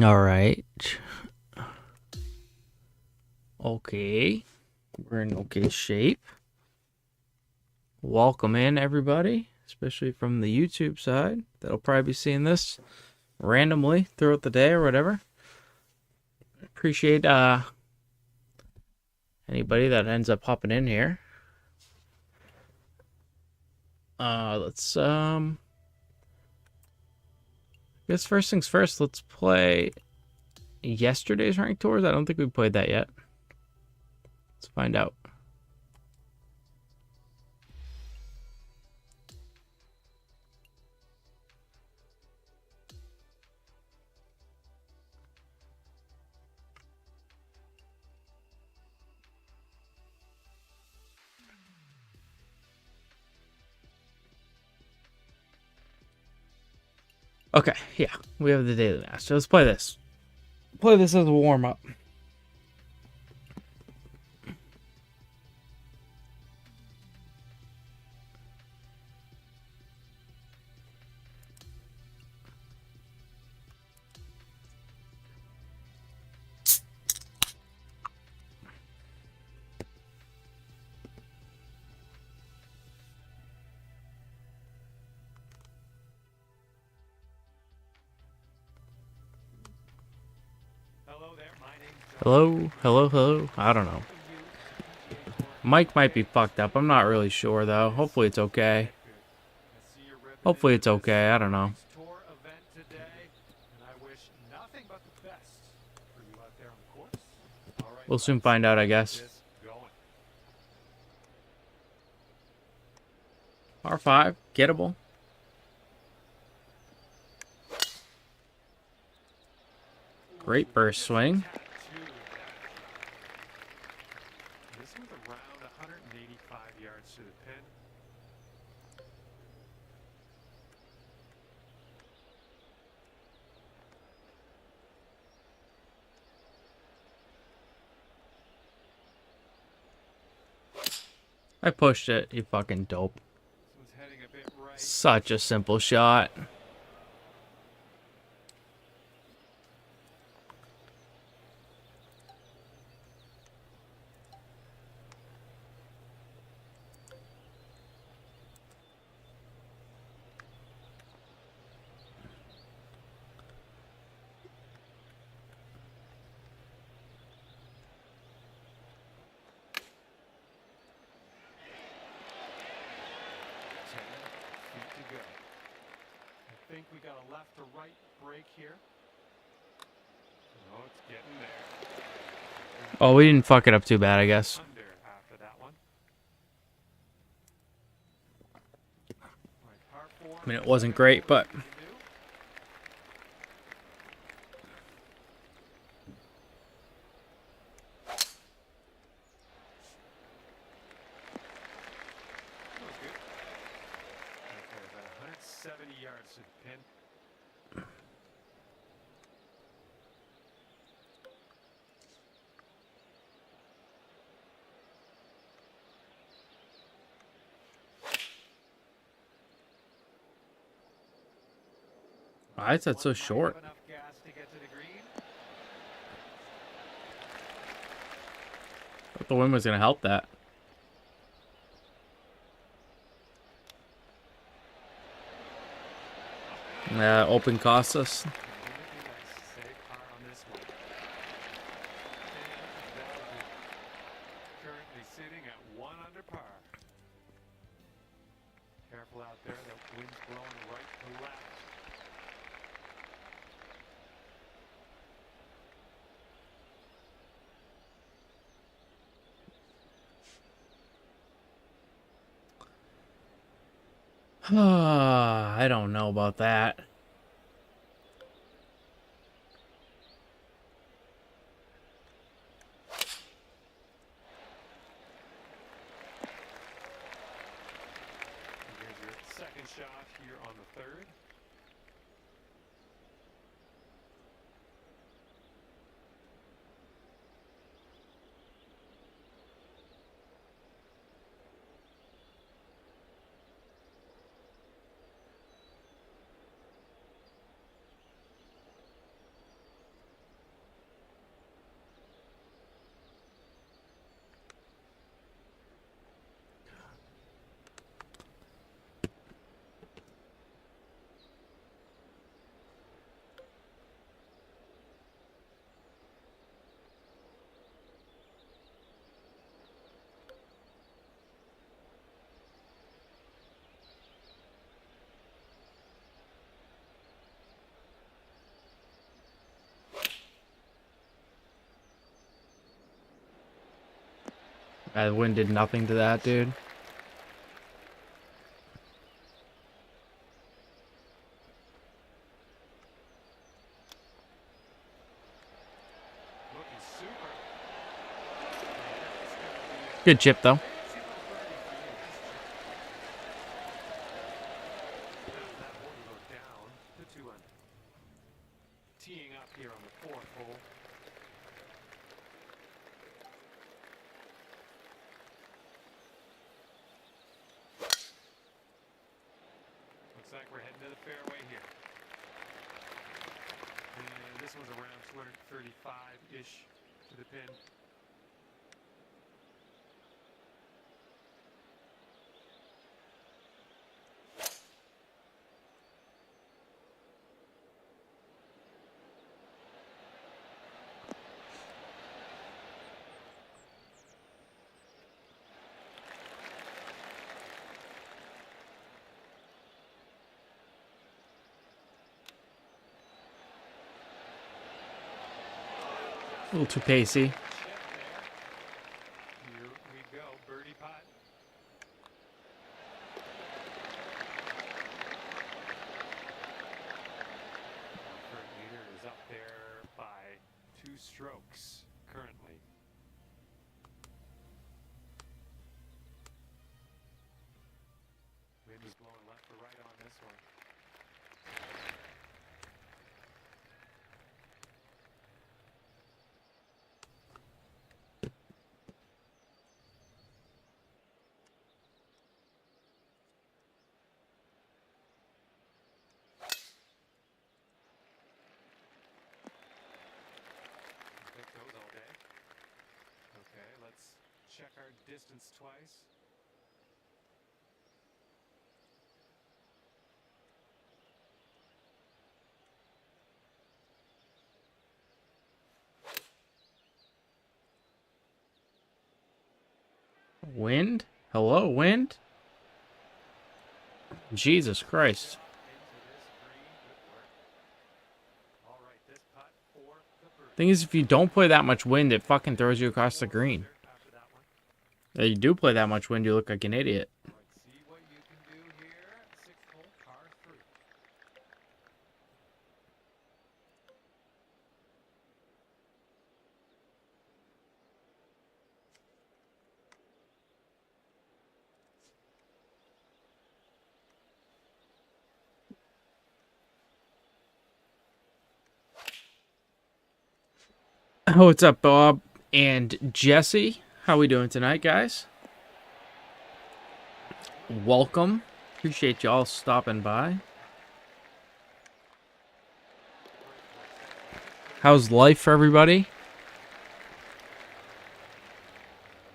All right. Okay. We're in okay shape. Welcome in, everybody, especially from the YouTube side. That'll probably be seeing this randomly throughout the day or whatever. Appreciate anybody that ends up popping in here. Let's I guess first things first, let's play yesterday's ranked tours. I don't think we played that yet. Let's find out. Okay, yeah, we have the daily match. So let's play this. Play this as a warm up. Hello. I don't know. Mic might be fucked up. I'm not really sure though. Hopefully it's okay. I don't know. We'll soon find out, I guess. R5, gettable. Great burst swing. This was around 185 yards to the pin. I pushed it, you fucking dope. This one's heading a bit right. Such a simple shot. To go. I think we got a left to right break here. Oh, it's getting there. Oh, we didn't fuck it up too bad, I guess. Under after that one. Right, par four. I mean, it wasn't great, but That was good. Okay, about 170 yards to the pin. why is that so short? Enough gas to get to the green. I thought the wind was gonna help that. Open cost us. Currently sitting at 1 under par. Careful out there, the wind's blowing right to left. I don't know about that. Here's your second shot here on the third. The wind did nothing to that, dude. Looking super. Good chip, though. Fancy little birdie for you. Nice chip. That one will go down to 2 under. Teeing up here on the 4th hole. Looks like we're heading to the fairway here. And this one's around 235-ish to the pin. A little too pacey. Chip there. Here we go. Birdie putt. Current leader is up there by 2 strokes currently. Wind is blowing left or right on this one. Pick those all day. Okay, let's check our distance twice. Wind? Hello, wind? Jesus Christ. Into this green. Good work. All right, this putt for the birdie. Thing is, if you don't play that much wind, it fucking throws you across the green. After that one. If you do play that much wind, you look like an idiot. Let's see what you can do here. 6th hole, par 3. What's up, Bob and Jesse? How we doing tonight, guys? Welcome. Appreciate y'all stopping by. How's life for everybody?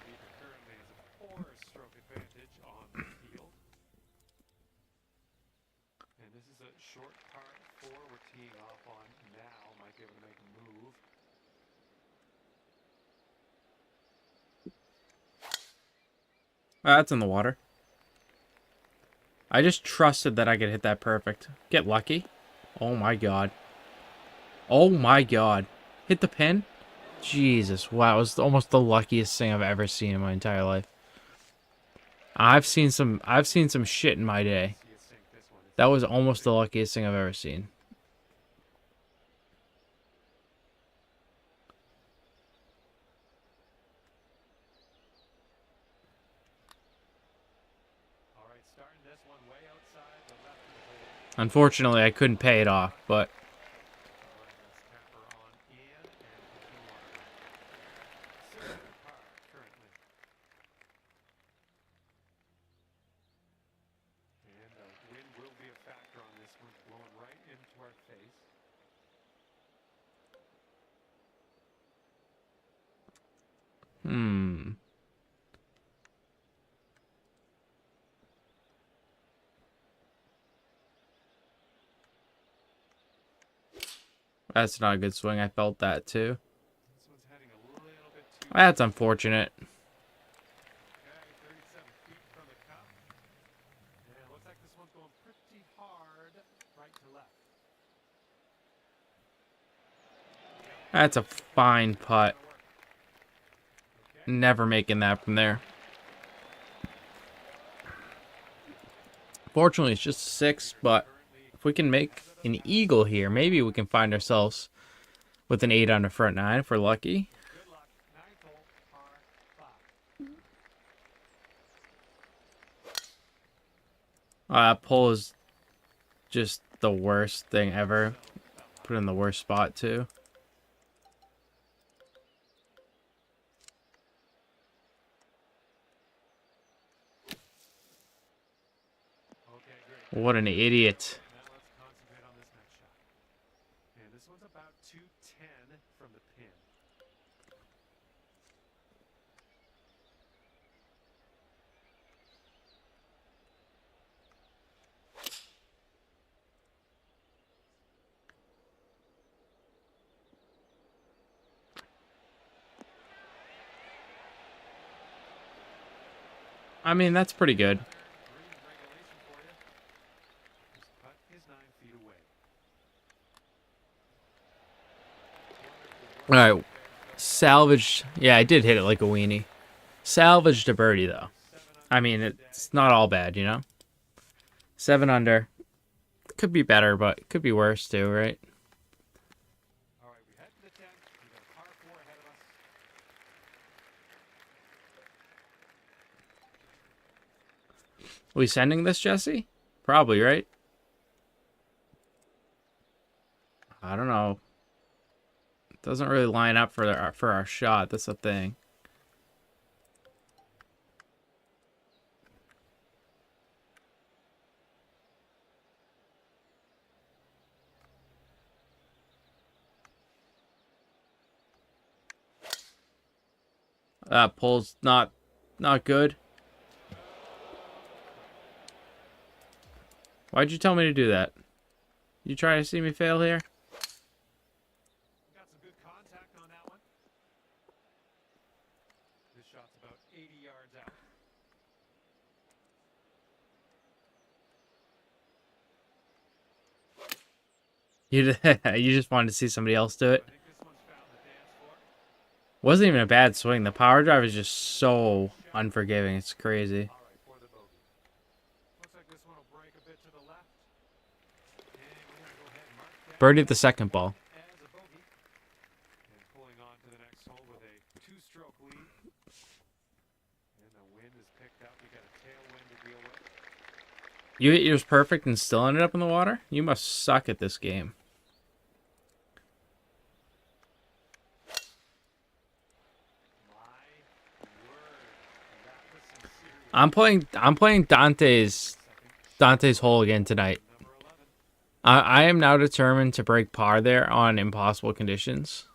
Leader currently has a 4-stroke advantage on the field. And this is a short par 4 we're teeing off on now. Might be able to make a move. That's in the water. I just trusted that I could hit that perfect. Get lucky. Oh my god. Oh my god. Hit the pin? Jesus. Wow, it was almost the luckiest thing I've ever seen in my entire life. I've seen some shit in my day. See it sink this one. It's That was almost the luckiest thing I've ever seen. all right, starting this one way outside the left of the hole. Unfortunately, I couldn't pay it off, but All right, let's tap her on in and continue on her way. 6 under par currently. And the wind will be a factor on this one, blowing right into our face. that's not a good swing. I felt that too. This one's heading a little bit too. That's unfortunate. Okay, 37 feet from the cup. And it looks like this one's going pretty hard right to left. That's a fine putt. Okay, Never making that from there. Fortunately, it's just 6, but if we can make an eagle here, maybe we can find ourselves with an 8 on the front 9 if we're lucky. Good luck. Ninth hole, par 5. Pull is just the worst thing ever. Put in the worst spot, too. Okay, great. What an idiot. Now let's concentrate on this next shot. And this one's about 210 from the pin. I mean, that's pretty good. Green regulation for you. This putt is 9 feet away. Alright. Salvaged. Yeah, I did hit it like a weenie. Salvaged a birdie, though. I mean, it's not all bad, you know? 7 under. Could be better, but it could be worse, too, right? All right, we head to the 10th. We got a par 4 ahead of us. We sending this, Jesse? Probably, right? I don't know. It doesn't really line up for our shot. That's the thing. That pull's not good. Why'd you tell me to do that? You try to see me fail here? Got some good contact on that one. This shot's about 80 yards out. You just wanted to see somebody else do it. I think this one's found the dance floor. Wasn't even a bad swing. The power drive is just so unforgiving. It's crazy. All right, for the bogey. Looks like this one will break a bit to the left. And we're going to go ahead and mark that Birdied the second ball. as a bogey. And pulling on to the next hole with a 2-stroke lead. And the wind is picked up. We got a tailwind to deal with. You hit yours perfect and still ended up in the water? You must suck at this game. My word. That was some serious. I'm playing Dante's hole again tonight. Number 11. I am now determined to break par there on impossible conditions.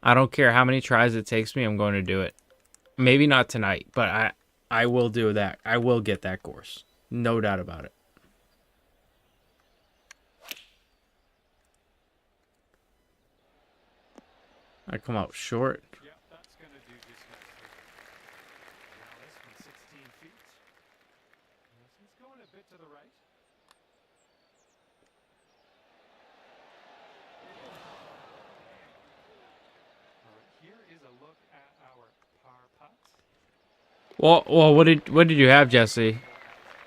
I don't care how many tries it takes me, I'm going to do it. Maybe not tonight, but I will do that. I will get that course. No doubt about it. I come out short. Yep, that's going to do just nicely. Now this one's 16 feet. This one's going a bit to the right. All right, here is a look at our par putts. Well, what did you have, Jesse?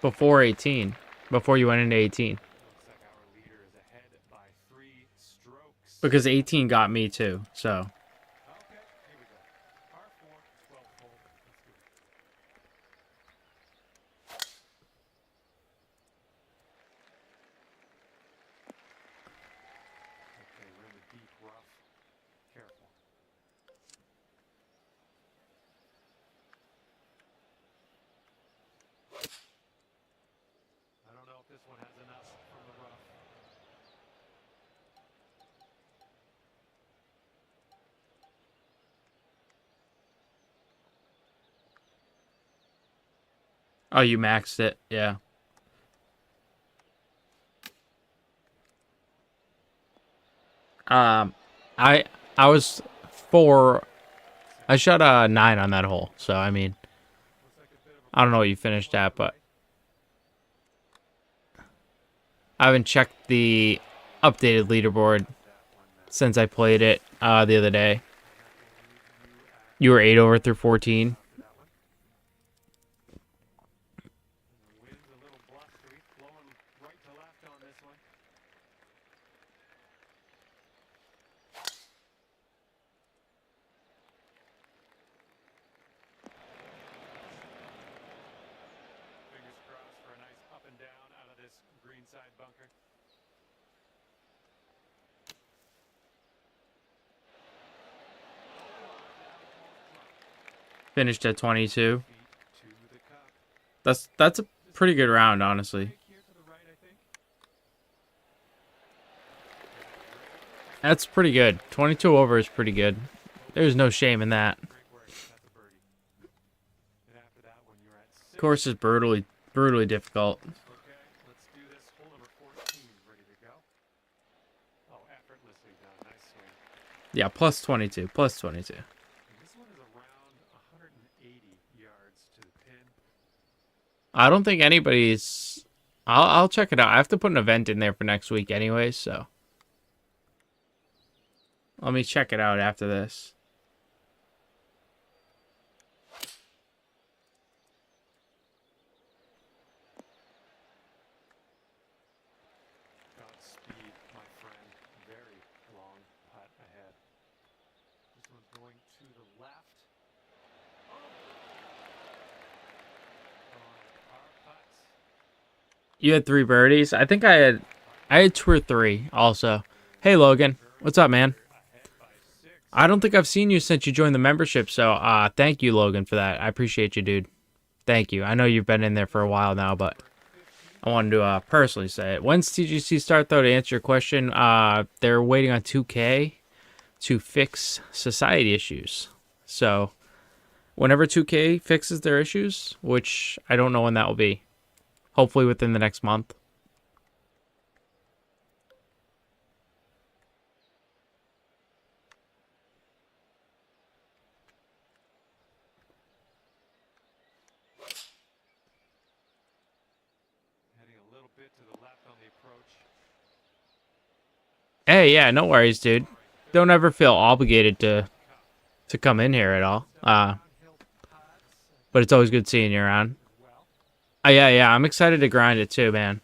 Before 18. Before you went into 18. Looks like our leader is ahead by 3 strokes. Because 18 got me too, so. Okay, here we go. Par 4, 12th hole. Let's do it. Okay, we're in the deep rough. Careful. I don't know if this one has enough from the rough. Oh, you maxed it. Yeah. Um, I was 4. I shot a 9 on that hole. So I mean, Looks like a bit of a I don't know what you finished at, but I haven't checked the updated leaderboard since I played it the other day. that will leave you at You were 8 over through 14. After that one. And the wind's a little blustery, blowing right to left on this one. Fingers crossed for a nice up and down out of this greenside bunker. Finished at 22. Feet to the cup. That's a pretty good round, honestly. Break here to the right, I think. That's pretty good. 22 over is pretty good. There's no shame in that. Great work. That's a birdie. And after that one, you're at 6. Course is brutally difficult. Okay, let's do this. Hole number 14, ready to go. Oh, effortlessly done. Nice swing. Yeah, plus 22. Plus 22. And this one is around 180 yards to the pin. I don't think anybody's... I'll check it out. I have to put an event in there for next week anyway, so... Let me check it out after this. Godspeed, my friend. Very long putt ahead. This one's going to the left. Our putts. You had 3 birdies. I think I had 2 or 3 also. Hey, Logan. What's up, man? Ahead by 6. I don't think I've seen you since you joined the membership, so thank you, Logan, for that. I appreciate you, dude. Thank you. I know you've been in there for a while now, but I wanted to personally say it. When's TGC start, though, to answer your question? They're waiting on 2K to fix society issues. So whenever 2K fixes their issues, which I don't know when that will be, hopefully within the next month. Heading a little bit to the left on the approach. Hey, yeah, no worries, dude. Don't ever feel obligated to come in here at all. Downhill putts But it's always good seeing you around. well. Yeah, I'm excited to grind it too, man.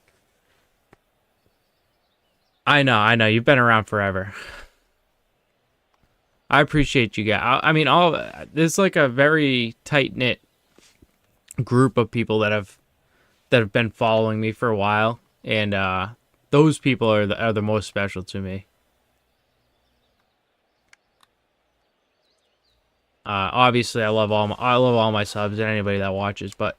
I know. You've been around forever. I appreciate you guys. I mean, there's like a very tight knit group of people that have been following me for a while, and those people are the most special to me. Obviously, I love all my subs and anybody that watches, but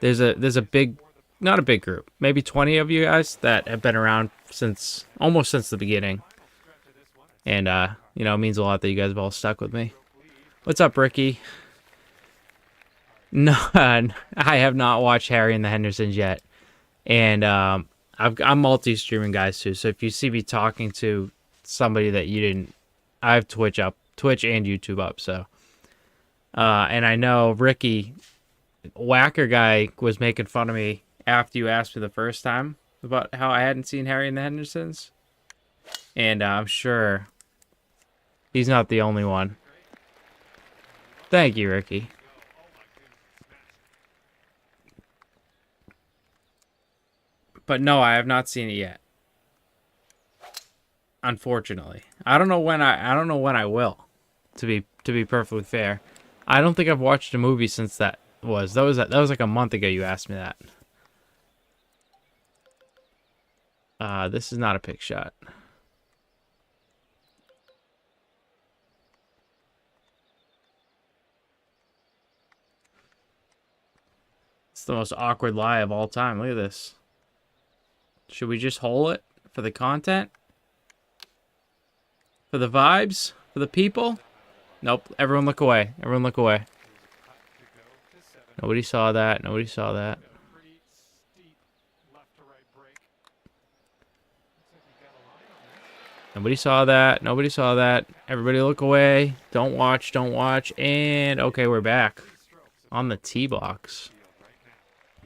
there's a big, not a big group, maybe 20 of you guys that have been around almost since the beginning, and it means a lot that you guys have all stuck with me. What's up, Ricky? No, I have not watched Harry and the Hendersons yet, and I'm multi-streaming, guys, too. So if you see me talking to somebody that you didn't, I have Twitch and YouTube up. So, and I know Ricky, Whacker guy, was making fun of me after you asked me the first time about how I hadn't seen Harry and the Hendersons, and I'm sure he's not the only one. Thank you, Ricky. But no, I have not seen it yet. Unfortunately, I don't know when I will. To be perfectly fair, I don't think I've watched a movie since that was like a month ago. You asked me that. This is not a pick shot. It's the most awkward lie of all time. Look at this. Should we just hole it for the content? For the vibes? For the people? Nope. Everyone look away. Everyone look away. Nobody saw that. Nobody saw that. Pretty steep left to right break. Looks like you got a line on this. Nobody saw that. Nobody saw that. Everybody look away. Don't watch. Don't watch. And okay, we're back. 3 strokes On the tee box. field right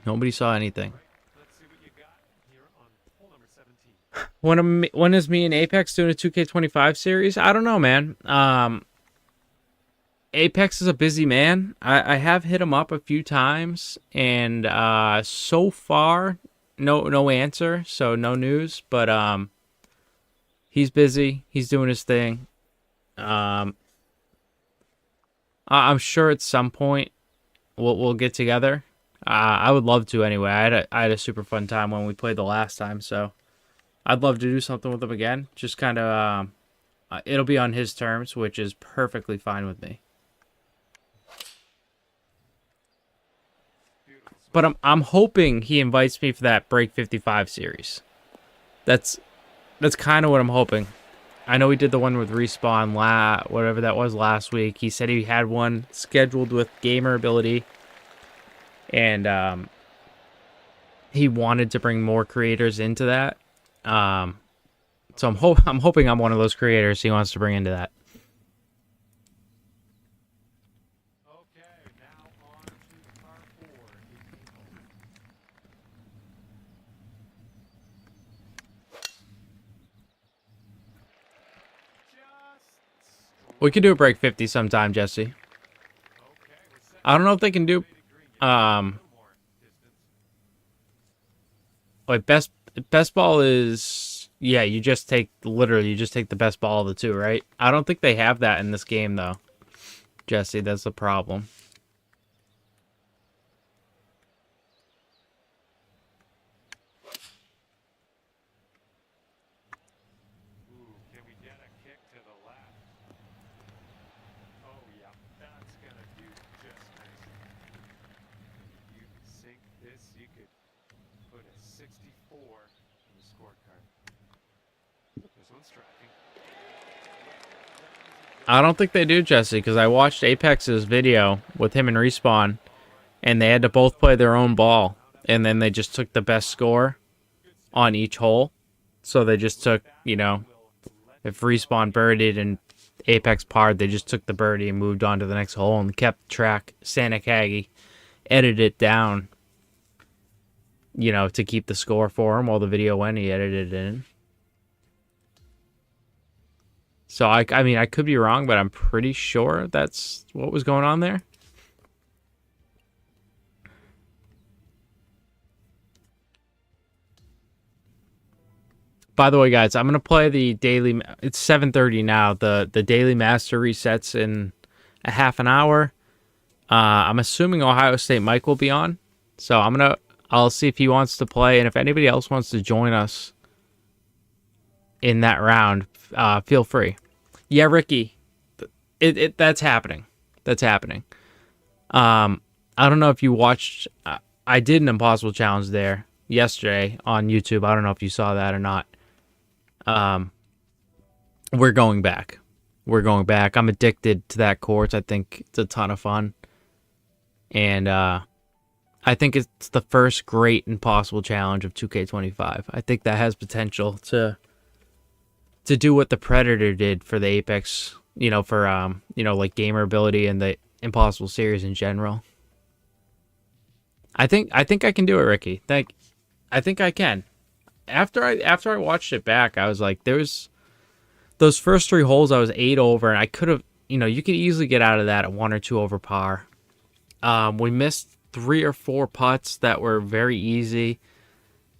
now. Nobody saw anything. Let's see what you got here on hole number 17. When is me and Apex doing a 2K25 series? I don't know, man. Apex is a busy man. I have hit him up a few times, and so far, no answer, so no news. But he's busy. He's doing his thing. Um, I'm sure at some point we'll get together. I would love to anyway. I had a super fun time when we played the last time, so I'd love to do something with him again. Just kind of it'll be on his terms, which is perfectly fine with me. But I'm hoping he invites me for that Break 55 series. That's kind of what I'm hoping. I know he did the one with Respawn whatever that was last week. He said he had one scheduled with Gamer Ability, and he wanted to bring more creators into that. So I'm hoping I'm one of those creators he wants to bring into that. Okay, now on to par 4. 18 hole. Just We could do a Break 50 sometime, Jesse. okay. With I don't know if they can do green, you a little more distance. like best ball is, yeah, you just take the best ball of the two, right? I don't think they have that in this game though. Jesse, that's the problem. Ooh, can we get a kick to the left? Oh yeah, that's gonna do just nicely. You sink this, you could put a 64 on the scorecard. This one's striking. I don't think they do, Jesse, because I watched Apex's video with him and Respawn, and they had to both play their own ball, and then they just took the best score on each hole. So they just took, if Respawn birdied and Apex parred, they just took the birdie and moved on to the next hole and kept track. Santa Kagi edited it down, to keep the score for him while the video went. He edited it in. So I mean, I could be wrong, but I'm pretty sure that's what was going on there. By the way, guys, I'm gonna play the daily. It's 7:30 now. The daily master resets in a half an hour. I'm assuming Ohio State Mike will be on, so I'll see if he wants to play, and if anybody else wants to join us in that round, feel free. Yeah, Ricky, that's happening. That's happening. I don't know if you watched. I did an impossible challenge there yesterday on YouTube. I don't know if you saw that or not. We're going back. We're going back. I'm addicted to that course. I think it's a ton of fun. And I think it's the first great impossible challenge of 2K25. I think that has potential to do what the Predator did for the Apex, for like gamer ability and the Impossible series in general. I think I can do it, Ricky. I think I can. After I watched it back, I was like, there's those first 3 holes I was 8 over, and I could have, you could easily get out of that at 1 or 2 over par. We missed 3 or 4 putts that were very easy.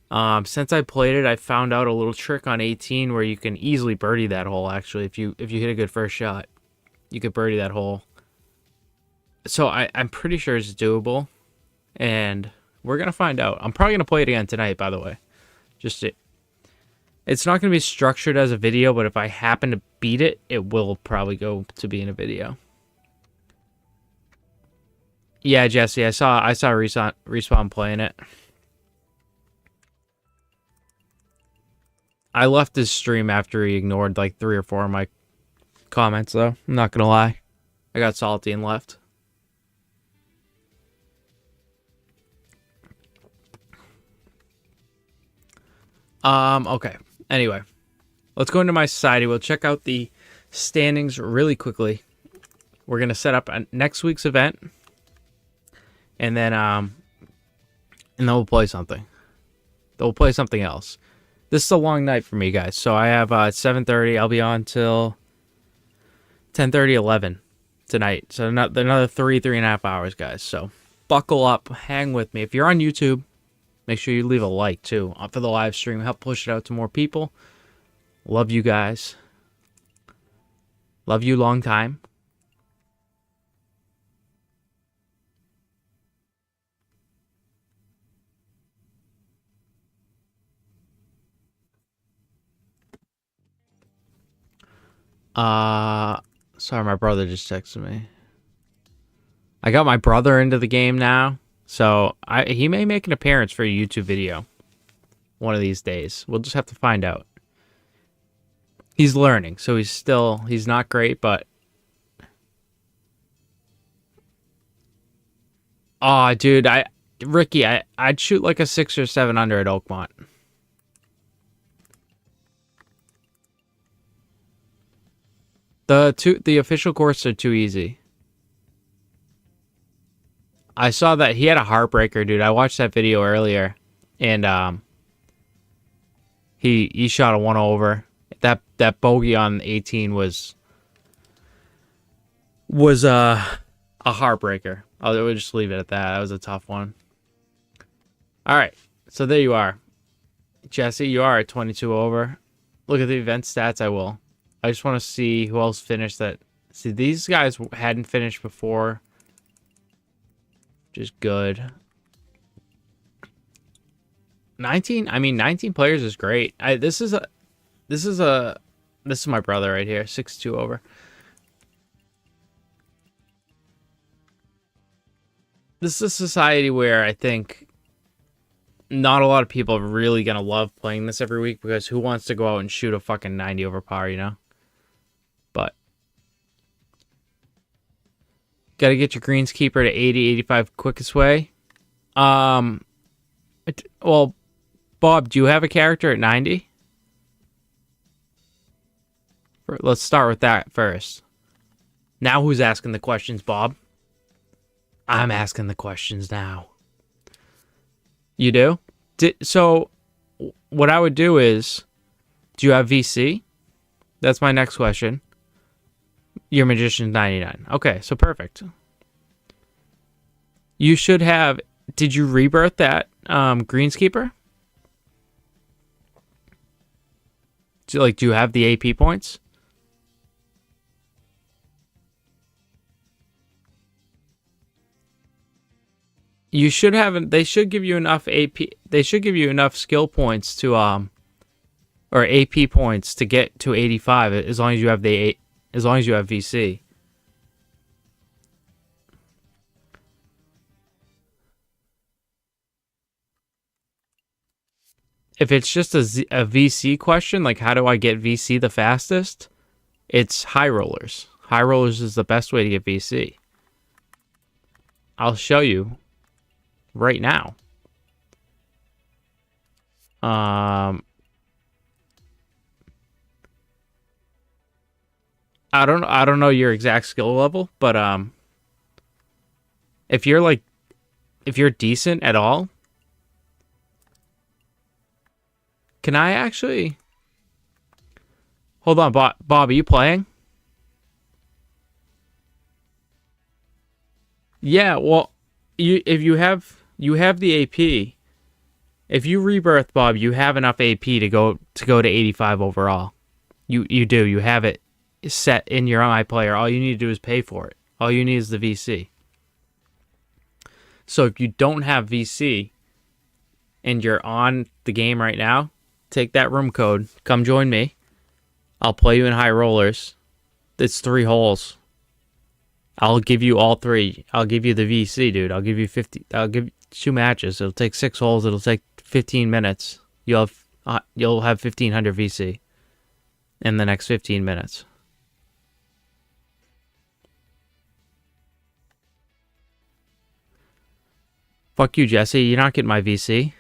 Since I played it, I found out a little trick on 18 where you can easily birdie that hole. Actually, if you hit a good first shot, you could birdie that hole. So I'm pretty sure it's doable, and we're gonna find out. I'm probably gonna play it again tonight, by the way. It's not gonna be structured as a video, but if I happen to beat it, it will probably go to be in a video. Yeah, Jesse, I saw Respawn playing it. I left his stream after he ignored like 3 or 4 of my comments, though. I'm not gonna lie. I got salty and left. Okay. Anyway, let's go into my society. We'll check out the standings really quickly. We're gonna set up next week's event, and then we'll play something. Then we'll play something else. This is a long night for me, guys. So I have 7:30. I'll be on till 10:30, 11. tonight. So another 3.5 hours, guys. So buckle up, hang with me. If you're on YouTube, make sure you leave a like too for the live stream. Help push it out to more people. Love you guys. Love you long time. Sorry, my brother just texted me. I got my brother into the game now, so he may make an appearance for a YouTube video one of these days. We'll just have to find out. He's learning, so he's not great, but oh, dude, Ricky, I'd shoot like a 6 or 7 under at Oakmont. The official courses are too easy. I saw that he had a heartbreaker, dude. I watched that video earlier, and he shot a 1 over. That bogey on 18 was a heartbreaker. We'll just leave it at that. That was a tough one. All right, so there you are, Jesse. You are at 22 over. Look at the event stats. I just want to see who else finished that. See, these guys hadn't finished before, which is good. 19. I mean, 19 players is great. This is my brother right here. 6-2 over. This is a society where I think not a lot of people are really gonna love playing this every week, because who wants to go out and shoot a fucking 90 over par, you know? But gotta get your greenskeeper to 80, 85 quickest way. Well, Bob, do you have a character at 90? Let's start with that first. Now who's asking the questions, Bob? I'm asking the questions now. You do? So what I would do is, do you have VC? That's my next question. Your Magician's 99. Okay, so perfect. You should have... Did you rebirth that Greenskeeper? Do you have the AP points? You should have. They should give you enough AP. They should give you enough skill points to or AP points to get to 85, as long as you have as long as you have VC. If it's just a VC question, like how do I get VC the fastest? It's high rollers. High rollers is the best way to get VC. I'll show you right now. I don't know your exact skill level, but if you're decent at all, can I actually hold on, Bob, are you playing? Yeah, well, if you have the AP. If you rebirth, Bob, you have enough AP to go to 85 overall. You do. You have it set in your iPlayer. All you need to do is pay for it. All you need is the VC. So if you don't have VC and you're on the game right now, take that room code. Come join me. I'll play you in high rollers. It's 3 holes. I'll give you all 3. I'll give you the VC, dude. I'll give you 50. I'll give you 2 matches. It'll take 6 holes. It'll take 15 minutes. You'll have 1500 VC in the next 15 minutes. Fuck you, Jesse. You're not getting my VC.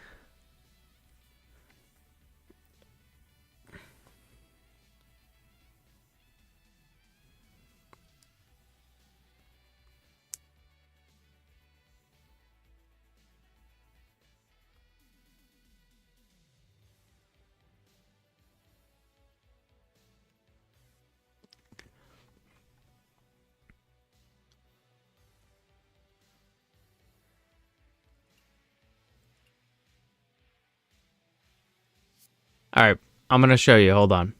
All right, I'm gonna show you. Hold on.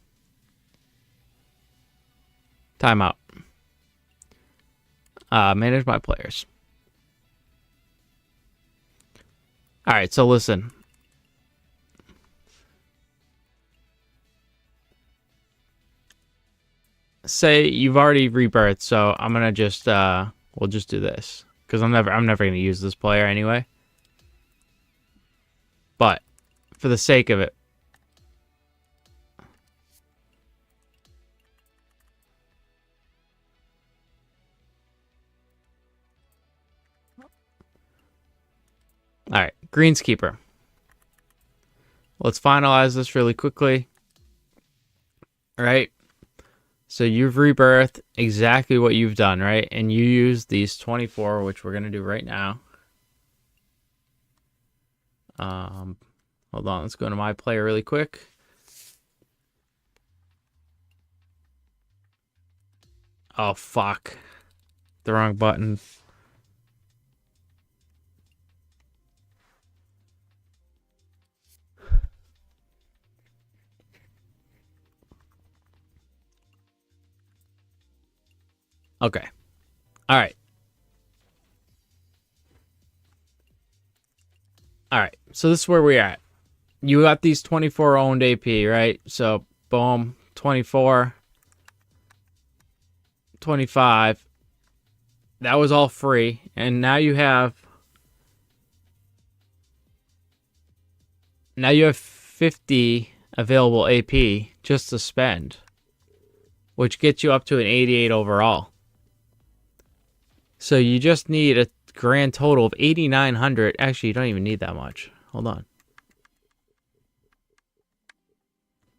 Timeout. Manage my players. All right, so listen. Say you've already rebirthed, so I'm gonna just we'll just do this because I'm never gonna use this player anyway. But for the sake of it, all right, greenskeeper. Let's finalize this really quickly. All right. So you've rebirthed exactly what you've done, right? And you use these 24, which we're gonna do right now. Hold on, let's go to my player really quick. Oh fuck. The wrong button. Okay. All right. All right. So this is where we're at. You got these 24 owned AP, right? So boom, 24, 25. That was all free. And now you have 50 available AP just to spend, which gets you up to an 88 overall. So you just need a grand total of 8,900. Actually, you don't even need that much. Hold on.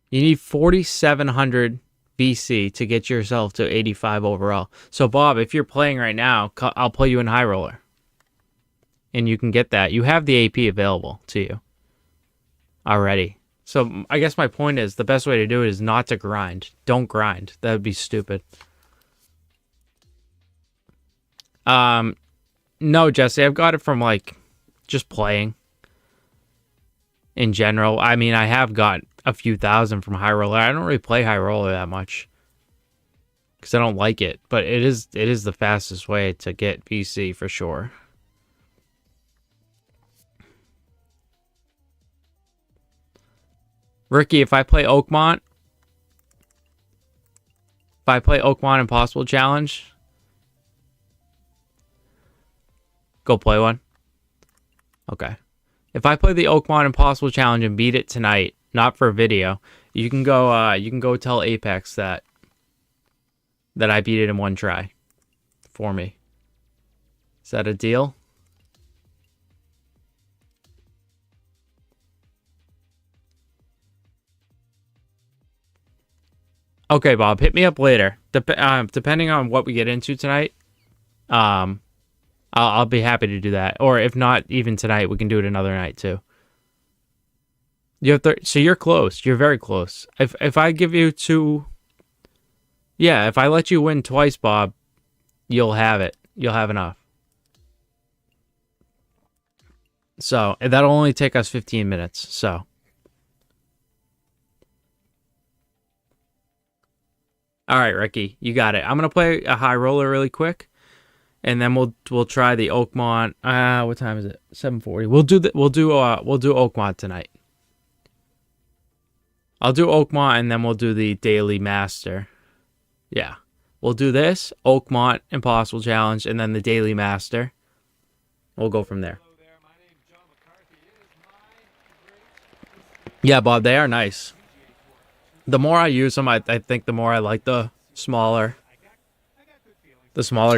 You need 4,700 VC to get yourself to 85 overall. So, Bob, if you're playing right now, I'll play you in High Roller. And you can get that. You have the AP available to you already. So, I guess my point is the best way to do it is not to grind. Don't grind. That would be stupid. No, Jesse, I've got it from, like, just playing. In general, I mean, I have got a few thousand from High Roller. I don't really play High Roller that much because I don't like it, but it is the fastest way to get VC for sure. Ricky, if I play Oakmont Impossible Challenge, go play one. Okay. If I play the Oakmont Impossible Challenge and beat it tonight, not for a video, you can go tell Apex that I beat it in one try for me. Is that a deal? Okay, Bob, hit me up later. Depending on what we get into tonight, I'll be happy to do that. Or if not, even tonight, we can do it another night too. So you're close. You're very close. If I give you two, yeah, if I let you win twice, Bob, you'll have it. You'll have enough. So that'll only take us 15 minutes. So. All right, Ricky, you got it. I'm gonna play a High Roller really quick, and then we'll try the Oakmont. What time is it? 7:40. We'll do Oakmont tonight. I'll do Oakmont, and then we'll do the Daily Master. Yeah, we'll do this Oakmont Impossible Challenge, and then the Daily Master. We'll go from there. Yeah, Bob, they are nice. The more I use them, I think the more I like the smaller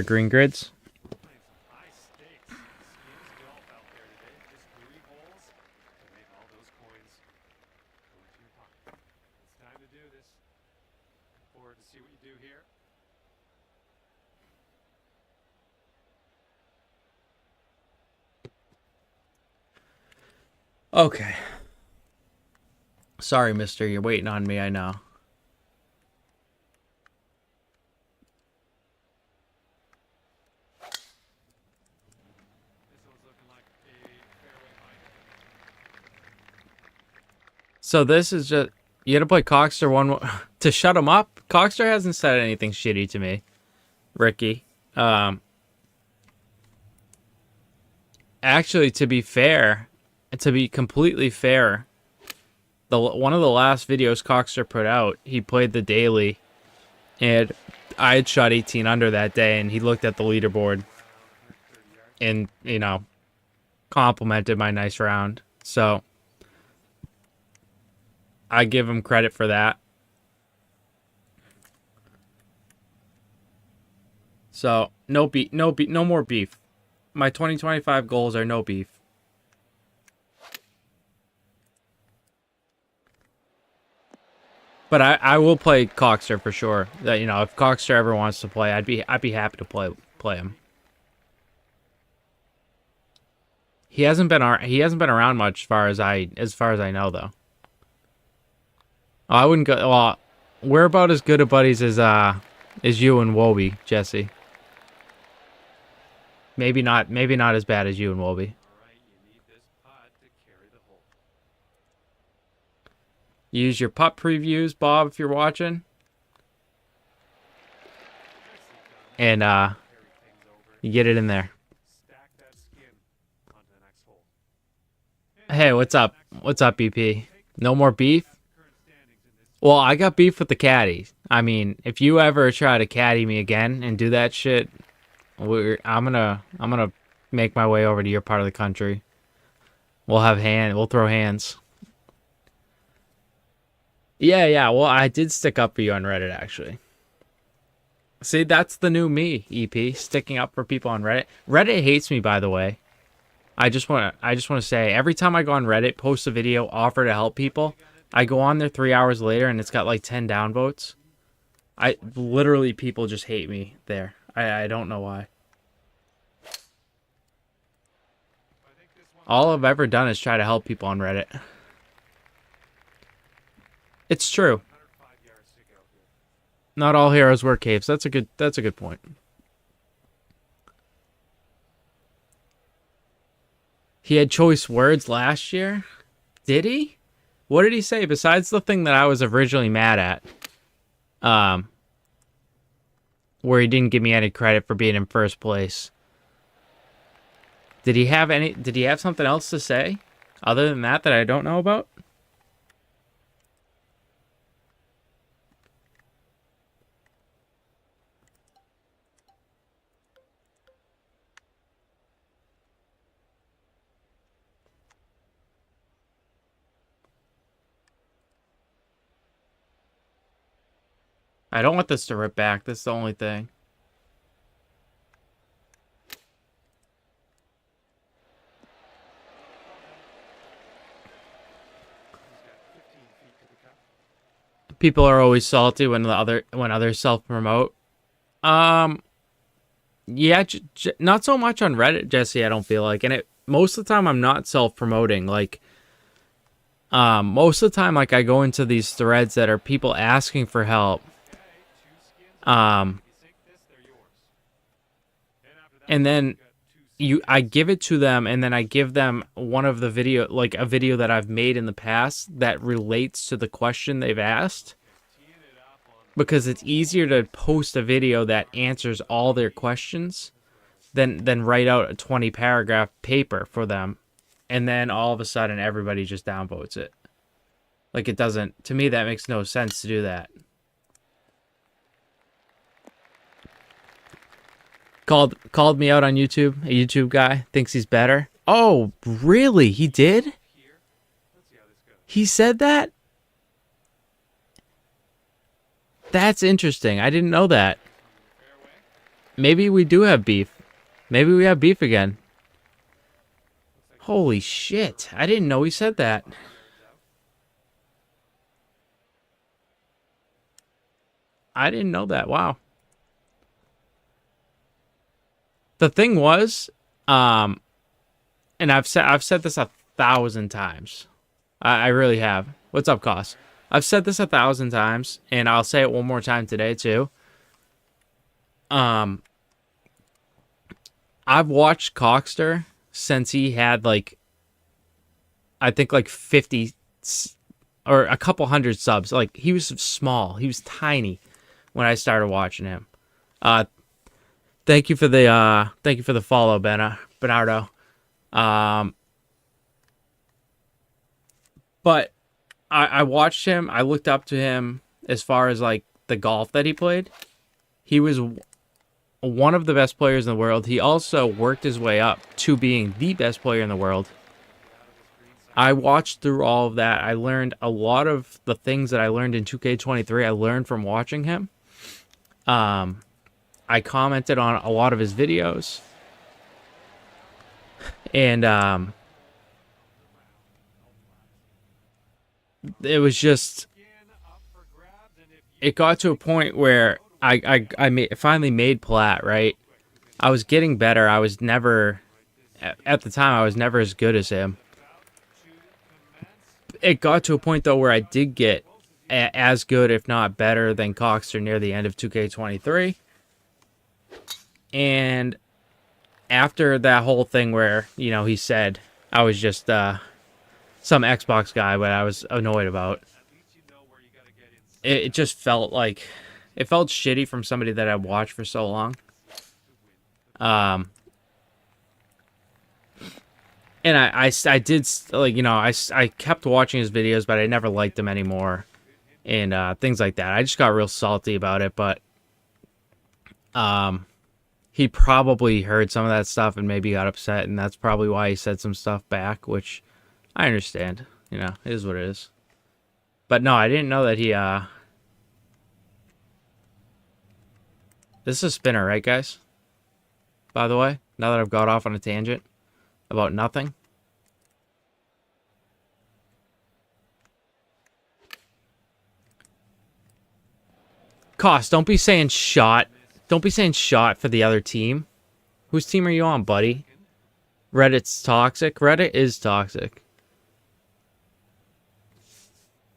green grids. Okay. Sorry, mister. You're waiting on me, I know. So this is just... You gotta play Cockster one to shut him up. Cockster hasn't said anything shitty to me, Ricky. Actually, to be fair, to be completely fair, one of the last videos Cockster put out, he played the daily, and I had shot 18 under that day, and he looked at the leaderboard and, you know, complimented my nice round. So I give him credit for that. So no more beef. My 2025 goals are no beef. But I will play Cockster for sure. That, you know, if Cockster ever wants to play, I'd be happy to play him. He hasn't been around much as far as I know though. Oh, I wouldn't go. Well, we're about as good of buddies as you and Wobie, Jesse. Maybe not as bad as you and Wobie. Use your putt previews, Bob, if you're watching. And you get it in there. Hey, what's up? What's up, BP? No more beef? Well, I got beef with the caddy. I mean, if you ever try to caddy me again and do that shit, I'm gonna make my way over to your part of the country. We'll throw hands. Yeah. Well, I did stick up for you on Reddit, actually. See, that's the new me, EP, sticking up for people on Reddit. Reddit hates me, by the way. I just want to say, every time I go on Reddit, post a video, offer to help people, I go on there 3 hours later and it's got like 10 downvotes. Literally, people just hate me there. I don't know why. All I've ever done is try to help people on Reddit. It's true. Not all heroes wear capes. That's a good point. He had choice words last year? Did he? What did he say besides the thing that I was originally mad at? Where he didn't give me any credit for being in first place. Did he have something else to say other than that I don't know about? I don't want this to rip back. That's the only thing. People are always salty when others self-promote. Yeah, not so much on Reddit, Jesse, I don't feel like. And most of the time I'm not self-promoting. Like, most of the time, like, I go into these threads that are people asking for help. And then I give it to them, and then I give them one of the video, like a video that I've made in the past that relates to the question they've asked. Because it's easier to post a video that answers all their questions than write out a 20 paragraph paper for them. And then all of a sudden everybody just downvotes it. Like, it doesn't, to me, that makes no sense to do that. Called me out on YouTube. A YouTube guy thinks he's better. Oh, really? He did? He said that? That's interesting. I didn't know that. Maybe we do have beef. Maybe we have beef again. Holy shit. I didn't know he said that. I didn't know that. Wow. The thing was, and I've said this 1,000 times. I really have. What's up, Koss? I've said this 1,000 times, and I'll say it one more time today too. I've watched Cockster since he had like, I think like 50 or a couple hundred subs. Like, he was small. He was tiny when I started watching him. Thank you for the follow, Bernardo. But I watched him. I looked up to him as far as like the golf that he played. He was one of the best players in the world. He also worked his way up to being the best player in the world. I watched through all of that. I learned a lot of the things that I learned in 2K23. I learned from watching him. I commented on a lot of his videos. And it was just, it got to a point where I finally made plat, right? I was getting better. I was never, at the time, I was never as good as him. It got to a point, though, where I did get as good, if not better, than Coxter near the end of 2K23. And after that whole thing where, you know, he said I was just some Xbox guy, but I was annoyed about, it just felt like, it felt shitty from somebody that I watched for so long. And I did, like, you know, I kept watching his videos, but I never liked them anymore. And things like that. I just got real salty about it, but he probably heard some of that stuff and maybe got upset, and that's probably why he said some stuff back, which I understand. You know, it is what it is. But no, I didn't know that he, This is a spinner, right, guys? By the way, now that I've got off on a tangent about nothing. Cost, don't be saying shot. Don't be saying shot for the other team. Whose team are you on, buddy? Reddit's toxic. Reddit is toxic.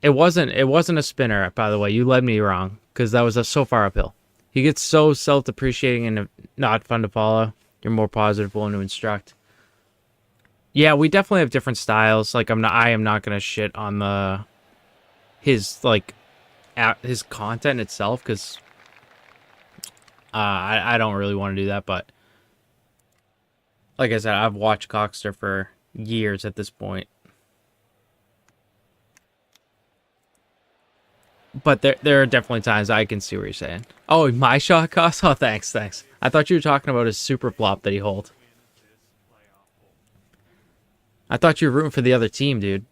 It wasn't a spinner, by the way. You led me wrong, because that was so far uphill. He gets so self-depreciating and not fun to follow. You're more positive, willing to instruct. Yeah, we definitely have different styles. Like, I am not gonna shit on his content itself, because I don't really want to do that. But like I said, I've watched Coxter for years at this point. But there are definitely times I can see what you're saying. Oh, my shot cost? Oh, thanks. I thought you were talking about his super flop that he hold. I thought you were rooting for the other team, dude.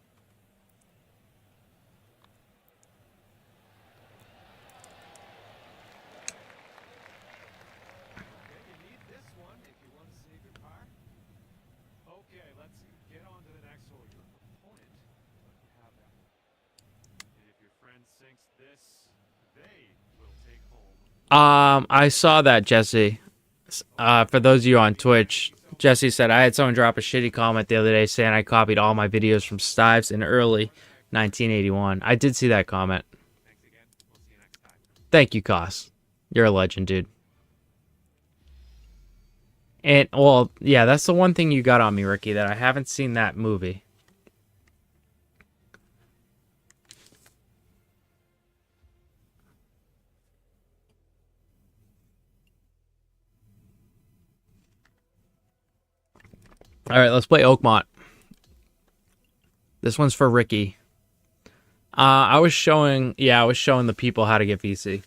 I saw that, Jesse. For those of you on Twitch, Jesse said, I had someone drop a shitty comment the other day saying I copied all my videos from Stives in early 1981. I did see that comment. Thank you, Koss. You're a legend, dude. And, well, yeah, that's the one thing you got on me, Ricky, that I haven't seen that movie. All right, let's play Oakmont. This one's for Ricky. I was showing the people how to get VC,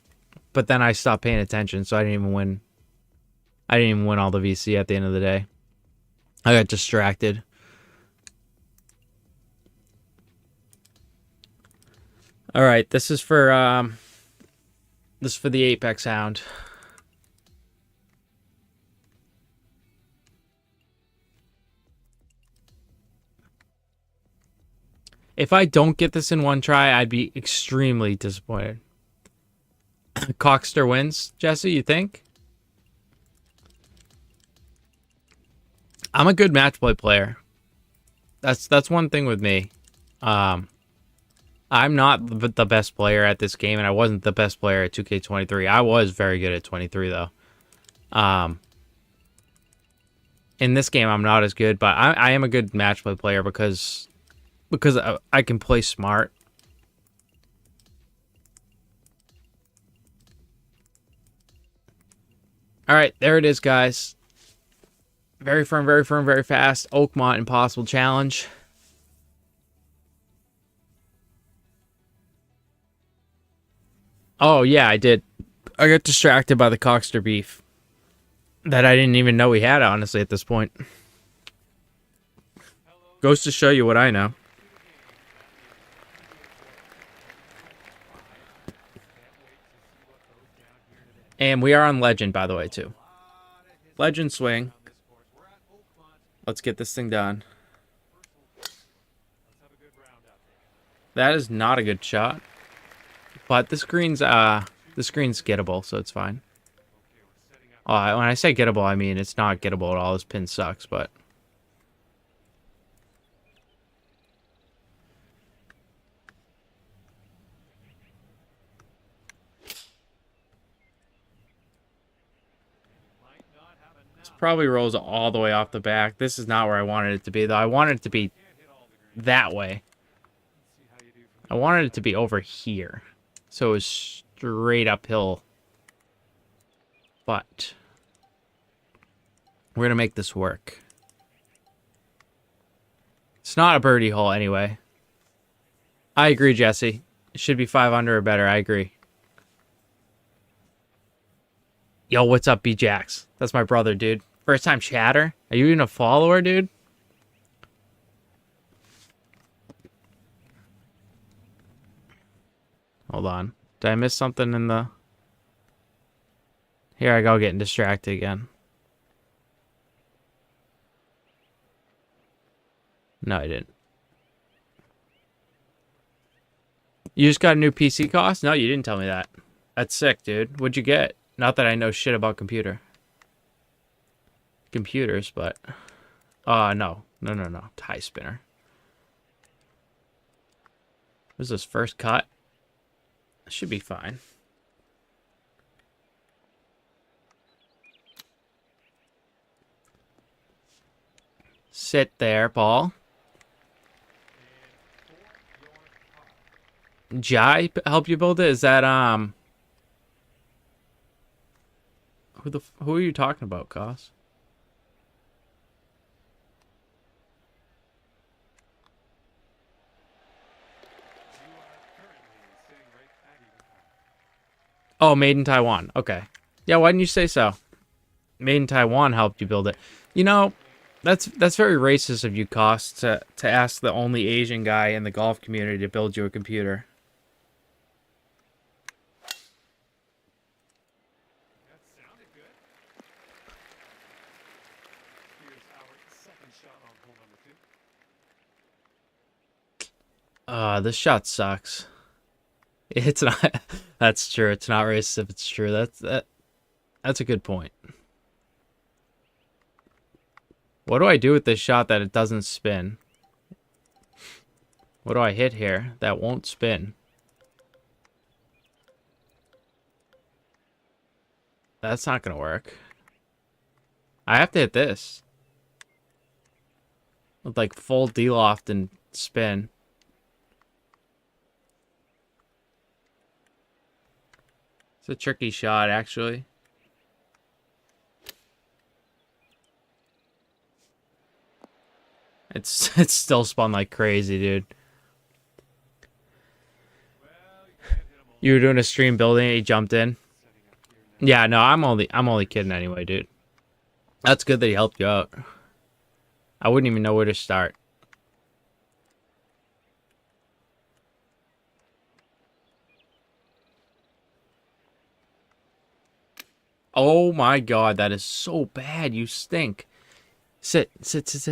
but then I stopped paying attention, so I didn't even win. I didn't even win all the VC at the end of the day. I got distracted. All right, this is for the Apex Hound. If I don't get this in one try, I'd be extremely disappointed. Coxter wins, Jesse, you think? I'm a good match play player. That's one thing with me. I'm not the best player at this game, and I wasn't the best player at 2K23. I was very good at 23, though. In this game, I'm not as good, but I am a good match play player because I can play smart. All right, there it is, guys. Very firm, very fast. Oakmont Impossible Challenge. Oh, yeah, I did. I got distracted by the Coxter beef that I didn't even know we had, honestly, at this point. Goes to show you what I know. And we are on Legend, by the way, too. Legend swing. Let's get this thing done. That is not a good shot. But the screen's gettable, so it's fine. When I say gettable, I mean it's not gettable at all. This pin sucks, but... This probably rolls all the way off the back. This is not where I wanted it to be, though. I wanted it to be that way. I wanted it to be over here. So it was straight uphill. But we're going to make this work. It's not a birdie hole anyway. I agree, Jesse. It should be 5 under or better. I agree. Yo, what's up, B-Jax? That's my brother, dude. First time chatter? Are you even a follower, dude? Hold on. Did I miss something in the... Here I go getting distracted again. No, I didn't. You just got a new PC cost? No, you didn't tell me that. That's sick, dude. What'd you get? Not that I know shit about computers, but... No. No. Tie spinner. What is this, first cut? Should be fine. Sit there, Paul. Jai help you build it? Is that who are you talking about, Cos? Oh, made in Taiwan. Okay. Yeah, why didn't you say so? Made in Taiwan helped you build it. You know, that's very racist of you, Cos, to ask the only Asian guy in the golf community to build you a computer. This shot sucks. It's not. That's true. It's not racist if it's true. That's a good point. What do I do with this shot that it doesn't spin? What do I hit here that won't spin? That's not gonna work. I have to hit this with like full D-loft and spin. It's a tricky shot, actually. It's still spun like crazy, dude. You were doing a stream building it, he jumped in. Yeah, no, I'm only kidding anyway, dude. That's good that he helped you out. I wouldn't even know where to start. Oh my god, that is so bad. You stink. Sit,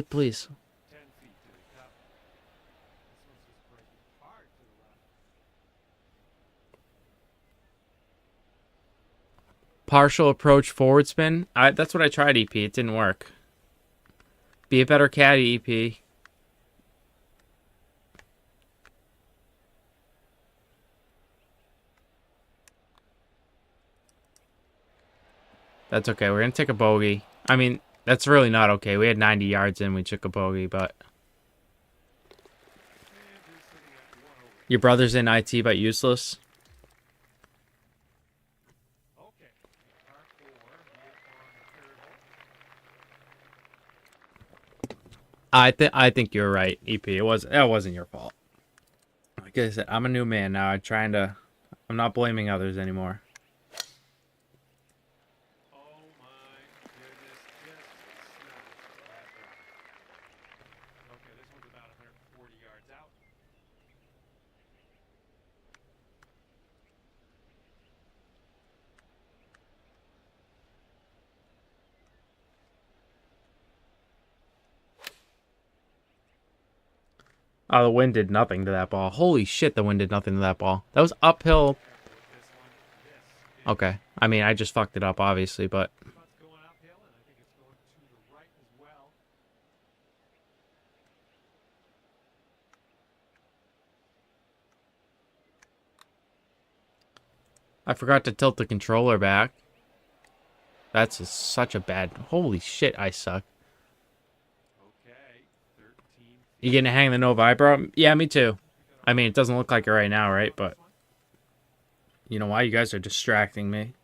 please. Partial approach forward spin. That's what I tried, EP. It didn't work. Be a better caddy, EP. That's okay. We're going to take a bogey. I mean, that's really not okay. We had 90 yards in. We took a bogey, but... Your brother's in IT, but useless? I think you're right, EP. That wasn't your fault. Like I said, I'm a new man now. I'm not blaming others anymore. Oh my goodness, just smashed that drive. Okay, this one's about 140 yards out. Oh, the wind did nothing to that ball. Holy shit, the wind did nothing to that ball. That was uphill. Careful with this one. This is Okay. I mean, I just fucked it up, obviously, but put's going uphill, and I think it's going to the right as well. I forgot to tilt the controller back. Such a bad... Holy shit, I suck. Okay, 13 You feet. getting a hang of the no vibro? Yeah, me too. I mean, it doesn't look like it right now, right? But you know why? You guys are distracting me.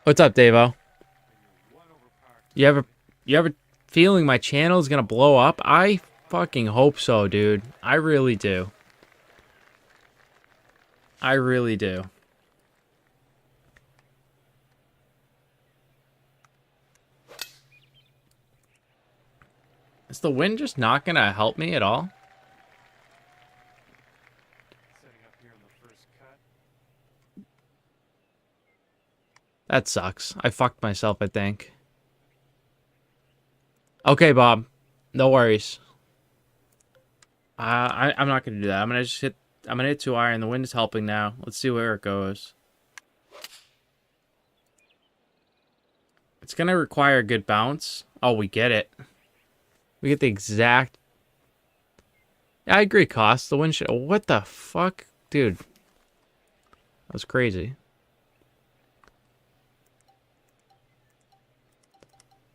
What's up, Davo? One over par. You ever feeling my channel is gonna blow up? I fucking hope so, dude. I really do. I really do. Is the wind just not gonna help me at all? Setting up here on the first cut. That sucks. I fucked myself, I think. Okay, Bob. No worries. I'm not gonna do that. I'm gonna hit 2 iron. The wind is helping now. Let's see where it goes. It's gonna require a good bounce. Oh, we get it. We get the exact... Yeah, I agree, Cost. The wind should... What the fuck? Dude. That was crazy.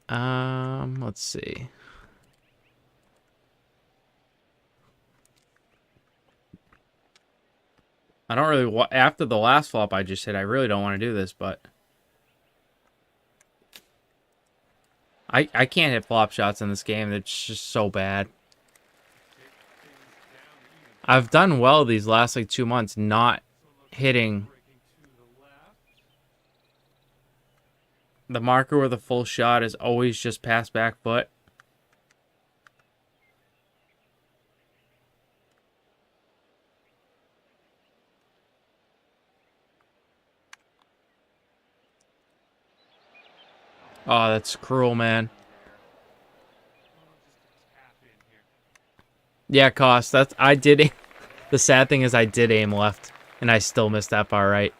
Let's see. I don't really... After the last flop I just hit, I really don't want to do this, but... I can't hit flop shots in this game. It's just so bad. I've done well these last, like, 2 months not hitting the marker with a full shot is always just past back foot. Oh, that's cruel, man. Yeah, Cost. I did aim. The sad thing is I did aim left, and I still missed that far right.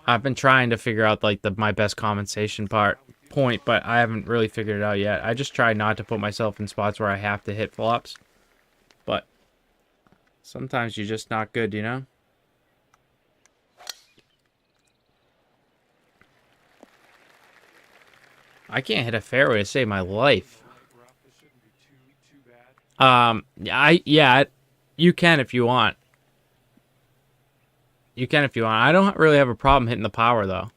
I've been trying to figure out like my best compensation point, but I haven't really figured it out yet. I just try not to put myself in spots where I have to hit flops, but sometimes you're just not good, you know? I can't hit a fairway to save my life. Yeah, you can if you want. You can if you want. I don't really have a problem hitting the power though.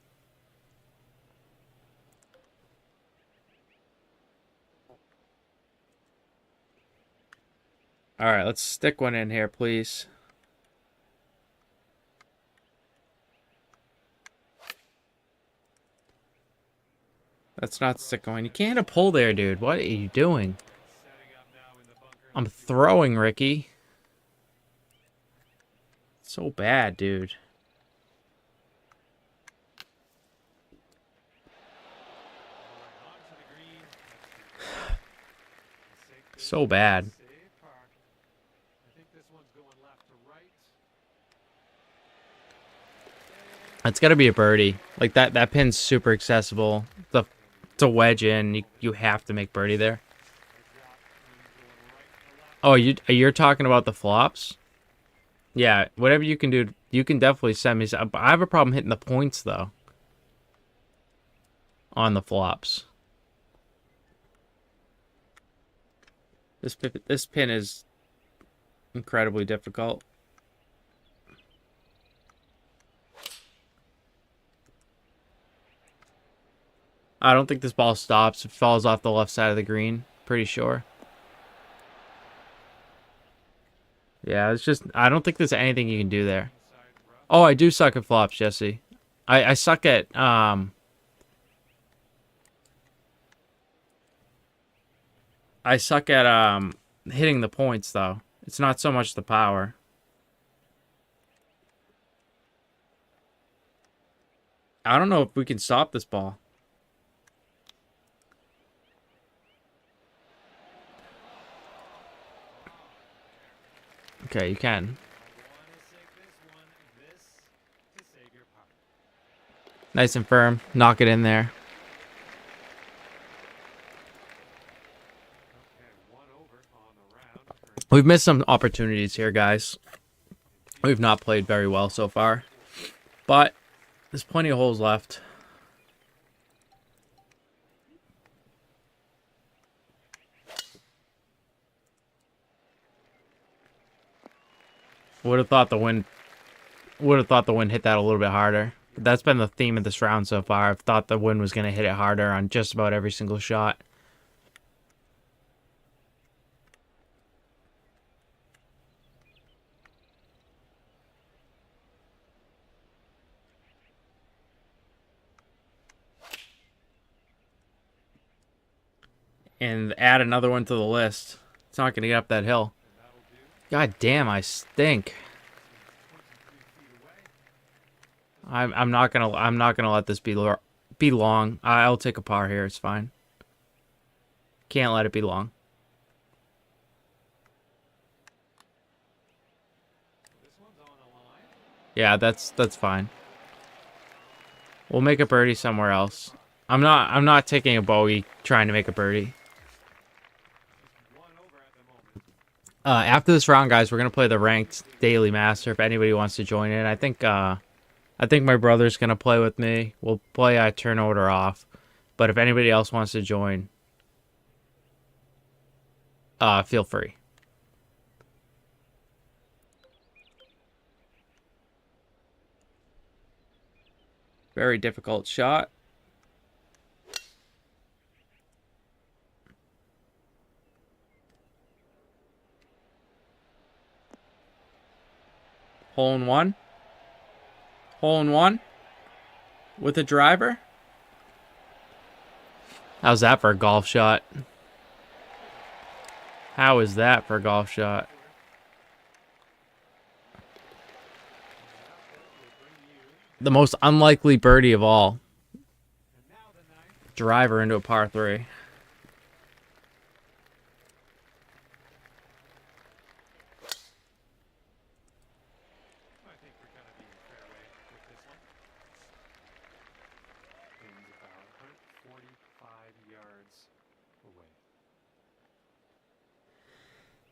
All right, let's stick one in here, please. Let's not stick going. You can't hit a pull there, dude. What are you doing? I'm throwing, Ricky. So bad, dude. So bad. It's gotta be a birdie. Like that pin's super accessible. To wedge in, you have to make birdie there. Oh, you're talking about the flops? Yeah, whatever you can do, you can definitely send me. I have a problem hitting the points though. On the flops. This pin is incredibly difficult. I don't think this ball stops. It falls off the left side of the green. Pretty sure. Yeah, it's just... I don't think there's anything you can do there. Oh, I do suck at flops, Jesse. I suck at... I suck at hitting the points, though. It's not so much the power. I don't know if we can stop this ball. Okay, you can. Nice and firm. Knock it in there. We've missed some opportunities here, guys. We've not played very well so far. But there's plenty of holes left. Would have thought the wind hit that a little bit harder. But that's been the theme of this round so far. I've thought the wind was going to hit it harder on just about every single shot. And add another one to the list. It's not going to get up that hill. God damn, I stink. I'm not gonna let this be long. I'll take a par here. It's fine. Can't let it be long. Yeah, that's fine. We'll make a birdie somewhere else. I'm not taking a bogey trying to make a birdie. After this round, guys, we're gonna play the ranked daily master. If anybody wants to join in, I think my brother's gonna play with me. We'll play turn order off, but if anybody else wants to join, feel free. Very difficult shot. Hole in one. Hole in one. With a driver. How's that for a golf shot? How is that for a golf shot? The most unlikely birdie of all. Driver into a par 3.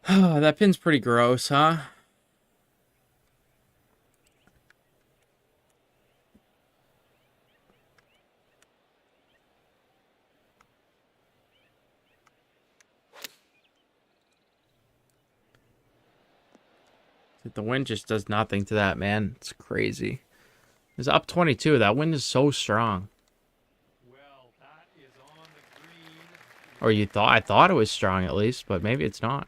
That pin's pretty gross, huh? The wind just does nothing to that, man. It's crazy. It's up 22. That wind is so strong. Or I thought it was strong at least, but maybe it's not.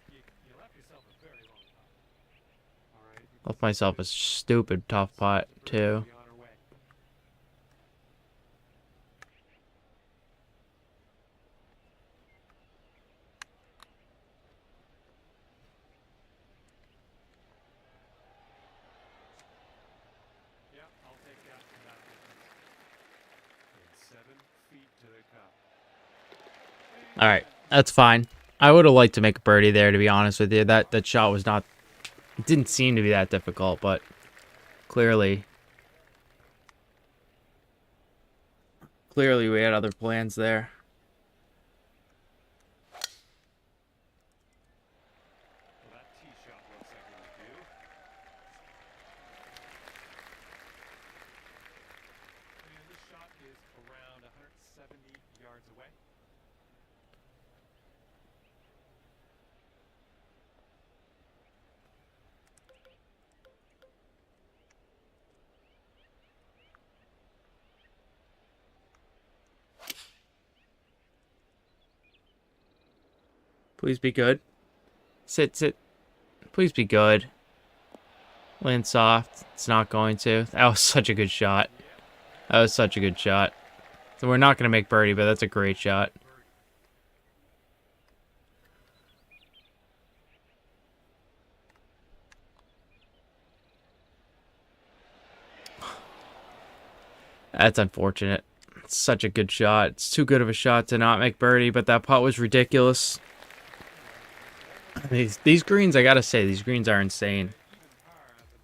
Left myself a stupid tough putt, too. All right, that's fine. I would have liked to make a birdie there, to be honest with you. That shot was not... It didn't seem to be that difficult, but clearly we had other plans there. Please be good. Sit, sit. Please be good. Land soft. It's not going to. That was such a good shot. That was such a good shot. So we're not going to make birdie, but that's a great shot. That's unfortunate. It's such a good shot. It's too good of a shot to not make birdie, but that putt was ridiculous. These greens, I gotta say, these greens are insane.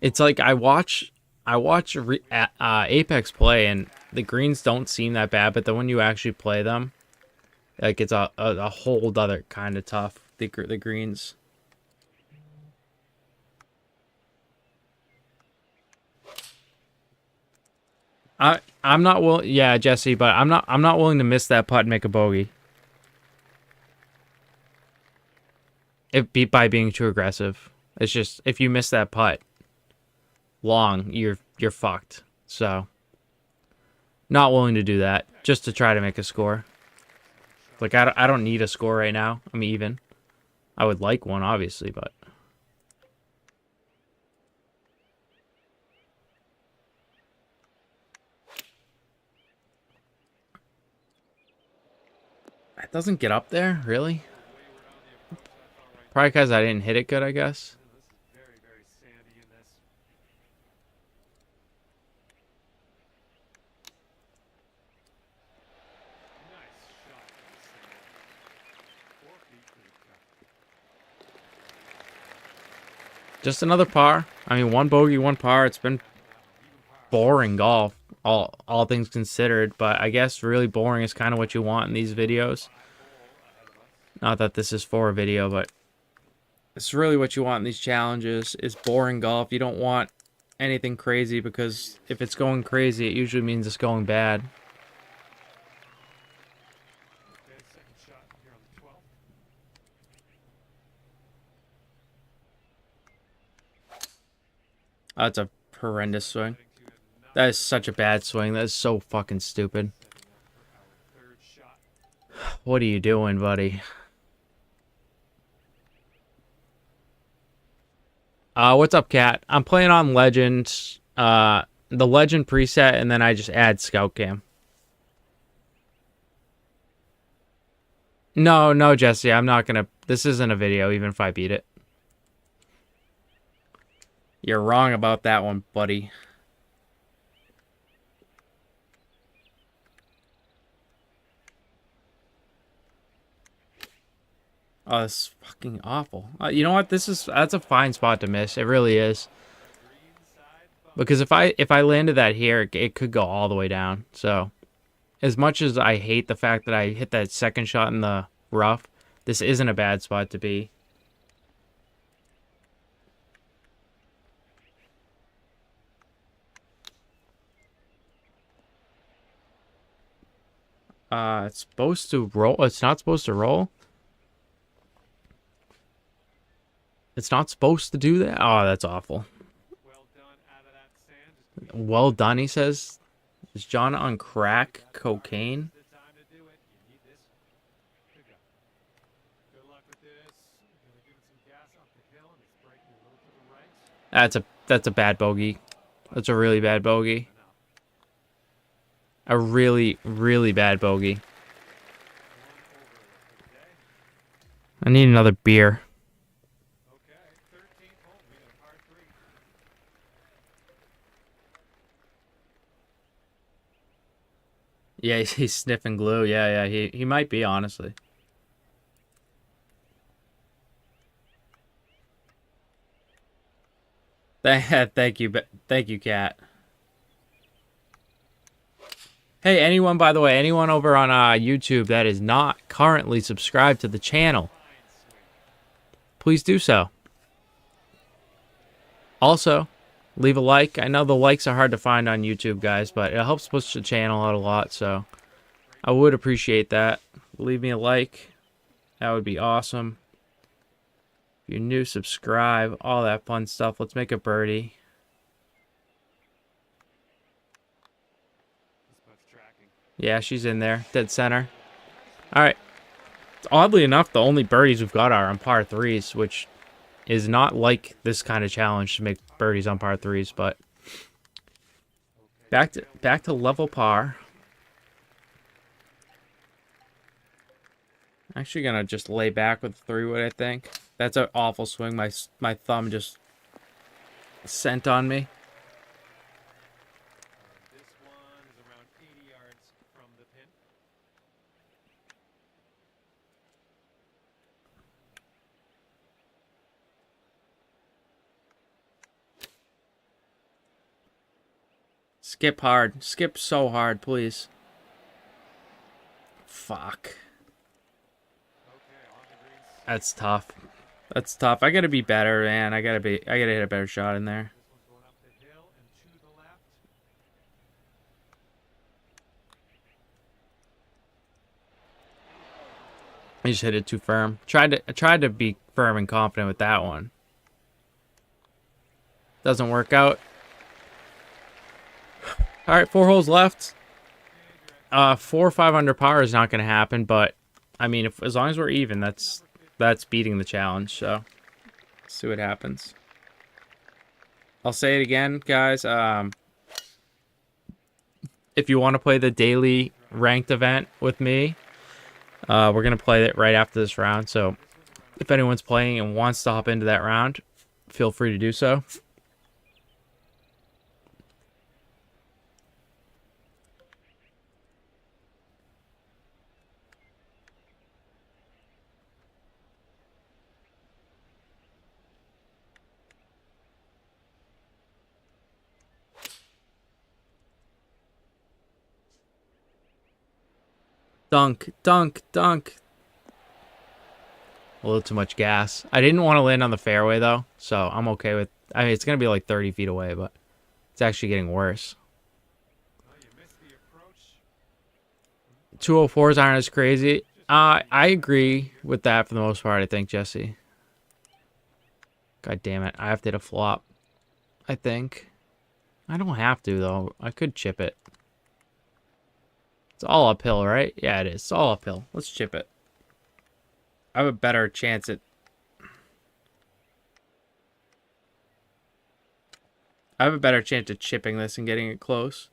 It's like I watch Apex play, and the greens don't seem that bad, but then when you actually play them, like it's a whole other kind of tough. The greens. I'm not willing. Yeah, Jesse, but I'm not willing to miss that putt and make a bogey. By being too aggressive. It's just if you miss that putt long, you're fucked. So not willing to do that just to try to make a score. Like I don't need a score right now. I'm even. I would like one, obviously, but it doesn't get up there, really. Probably because I didn't hit it good, I guess. Very, very sandy in this. Nice shot from the sand. 4 feet pretty tough. Just another par. I mean, one bogey, one par. It's been boring golf, all things considered, but I guess really boring is kind of what you want in these videos. Not that this is for a video, but it's really what you want in these challenges is boring golf. You don't want anything crazy because if it's going crazy, it usually means it's going bad. Okay, second shot here on the 12th. Oh, that's a horrendous swing. That is such a bad swing. That is so fucking stupid. Third shot. What are you doing, buddy? What's up, Cat? I'm playing on Legend, the Legend preset, and then I just add Scout Cam. No, Jesse, I'm not gonna. This isn't a video, even if I beat it. You're wrong about that one, buddy. Oh, this is fucking awful. You know what? That's a fine spot to miss. It really is. Because if I landed that here, it could go all the way down. So, as much as I hate the fact that I hit that second shot in the rough, this isn't a bad spot to be. It's supposed to roll. It's not supposed to roll. It's not supposed to do that. Oh, that's awful. Well done out of that sand. Just Well done, he says. Is John on crack cocaine? the time to do it. You need this. Good go. Good luck with this. Gonna give it some gas off the hill, and it's breaking a little to the right. That's a bad bogey. That's a really bad bogey. A really, really bad bogey. I need another beer. Okay, 13th hole. We got a par 3. Yeah, he's sniffing glue. Yeah, he might be, honestly. Thank you, Kat. Hey, anyone, by the way, anyone over on YouTube that is not currently subscribed to the channel, please do so. Also, leave a like. I know the likes are hard to find on YouTube, guys, but it helps push the channel out a lot, so I would appreciate that. Leave me a like. That would be awesome. If you're new, subscribe. All that fun stuff. Let's make a birdie. This putt's tracking. Yeah, she's in there. Dead center. All right. Oddly enough, the only birdies we've got are on par threes, which is not like this kind of challenge to make birdies on par threes. But back to level par. Actually, gonna just lay back with the 3-wood. I think that's an awful swing. My thumb just sent on me. This one is around 80 yards from the pin. Skip hard. Skip so hard, please. Fuck. Okay, on the green. That's tough. That's tough. I gotta be better, man. I gotta hit a better shot in there. This one's going up the hill and to the left. I just hit it too firm. I tried to be firm and confident with that one. Doesn't work out. All right, 4 holes left. 4 or 5 under par is not going to happen, but I mean, as long as we're even, that's beating the challenge. So, let's see what happens. I'll say it again, guys. If you want to play the daily ranked event with me, we're going to play it right after this round. So, if anyone's playing and wants to hop into that round, feel free to do so. Dunk, dunk, dunk. A little too much gas. I didn't want to land on the fairway, though, so I'm okay with... I mean, it's going to be like 30 feet away, but it's actually getting worse. Oh, you missed the approach. 204s aren't as crazy. I agree with that for the most part, I think, Jesse. God damn it. I have to hit a flop, I think. I don't have to, though. I could chip it. It's all uphill, right? Yeah, it is. It's all uphill. Let's chip it. I have a better chance at... I have a better chance at chipping this and getting it close.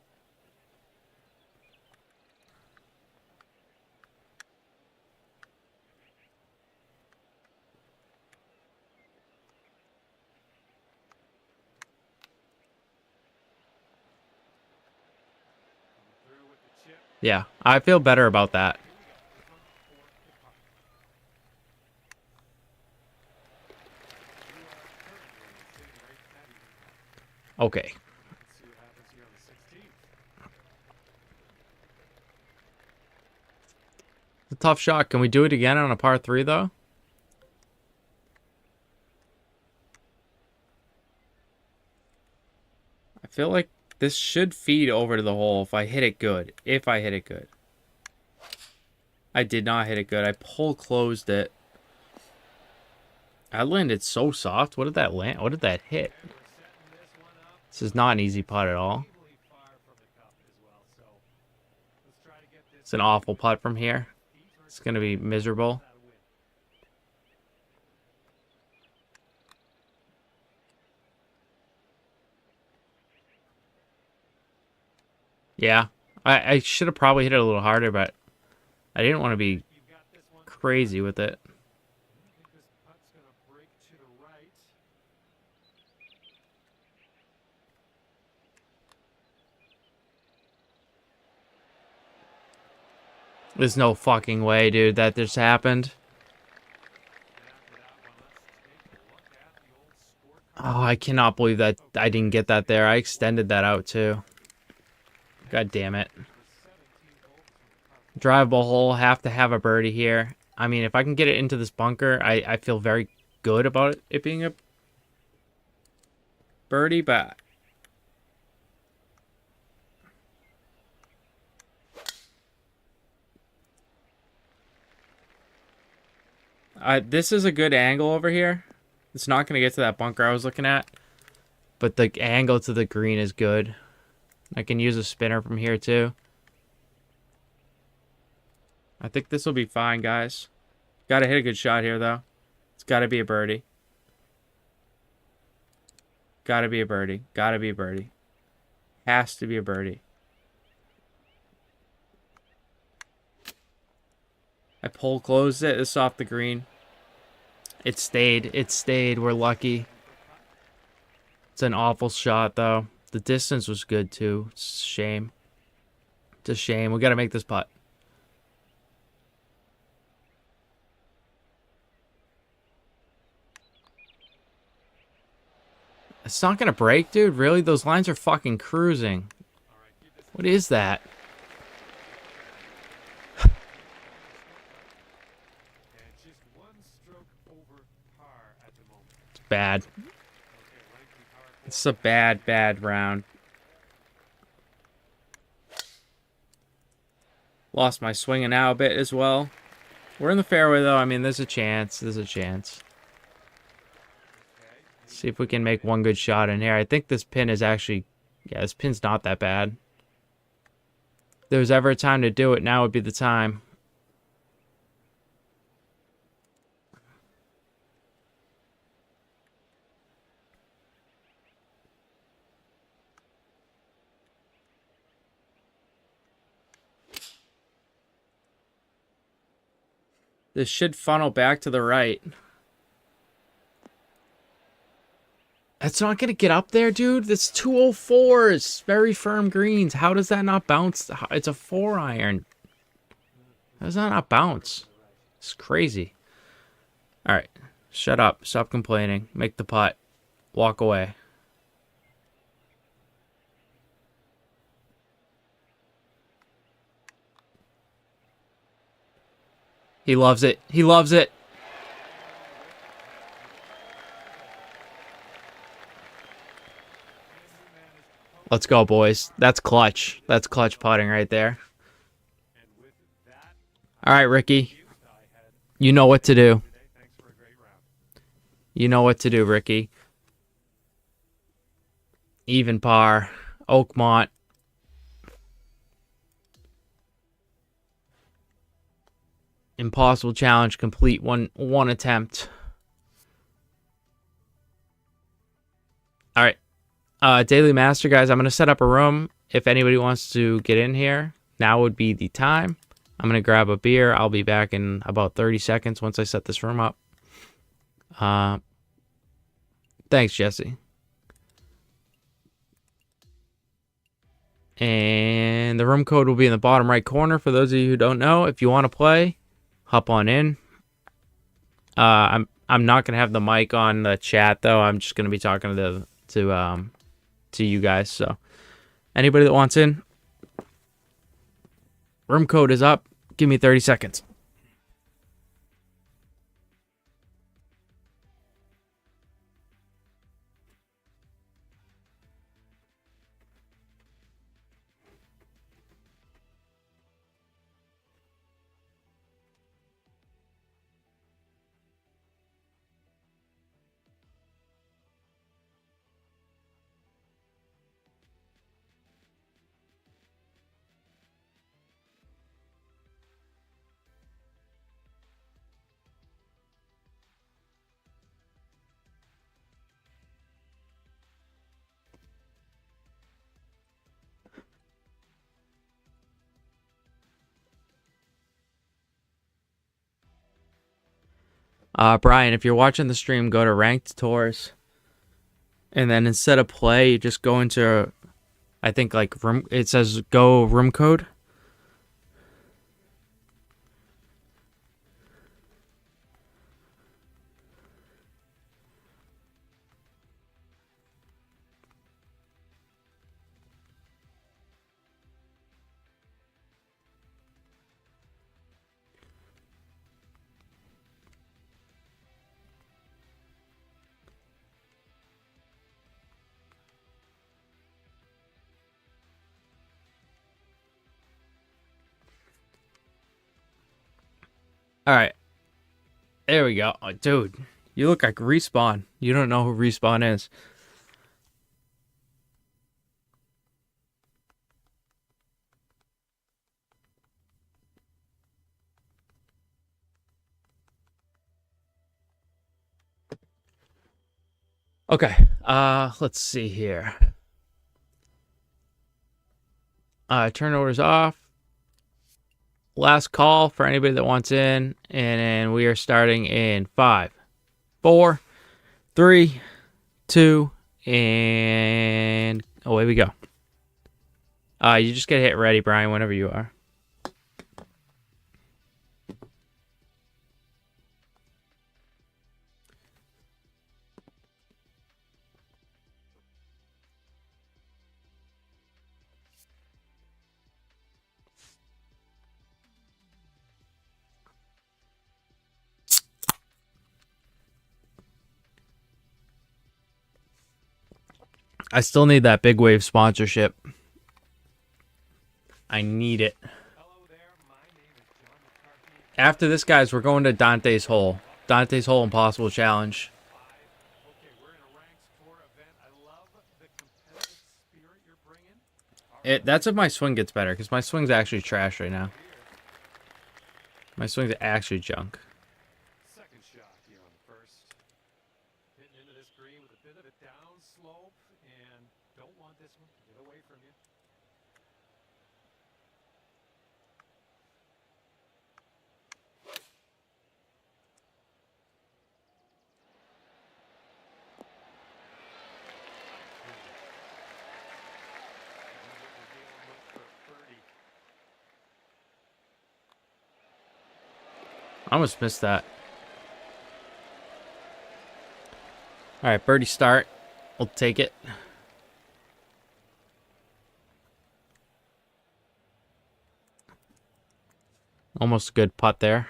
Through with the chip. Yeah, I feel better about that. Okay. Let's see what happens here on the 16th. It's a tough shot. Can we do it again on a par 3, though? I feel like this should feed over to the hole if I hit it good. If I hit it good. I did not hit it good. I pull closed it. I landed so soft. What did that land? What did that hit? And we're setting this one up. This is not an easy putt at all. Equally far from the cup as well. So let's try to get this. It's an awful putt from here. It's going to be miserable. That'll win. Yeah. I should have probably hit it a little harder, but I didn't want to be You've got this one. crazy with it. I think this putt's gonna break to the right. There's no fucking way, dude, that this happened. And after that one, let's take a look at the old scorecard. Oh, I cannot believe that I didn't get that there. I extended that out, too. God damn it. The 17th hole from the Drivable hole, have to have a birdie here. I mean, if I can get it into this bunker, I feel very good about it being a birdie, but... this is a good angle over here. It's not going to get to that bunker I was looking at, but the angle to the green is good. I can use a spinner from here, too. I think this will be fine, guys. Gotta hit a good shot here, though. It's gotta be a birdie. Gotta be a birdie. Gotta be a birdie. Has to be a birdie. I pull closed it. It's off the green. It stayed. It stayed. We're lucky. It's an awful shot, though. The distance was good, too. It's a shame. It's a shame. We gotta make this putt. It's not gonna break, dude. Really? Those lines are fucking cruising. What is that? And just one stroke over par at the moment. It's bad. Okay, lengthy par four. It's a bad, bad round. Lost my swinging out a bit as well. We're in the fairway, though. I mean, there's a chance. There's a chance. See if we can make one good shot in here. I think this pin is actually... Yeah, this pin's not that bad. If there was ever a time to do it, now would be the time. This should funnel back to the right. That's not going to get up there, dude. That's 204s. Very firm greens. How does that not bounce? It's a 4-iron. How does that not bounce? It's crazy. All right. Shut up. Stop complaining. Make the putt. Walk away. He loves it. He loves it. Let's go, boys. That's clutch. That's clutch putting right there. And with that, All right, Ricky. I had You know what to do. today. Thanks for a great round. You know what to do, Ricky. Even par. Oakmont. Impossible challenge complete. One attempt. All right. Daily Master, guys, I'm going to set up a room. If anybody wants to get in here, now would be the time. I'm going to grab a beer. I'll be back in about 30 seconds once I set this room up. Thanks, Jesse. And the room code will be in the bottom right corner for those of you who don't know. If you want to play, hop on in. I'm not gonna have the mic on the chat though. I'm just gonna be talking to you guys. So anybody that wants in, room code is up. Give me 30 seconds. Brian, if you're watching the stream, go to ranked tours, and then instead of play, you just go into, I think like room. It says go room code. All right, there we go. Oh, dude, you look like Respawn. You don't know who Respawn is. Okay. Let's see here. Turnovers off. Last call for anybody that wants in, and we are starting in 5, 4, 3, 2, and away we go. You just get hit ready, Brian, whenever you are. I still need that big wave sponsorship. I need it. Hello there, my name is John McCarthy. After this, guys, we're going to Dante's Hole. Dante's Hole Impossible Challenge. Okay, we're in a ranks tour event. I love the competitive spirit you're bringing. That's if my swing gets better, because my swing's actually trash right now. My swing's actually junk. Second shot here on the first. Hitting into this green with a bit of a down slope, and don't want this one to get away from you. I almost missed that. All right, birdie start. We'll take it. Almost a good putt there.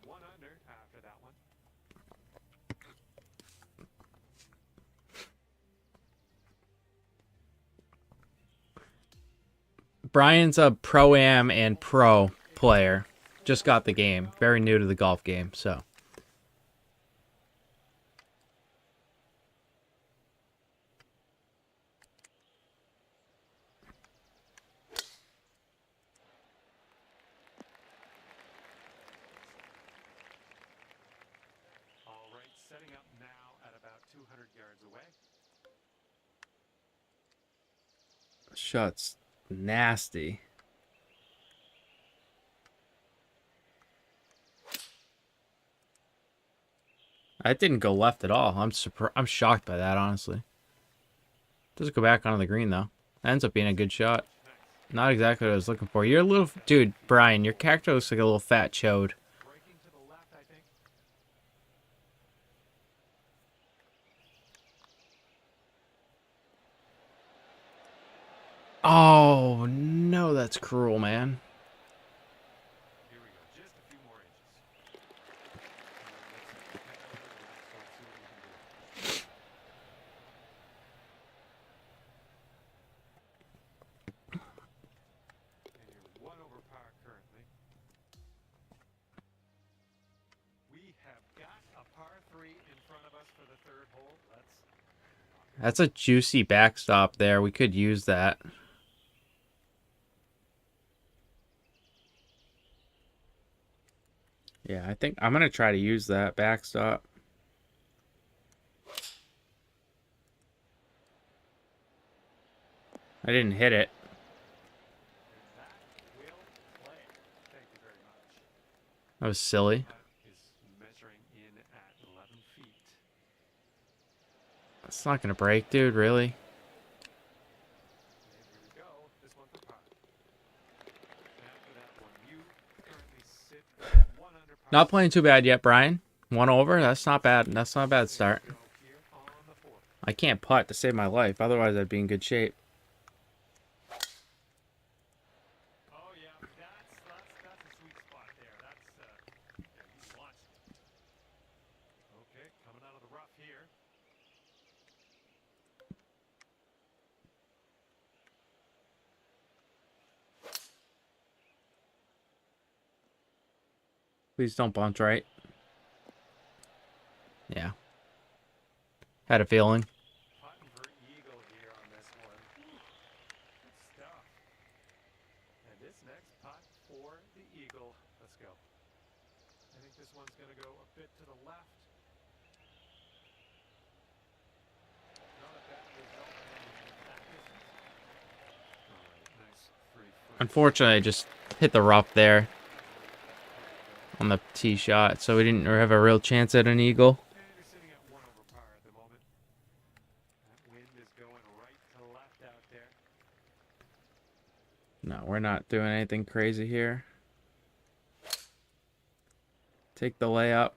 1 under after that one. Brian's a pro-am and pro player. Just got the game. Very new to the golf game, so. All right, setting up now at about 200 yards away. Shot's nasty. That didn't go left at all. I'm shocked by that, honestly. Doesn't go back onto the green, though. That ends up being a good shot. Not exactly what I was looking for. You're a little... Dude, Brian, your character looks like a little fat chode. Breaking to the left, I think. Oh, no, that's cruel, man. Here we go, just a few more inches. Let's head over to the next one, see what we can do. And you're 1 over par currently. We have got a par 3 in front of us for the third hole. That's a juicy backstop there. We could use that. Yeah, I think I'm going to try to use that backstop. I didn't hit it. That will play. Thank you very much. That was silly. Is measuring in at 11 feet. It's not going to break, dude, really. And here we go. This one for par. After that one, you currently sit 1 under par. Not playing too bad yet, Brian. 1 over. That's not bad. That's not a bad start. Go here on the fourth. I can't putt to save my life. Otherwise, I'd be in good shape. Oh yeah, that's a sweet spot there. That's yeah, he launched it. Okay, coming out of the rough here. Please don't bounce right. Yeah. Had a feeling. Putting for eagle here on this one. Good stuff. And this next putt for the eagle. Let's go. I think this one's going to go a bit to the left. Unfortunately, I just hit the rough there on the tee shot, so we didn't have a real chance at an eagle. And you're sitting at 1 over par at the moment. That wind is going right to left out there. No, we're not doing anything crazy here. Take the layup.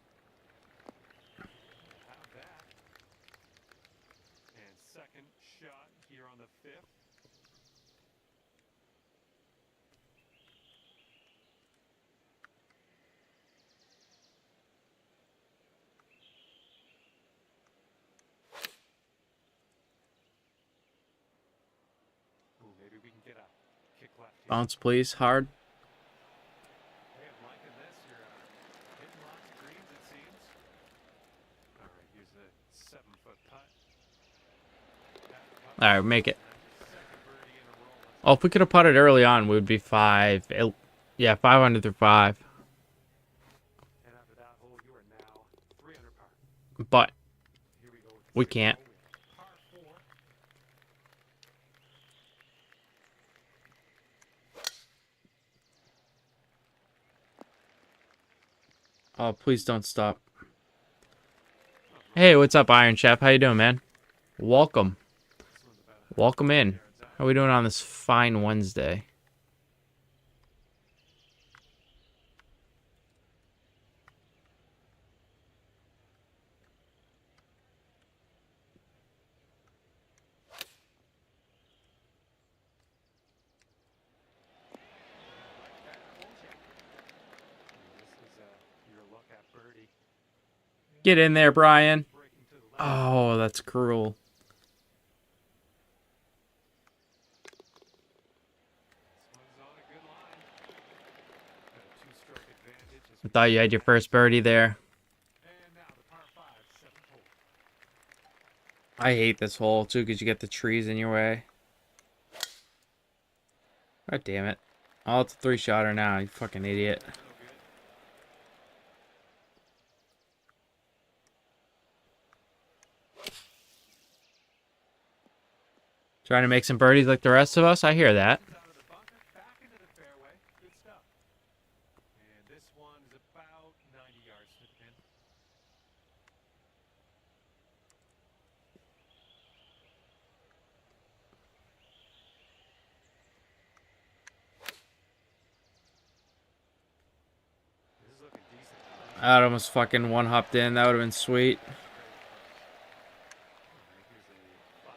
Have that. And second shot here on the fifth. Ooh, maybe we can get a kick left here. Bounce, please. Hard. Hey, I'm liking this. You're hitting lots of greens, it seems. All right, here's the 7-foot putt. All right, make it. Second birdie in a row. Let's Oh, if we could have putted early on, we would be 5. Yeah, 500 through 5. And after that hole, you are now 3 under par. But Here we go. we can't. Par 4. Oh, please don't stop. Hey, what's up, Iron Chef? How you doing, man? Welcome. This one's about Welcome in. yards out. How we doing on this fine Wednesday? This is your look at birdie. Get in there, Brian. Breaking to the left. Oh, that's cruel. This one's on a good line. Got a 2-stroke advantage. I thought you had your first birdie there. And now the par 5, 7th hole. I hate this hole, too, because you get the trees in your way. God damn it. Oh, it's a 3-shotter now, you fucking idiot. No good. Trying to make some birdies like the rest of us? I hear that. Out of the bunker, back into the fairway. Good stuff. And this one's about 90 yards to the pin. This is looking decent. I'd almost fucking one-hopped in. That would have been sweet. Here's a 5-foot putt.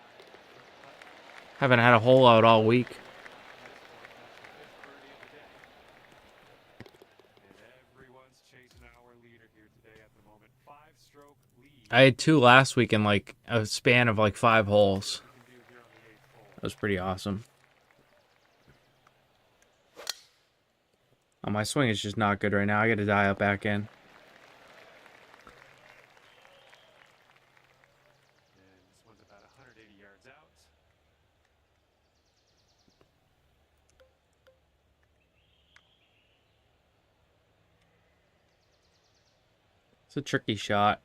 Haven't had a hole out all week. This one, that's the 5th birdie of the day. And everyone's chasing our leader here today at the moment. 5-stroke lead. I had 2 last week in like a span of like 5 holes. We can do here on the 8th hole. That was pretty awesome. Oh, my swing is just not good right now. I gotta dial it back in. And this one's about 180 yards out. It's a tricky shot.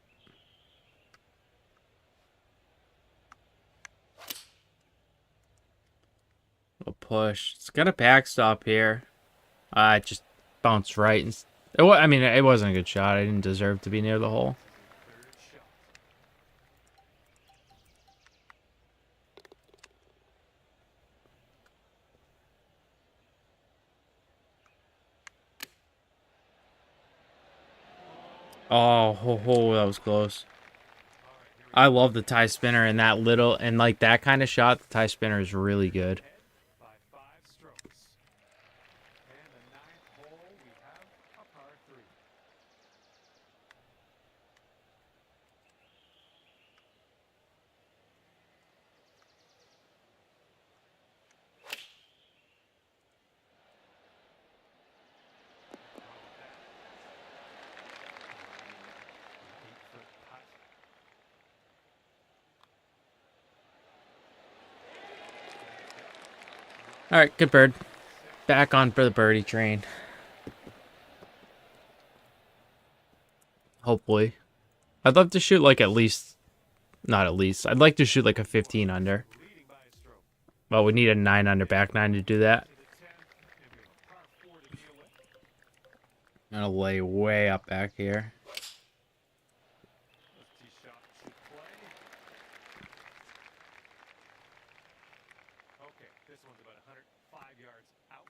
A push. It's got a backstop here. It just bounced right. I mean, it wasn't a good shot. I didn't deserve to be near the hole. Third shot. Oh, that was close. All right, here we I love the tie spinner and that little, and like that kind of shot, the tie spinner is really good. head by 5 strokes. And the 9th hole, we have a par 3. All right, good bird. Back on for the birdie train. Hopefully. I'd love to shoot like at least, not at least, I'd like to shoot like a 15 under. Leading by a stroke. Well, we need a 9 under, back 9 to do that. To the 10th, I'm gonna lay way up back here. This tee shot should play. Okay, this one's about 105 yards out.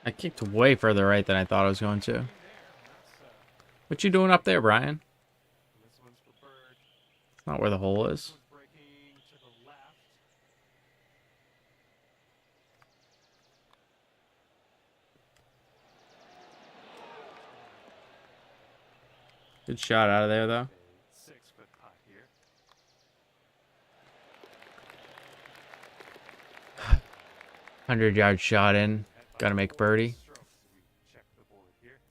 I kicked way further right than I thought I was going to. What you doing up there, Brian? This one's for bird. It's not where the hole is. This one's breaking to the left. Good shot out of there, though. A 6-foot putt here. 100-yard shot in. Gotta make birdie. Strokes. We check the board here.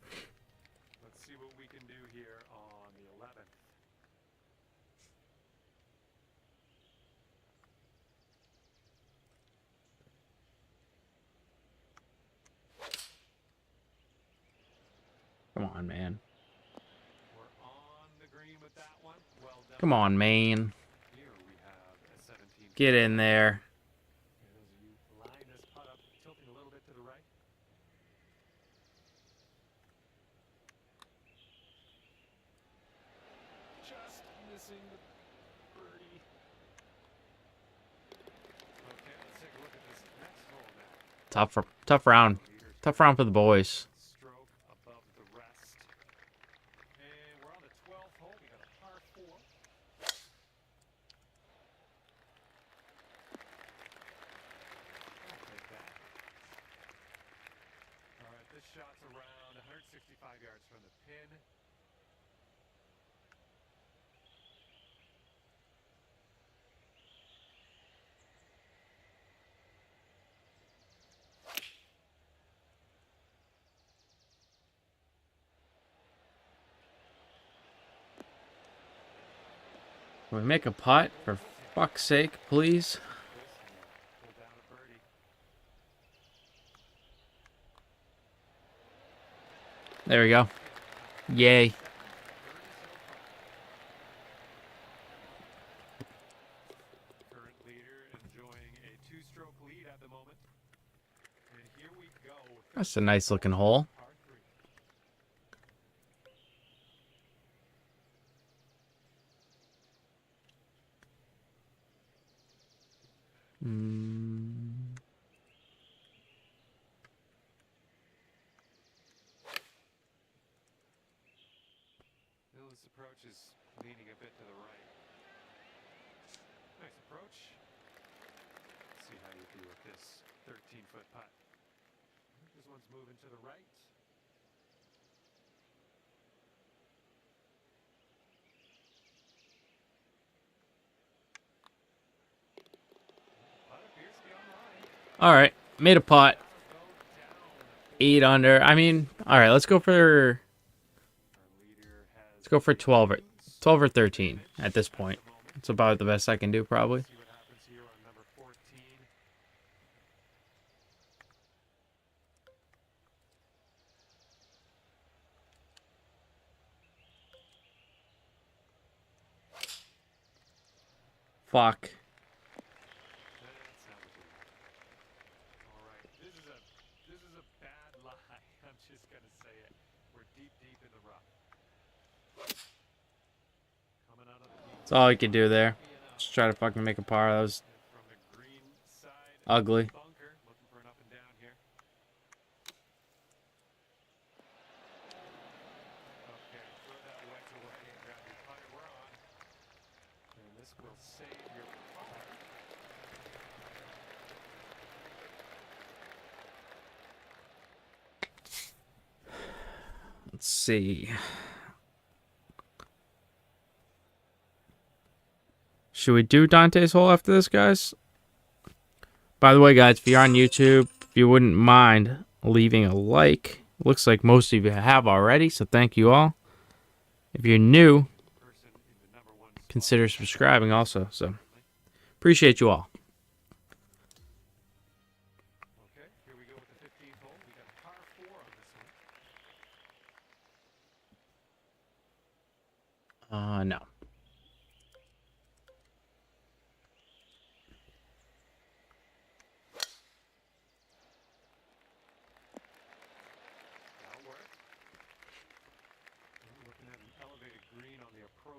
Let's see what we can do here on the 11th. Come on, man. We're on the green with that one. Well done. Come on, man. Here we have a 17. Get in there. And as you line this putt up, tilting a little bit to the right. Just missing the birdie. Okay, let's take a look at this next hole now. Tough round. Leaders Tough round for the boys. stroke above the rest. And we're on the 12th hole. We got a par 4. I'll take that. All right, this shot's around 165 yards from the pin. Can we make a putt? For fuck's sake, please. This and pull down a birdie. There we go. Yay. Current leader enjoying a 2-stroke lead at the moment. And here we go. That's a nice looking hole. Par 3. This approach is leaning a bit to the right. Nice approach. Let's see how you do with this 13-foot putt. This one's moving to the right. Putt appears to be on the line. All right, made a putt. Go down. 8 under. I mean, all right. Let's go for Our leader has 12 or 13 at this point. It's about the best I can do, probably. see what happens here on number 14. Fuck. That's not what you want. All right, this is a bad lie. I'm just gonna say it. We're deep in the rough. Coming out of the deep That's all I could do there. Just try to fucking make a par. That was from the green side. ugly. Bunker, looking for an up and down here. Okay, throw that wedge away and grab your putter. We're on. And this will save your putter. Let's see. Should we do Dante's hole after this, guys? By the way, guys, if you're on YouTube, if you wouldn't mind leaving a like. Looks like most of you have already, so thank you all. If you're new, Person in the number 1 spot. consider subscribing also. So appreciate you all. Okay, here we go with the 15th hole. We got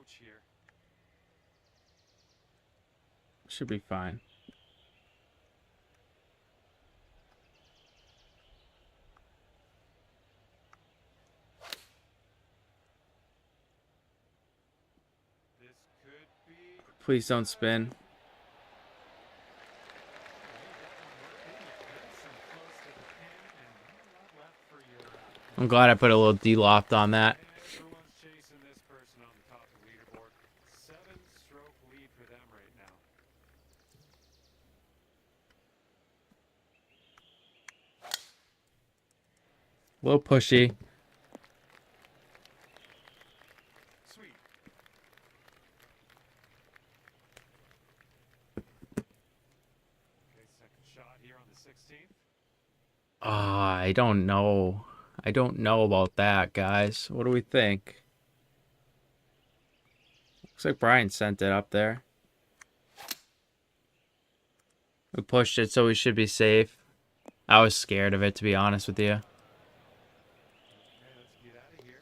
pitch here. Should be fine. This could be. Please don't spin. I'm glad I put a little D-loft on that. Everyone's chasing this person on the top of the leaderboard. 7-stroke lead for them right now. A little pushy. Sweet. Okay, second shot here on the 16th. I don't know. I don't know about that, guys. What do we think? Looks like Brian sent it up there. We pushed it, so we should be safe. I was scared of it, to be honest with you. Okay, let's get out of here.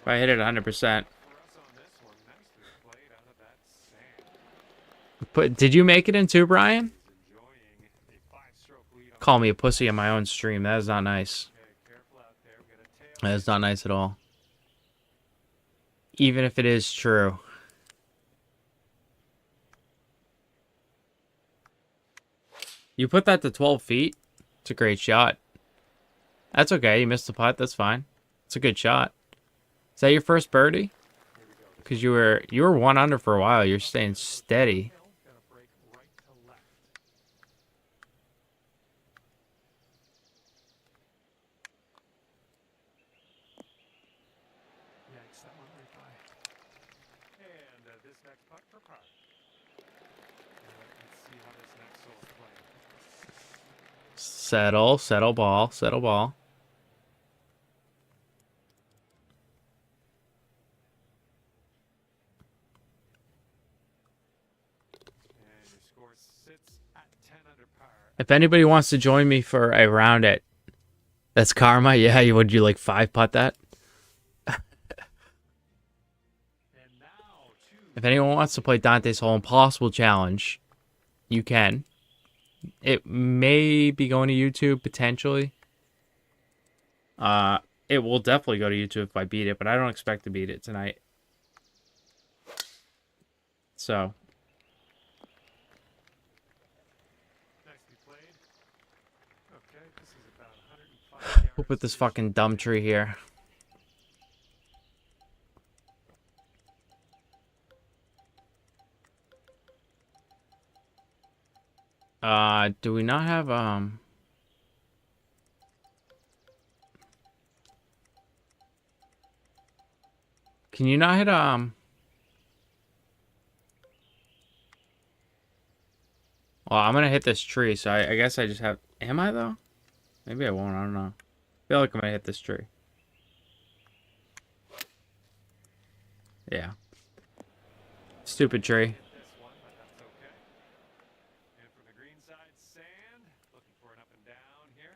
If I hit it 100%. For us on this one, nicely played out of that sand. But did you make it in too, Brian? He's enjoying a 5-stroke lead on. Call me a pussy on my own stream. That is not nice. Okay, careful out there. We got a tail. That is not nice at all. Even if it is true. You put that to 12 feet. It's a great shot. That's okay. You missed the putt. That's fine. It's a good shot. Is that your first birdie? Because you were 1 under for a while. You're staying steady. Gonna break right to left. Yikes, that one right by. And this next putt for par. Let's see how this next soul's playing. Settle, settle ball, settle ball. And your score sits at 10 under par. If anybody wants to join me for a round at that's karma, yeah, would you like 5-putt that? And now If anyone wants to play Dante's Hole Impossible Challenge, you can. It may be going to YouTube potentially. It will definitely go to YouTube if I beat it, but I don't expect to beat it tonight. So, nicely played. Okay, this is about 105 yards. we'll put this fucking dumb tree here. Do we not have, can you not hit, well, I'm gonna hit this tree, so I guess I just have, am I though? Maybe I won't, I don't know. I feel like I'm gonna hit this tree. Yeah. Stupid tree. This one, but that's okay. And from the green side, sand. Looking for an up and down here.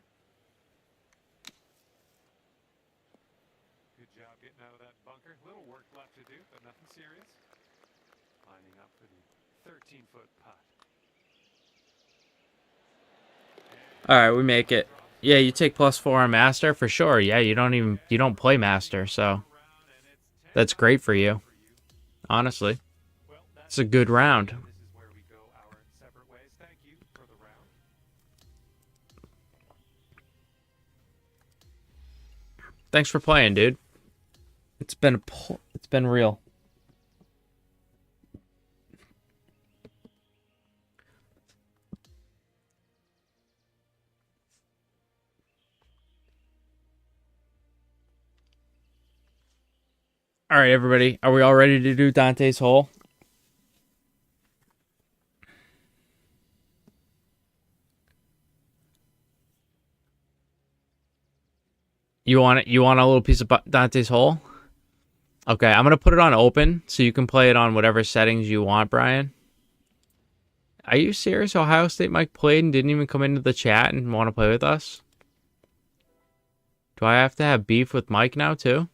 Good job getting out of that bunker. Little work left to do, but nothing serious. Lining up for the 13-foot putt. Alright, we make it. Yeah, you take +4 on Master for sure. Yeah, you don't play Master, so that's great for you. Honestly. Well, that's It's a good round. this is where we go our separate ways. Thank you for the round. Thanks for playing, dude. It's been real. All right, everybody. Are we all ready to do Dante's Hole? You want it? You want a little piece of Dante's Hole? Okay, I'm gonna put it on open so you can play it on whatever settings you want, Brian. Are you serious? Ohio State Mike played and didn't even come into the chat and want to play with us? Do I have to have beef with Mike now, too?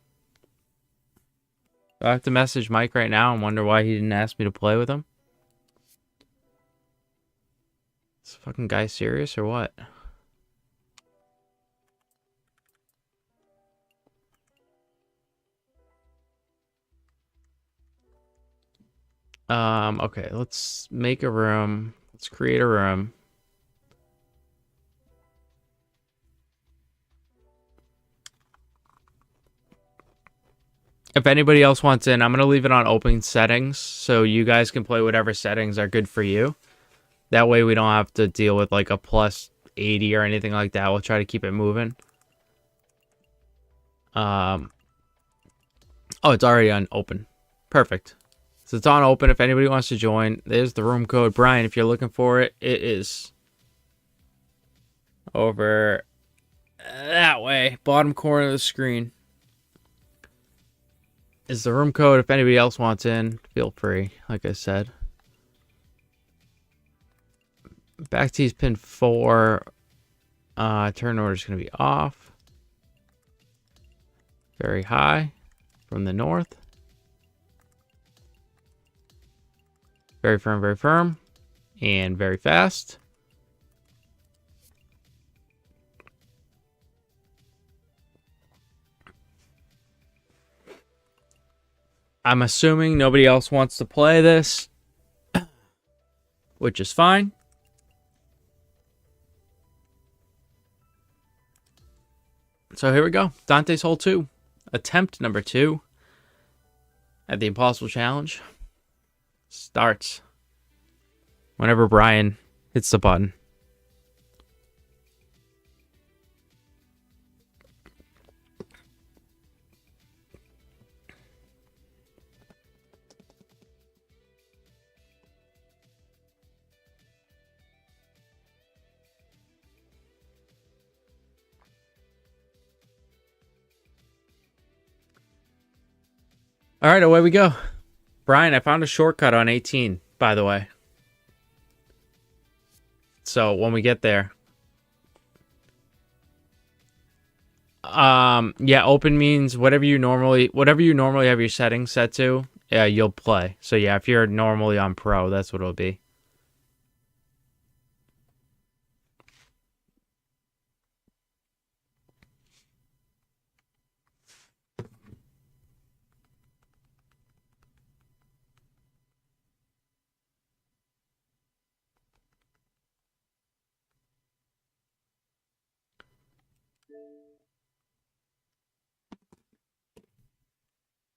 Do I have to message Mike right now and wonder why he didn't ask me to play with him? Is this fucking guy serious or what? Okay, let's make a room. Let's create a room. If anybody else wants in, I'm going to leave it on open settings so you guys can play whatever settings are good for you. That way we don't have to deal with like a plus 80 or anything like that. We'll try to keep it moving. Oh, it's already on open. Perfect. So it's on open if anybody wants to join. There's the room code. Brian, if you're looking for it, it is over that way. Bottom corner of the screen is the room code. If anybody else wants in, feel free. Like I said. Back tees pin 4. Turn order is going to be off. Very high from the north. Very firm, and very fast. I'm assuming nobody else wants to play this, which is fine. So here we go. Dante's Hole 2. Attempt number 2 at the Impossible Challenge starts whenever Brian hits the button. All right, away we go. Brian, I found a shortcut on 18, by the way. So when we get there. Yeah, open means whatever you normally have your settings set to, you'll play. So yeah, if you're normally on pro, that's what it'll be.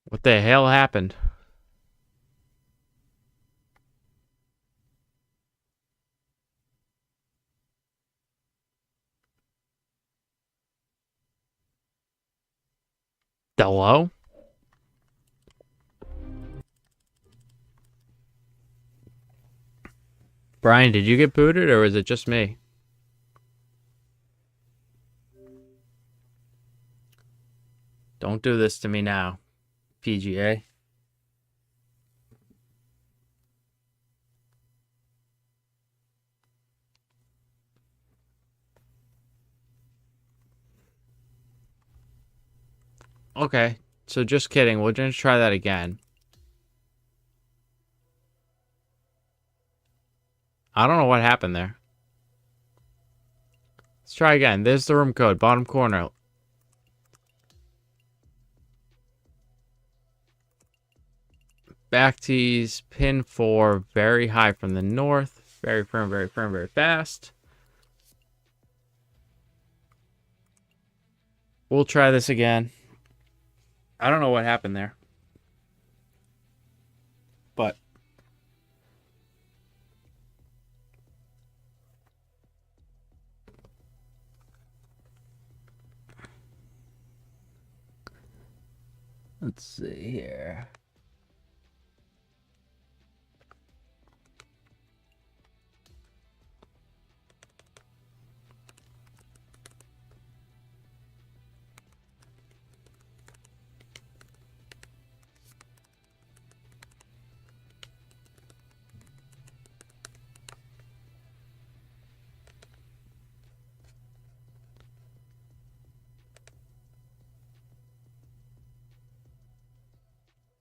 What the hell happened? Hello? Brian, did you get booted or is it just me? Don't do this to me now, PGA. Okay, so just kidding. We're going to try that again. I don't know what happened there. Let's try again. There's the room code, bottom corner. Back tees, pin 4, very high from the north. Very firm, very fast. We'll try this again. I don't know what happened there. But let's see here.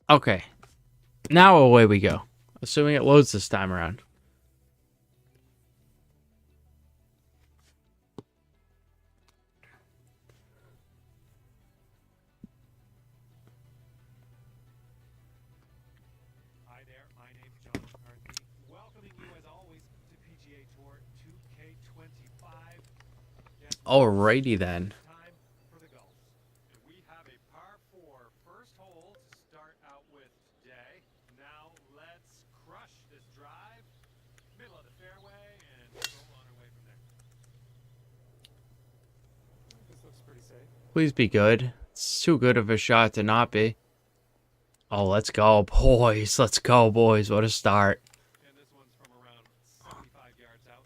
Okay. Now away we go. Assuming it loads this time around. Hi there, my name's John McCarthy. Welcoming you as always to PGA Tour 2K25. Yes, Alrighty then. time for the golf. And we have a par 4 first hole to start out with today. Now let's crush this drive. Middle of the fairway and roll on our way from there. This looks pretty safe. Please be good. It's too good of a shot to not be. Oh, let's go, boys. Let's go, boys. What a start. And this one's from around 75 yards out.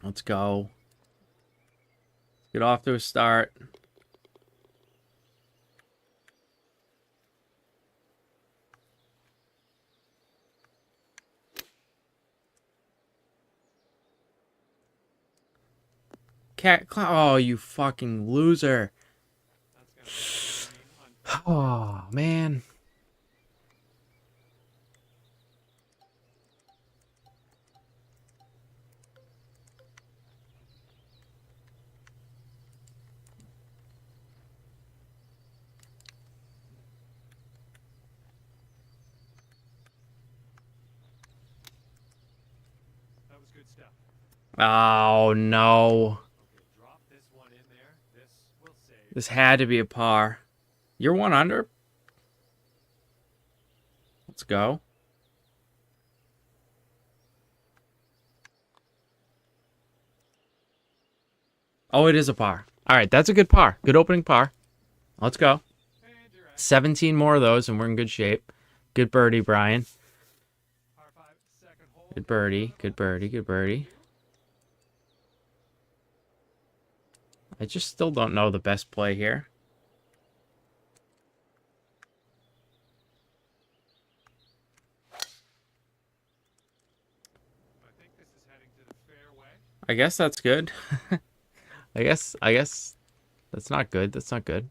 Let's go. Get off to a start. Oh, you fucking loser. That's gonna Oh, man. that was good stuff. Oh, no. Okay, drop this one in there. This will save. This had to be a par. You're one under? Let's go. Oh, it is a par. All right, that's a good par. Good opening par. Let's go. And you're at 17 more of those, and we're in good shape. Good birdie, Brian. par 5, second hole. Good birdie. Good birdie. Good birdie. I just still don't know the best play here. I think this is heading to the fairway. I guess that's good. I guess that's not good. That's not good.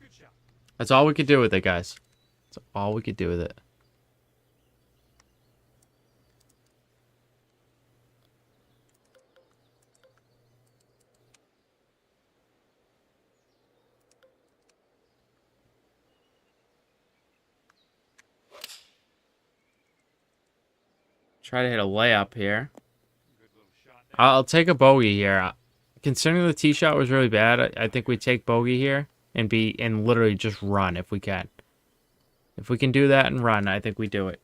Good shot. That's all we could do with it, guys. That's all we could do with it. Try to hit a layup here. Good little shot there. I'll take a bogey here. Considering the tee shot was really bad, I think we take bogey here and literally just run if we can. If we can do that and run, I think we do it.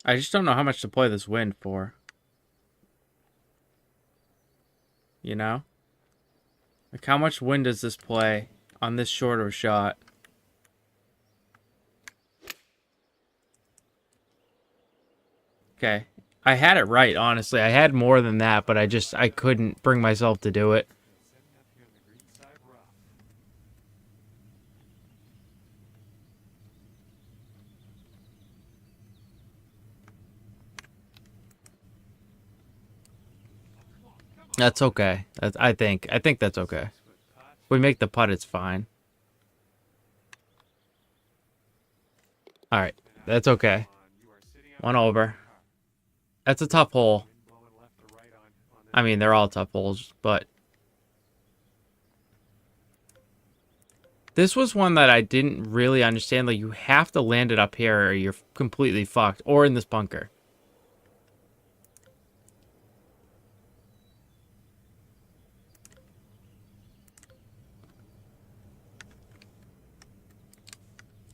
I just don't know how much to play this wind for. You know? Like, how much wind does this play on this short of a shot? Okay. I had it right, honestly. I had more than that, but I couldn't bring myself to do it. Setting up here on the green side rough. That's okay. I think that's okay. 6-foot putt. If we make the putt, it's fine. All right. That's okay. You are sitting up One over. That's a tough hole. wind blowing left or right on this. I mean, they're all tough holes, but this was one that I didn't really understand. Like, you have to land it up here or you're completely fucked, or in this bunker.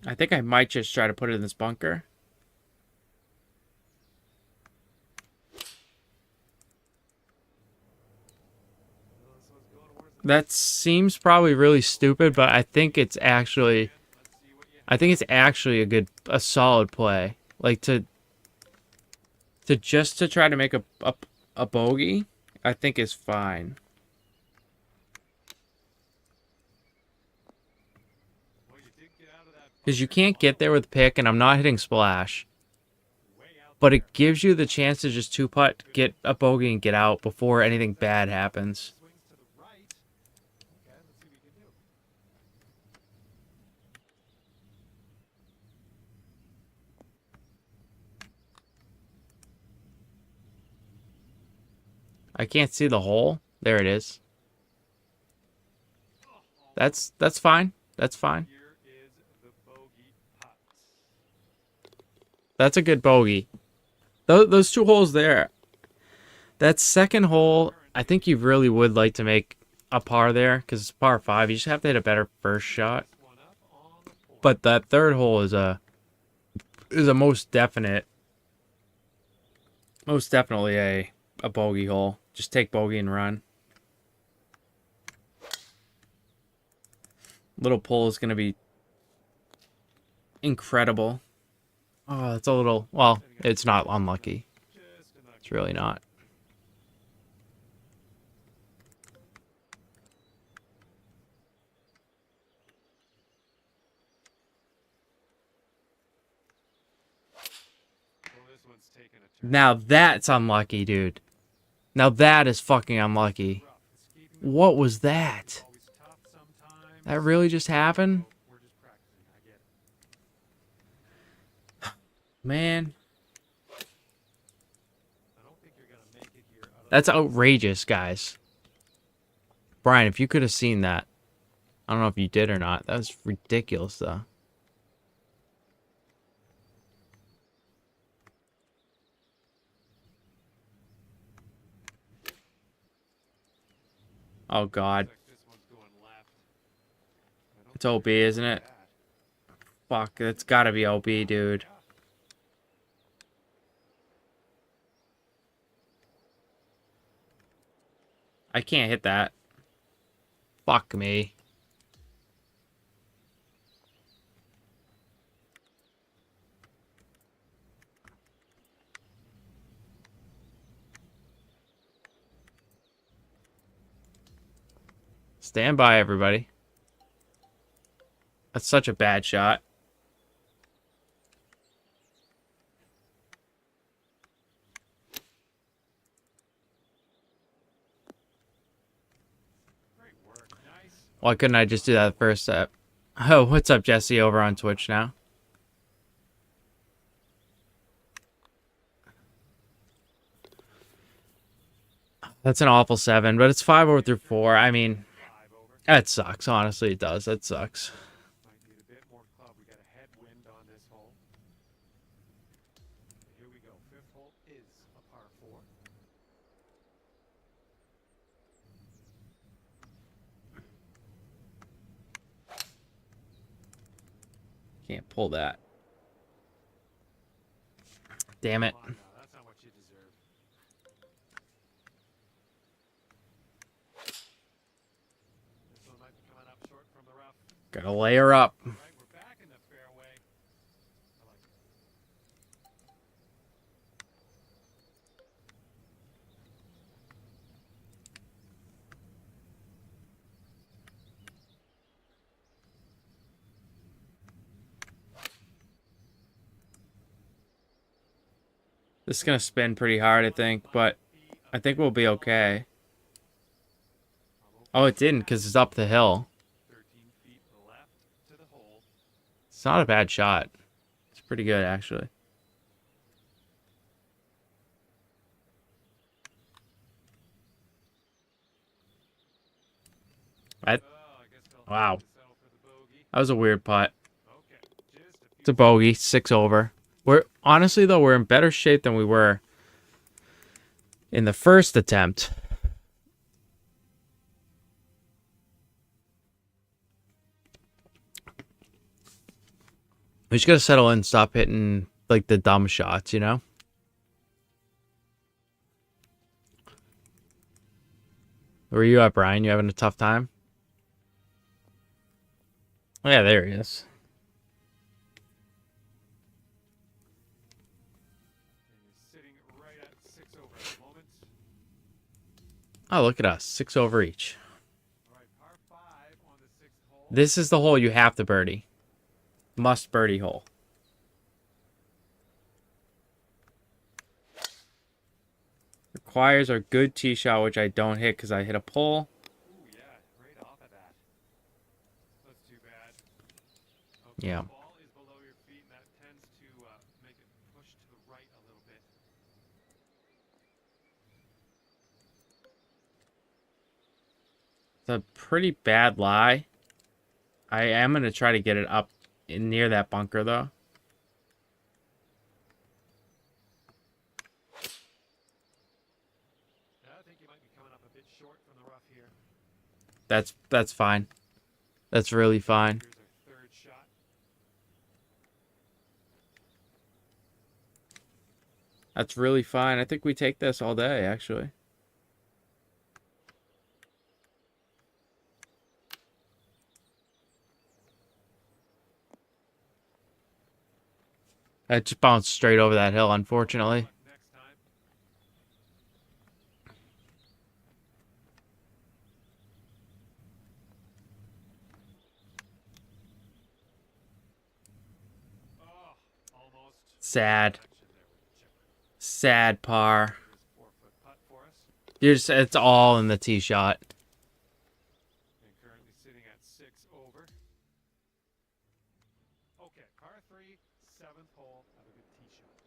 I think I might just try to put it in this bunker. This one's going towards the That seems probably really stupid, but I think it's actually Let's see what you I think it's actually a solid play. Like to try to make a bogey, I think is fine. Well, you did get out of that Because you bunker can't get there with pick, and I'm not hitting splash. way out But there. it gives you the chance to just two-putt, get a bogey, and get out before anything bad happens. Swings to the right. Okay, let's see what we can do. I can't see the hole. There it is. That's fine. That's fine. Here is the bogey putt. That's a good bogey. Those two holes there. That second hole, I think you really would like to make a par there because it's par 5. You just have to hit a better first shot. One up on the fourth. But that third hole is a most definitely a bogey hole. Just take bogey and run. Little pull is going to be incredible. Oh, it's a little... Well, it's not unlucky. Just enough. It's really not. Well, this one's taking a turn. Now that's unlucky, dude. Now that is fucking unlucky. Rough. It's keeping What was that? always tough sometimes. That really just happened? We're just practicing. I get it. Man, I don't think you're gonna make it here. Out of that's outrageous, guys. Brian, if you could have seen that. I don't know if you did or not. That was ridiculous, though. Oh, God. Looks like this one's going left. I don't It's OB, isn't it? think Fuck, it's gotta be OB, dude. that. I can't hit that. Fuck me. Stand by, everybody. That's such a bad shot. Great work. Nice. Why couldn't I just do that first step? Oh, what's up, Jesse, over on Twitch now? That's an awful 7, but it's 5 over through 4. I mean, 5 over. that sucks. Honestly, it does. That sucks. Might need a bit more club. We got a headwind on this hole. Here we go. Fifth hole is a par 4. Can't pull that. Damn it. Come on now, that's not what you deserve. This one might be coming up short from the rough. Gotta lay her up. Right, we're back in the fairway. I like it. This is gonna spin pretty hard, I think, but I think we'll be okay. Oh, it didn't, because it's up the hill. 13 feet left to the hole. It's not a bad shot. It's pretty good, actually. Oh, I guess they'll Wow. have to settle for the bogey. That was a weird putt. Okay, just a It's a bogey, 6 over. We're honestly though, we're in better shape than we were in the first attempt. We just gotta settle in and stop hitting like the dumb shots, you know? Where are you at, Brian? You having a tough time? Oh, yeah, there he is. Oh, look at us. 6 over each. All right, par 5 on the 6th hole. This is the hole you have to birdie. Must birdie hole. Requires a good tee shot, which I don't hit because I hit a pole. Ooh, yeah, right off of that. That's too bad. Okay, Yeah. the ball is below your feet, and that tends to make it push to the right a little bit. It's a pretty bad lie. I am going to try to get it up near that bunker, though. Yeah, I think you might be coming up a bit short from the rough here. That's fine. That's really fine. Here's our third shot. That's really fine. I think we take this all day, actually. That just bounced straight over that hill, unfortunately. Next time. Oh, almost. Sad. Action there with the chipper. Sad par. Here's a 4-foot putt for us. It's all in the tee shot. And currently sitting at 6 over. Okay, par 3, 7th hole. Have a good tee shot.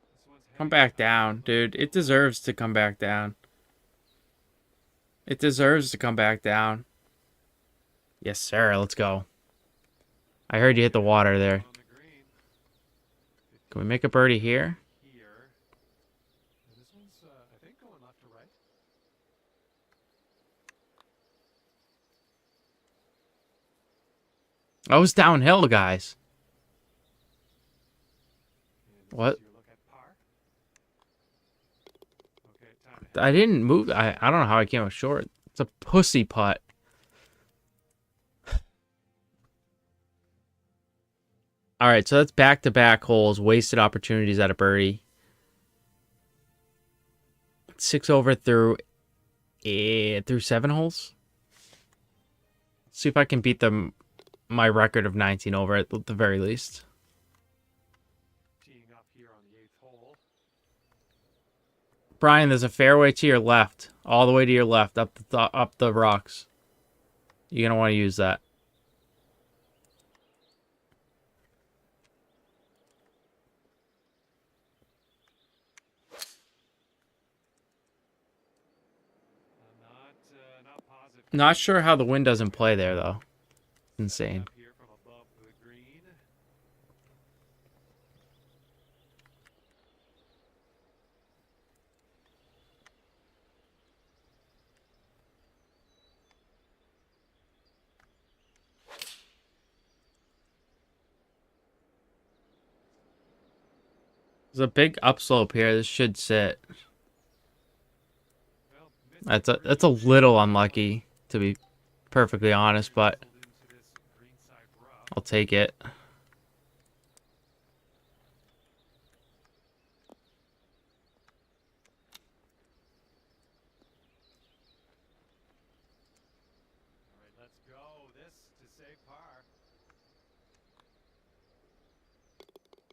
This one's Come heading back up. down, dude. It deserves to come back down. It deserves to come back down. Yes, sir. Let's go. I heard you hit the water there. On the green. Can we make a birdie here? Here. And this one's, I think, going left to right. I was downhill, guys. And What? this is your look at par. Okay, time to I didn't move. I don't know how I came up short. It's a pussy putt. All right, so that's back-to-back holes, wasted opportunities at a birdie. 6 over through 7 holes. See if I can beat my record of 19 over at the very least. teeing up here on the 8th hole. Brian, there's a fairway to your left, all the way to your left, up the rocks. You're gonna want to use that. Not positive. Not sure how the wind doesn't play there though. Insane. Up here from above the green. There's a big upslope here. This should sit. Well, missed it That's a little unlucky, to be perfectly honest, but pulled into this greenside rough. I'll take it. All right, let's go. This to save par.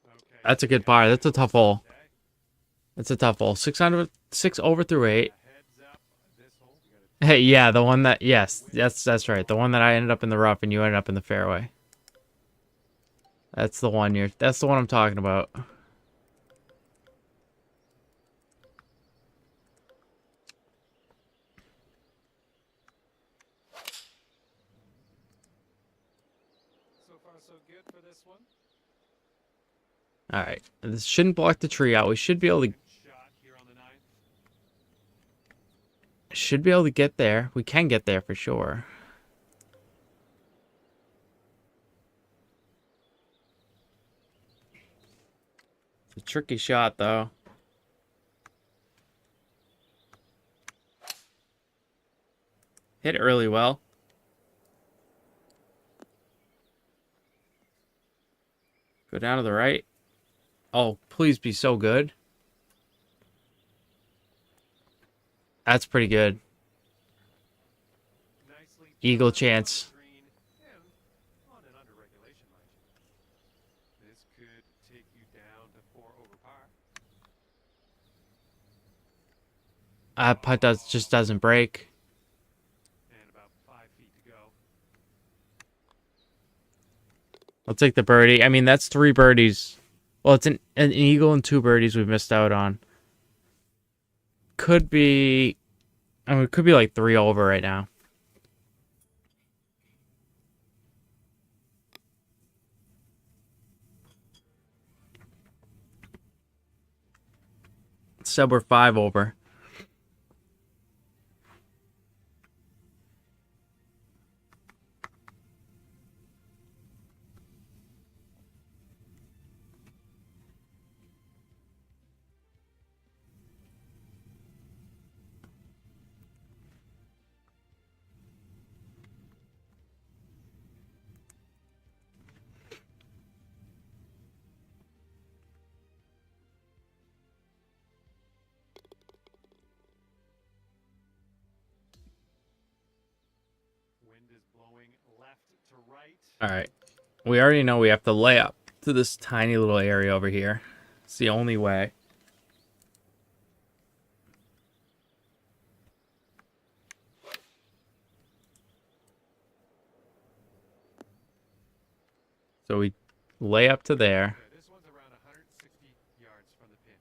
Okay. That's a good par. That's a tough hole. Okay. It's a tough hole. 6 over through 8. Heads up. This hole. We gotta Hey, yeah, the one that that's right. The one that I ended up in the rough and you ended up in the fairway. That's the one I'm talking about. so far so good for this one. All right. This shouldn't block the tree out. We should be able to Good shot here on the 9th. get there. We can get there for sure. It's a tricky shot though. Hit it really well. Go down to the right. Oh, please be so good. That's pretty good. Nicely Eagle done on the chance. green and on an under regulation, mind you. This could take you down to 4 over par. That putt just doesn't break. And about 5 feet to go. I'll take the birdie. I mean, that's 3 birdies. Well, it's an eagle and 2 birdies we missed out on. Could be... I mean, it could be like 3 over right now. Said we're 5 over. Wind is blowing left to right. All right. We already know we have to lay up to this tiny little area over here. It's the only way. So we lay up to there. Okay, this one's around 160 yards from the pin.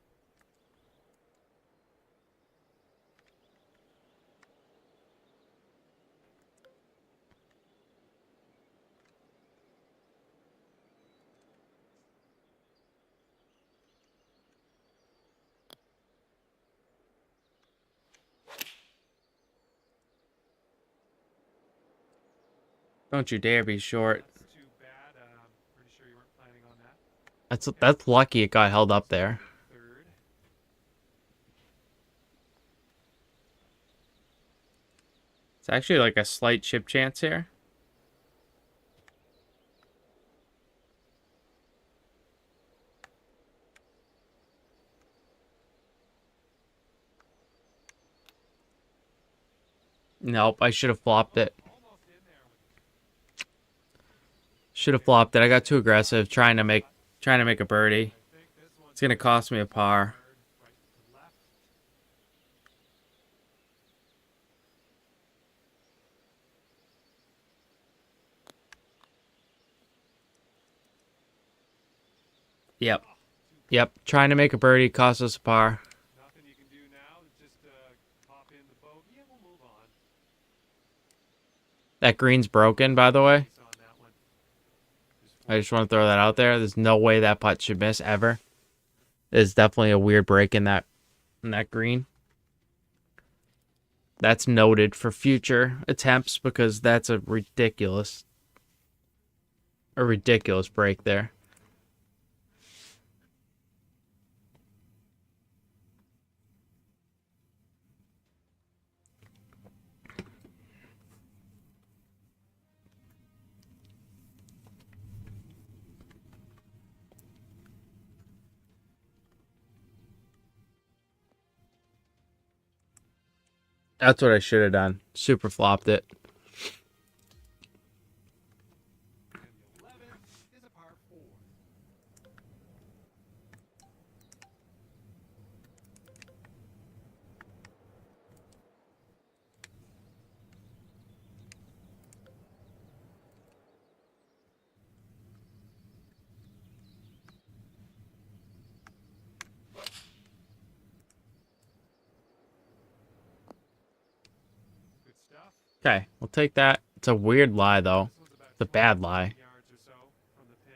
Don't you dare be short. That's too bad. Pretty sure you weren't planning on that. That's lucky it got held up there. Third. It's actually like a slight chip chance here. Nope, I should have flopped it. Almost in there with Should have flopped it. I got too aggressive trying to make a birdie. I think this one's It's gonna cost me a par. right to left. Yep. Yep. Trying to make a birdie cost us a par. Nothing you can do now. Just pop in the bogey and we'll move on. That green's broken, by the way. Nice on that one. I just want to throw that out there. There's no way that putt should miss ever. There's definitely a weird break in that green. That's noted for future attempts because that's a ridiculous break there. That's what I should have done. Super flopped it. And the 11th is a par 4. Good stuff. Okay, we'll take that. It's a weird lie, though. This one's about It's a bad 20 lie. yards or so from the pin.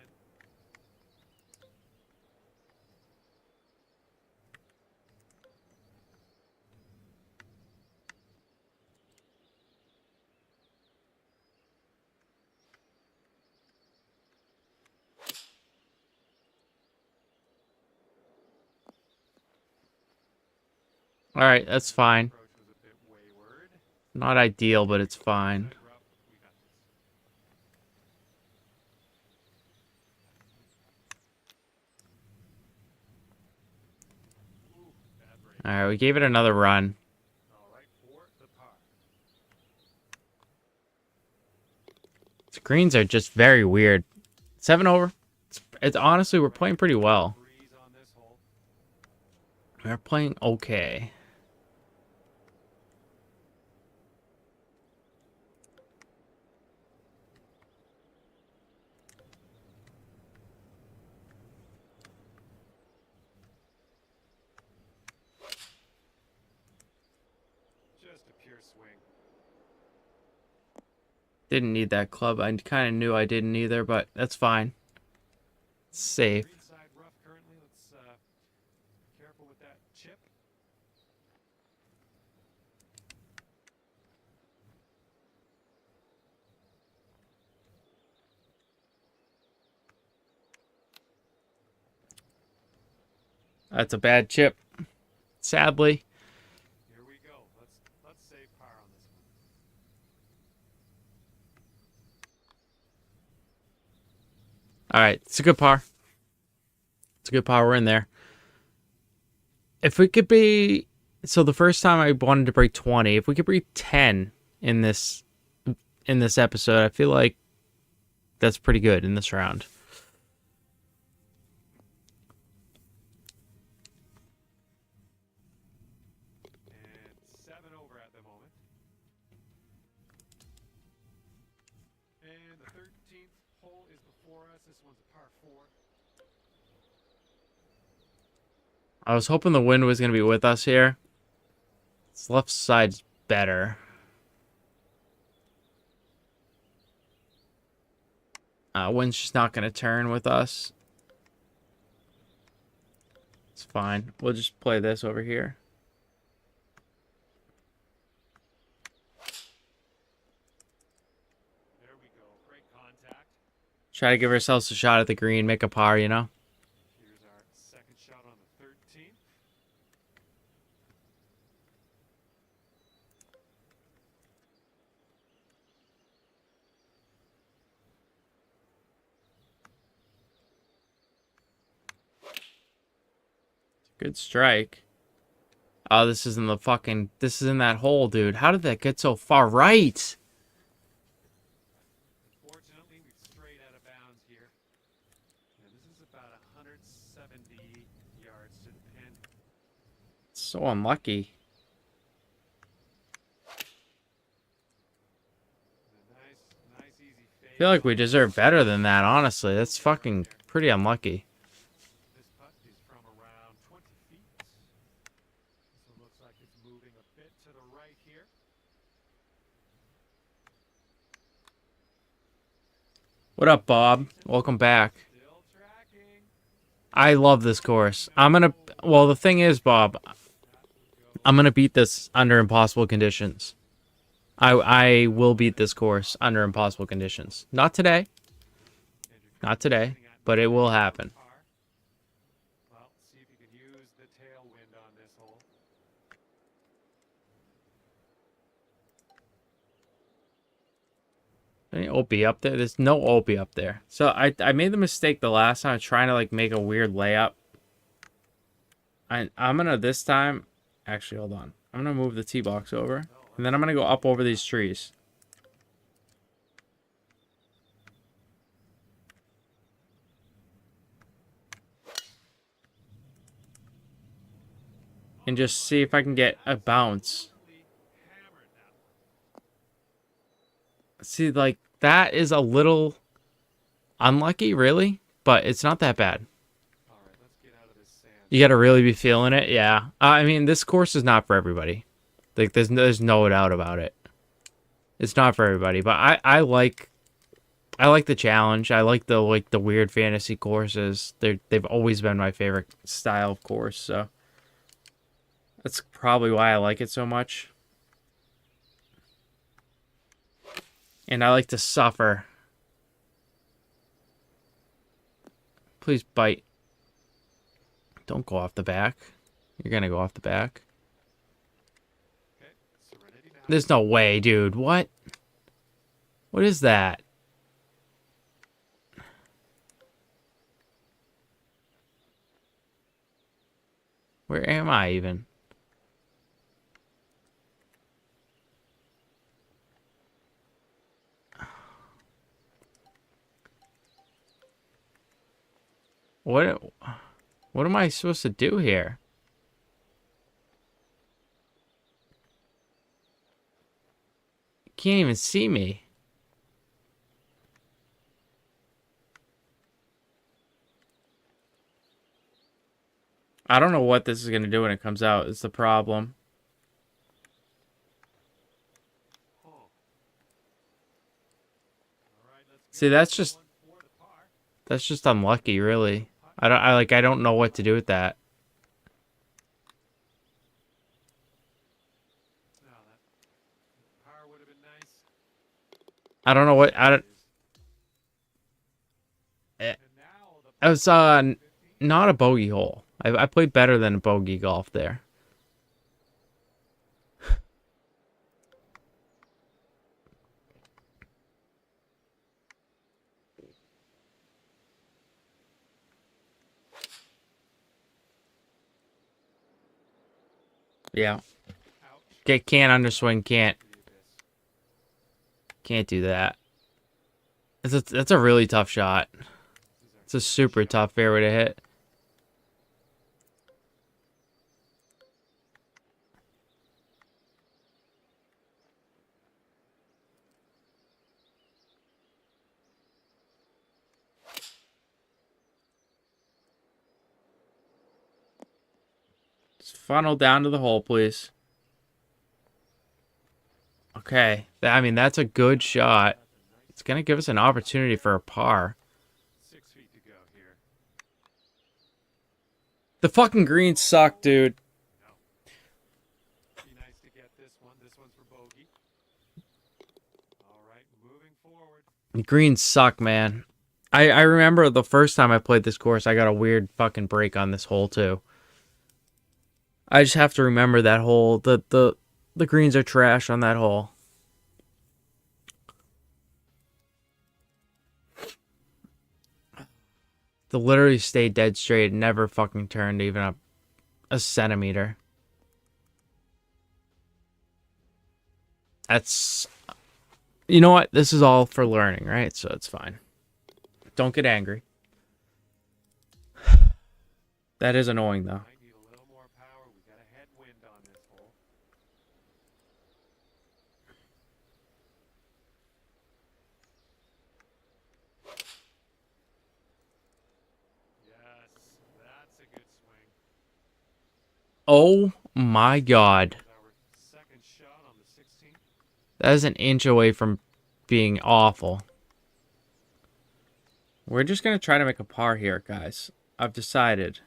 All right, that's fine. Approach was a bit wayward. Not ideal, but it's fine. Rough. We got this. Alright, we gave it another run. All right, for the par. The greens are just very weird. 7 over. It's honestly, we're playing pretty well. Breeze on this hole. We're playing okay. Just a pure swing. Didn't need that club. I kind of knew I didn't either, but that's fine. It's safe. Green side rough currently. Let's be careful with that chip. That's a bad chip. Sadly. Here we go. Let's save par on this one. Alright, it's a good par. It's a good par. We're in there. If we could be... So the first time I wanted to break 20. If we could break 10 in this episode, I feel like that's pretty good in this round. And 7 over at the moment. And the 13th hole is before us. This one's a par 4. I was hoping the wind was going to be with us here. This left side's better. Wind's just not going to turn with us. It's fine. We'll just play this over here. There we go. Great contact. Try to give ourselves a shot at the green, make a par, you know? Here's our second shot on the 13th. Good strike. Oh, this is in that hole, dude. How did that get so far right? Unfortunately, we've strayed out of bounds here. And this is about 170 yards to the pin. So unlucky. Nice easy fade. I feel like we deserve better than that, honestly. That's fucking pretty unlucky. This putt is from around 20 feet. So it looks like it's moving a bit to the right here. What up, Bob? Welcome back. Still tracking. I love this course. Well, the thing is, Bob, I'm gonna beat this under impossible conditions. I will beat this course under impossible conditions. Not today. Not today, but it will happen. Well, see if you can use the tailwind on this hole. Any OP up there? There's no OP up there. So I made the mistake the last time of trying to like make a weird layup. I'm gonna this time. Actually, hold on. I'm gonna move the tee box over, and then I'm gonna go up over these trees. And just see if I can get a bounce. Hammered that one. See, like, that is a little unlucky, really, but it's not that bad. All right, let's get out of this sand. You gotta really be feeling it, yeah. I mean, this course is not for everybody. Like, there's no doubt about it. It's not for everybody, but I like the challenge. I like the weird fantasy courses. They've always been my favorite style of course, so that's probably why I like it so much. And I like to suffer. Please bite. Don't go off the back. You're gonna go off the back. Okay, serenity now. There's no way, dude. What? What is that? Where am I even? What am I supposed to do here? You can't even see me. I don't know what this is going to do when it comes out. It's the problem. Huh. All right, let's See, go. that's just 1-4 to par. unlucky, really. I don't know what to do with that. No, that par would have been nice. I don't know what I don't. And now the It was par 15. not a bogey hole. I played better than a bogey golf there. Yeah. Ouch. Can't underswing. Can't Read this. do that. That's a really tough shot. This is our It's a super tough fairway to hit. Just funnel down to the hole, please. Okay. I mean, that's a good shot. It's going to give us an opportunity for a par. 6 feet to go here. The fucking greens suck, dude. No. Be nice to get this one. This one's for bogey. All right, moving forward. The greens suck, man. I remember the first time I played this course, I got a weird fucking break on this hole, too. I just have to remember that hole. The greens are trash on that hole. The literally stayed dead straight. Never fucking turned even a centimeter. That's... You know what? This is all for learning, right? So it's fine. Don't get angry. That is annoying, though. Might need a little more power. We got a headwind on this hole. Yes, that's a good swing. Oh my god. That was our second shot on the 16th. That is an inch away from being awful. We're just going to try to make a par here, guys. I've decided.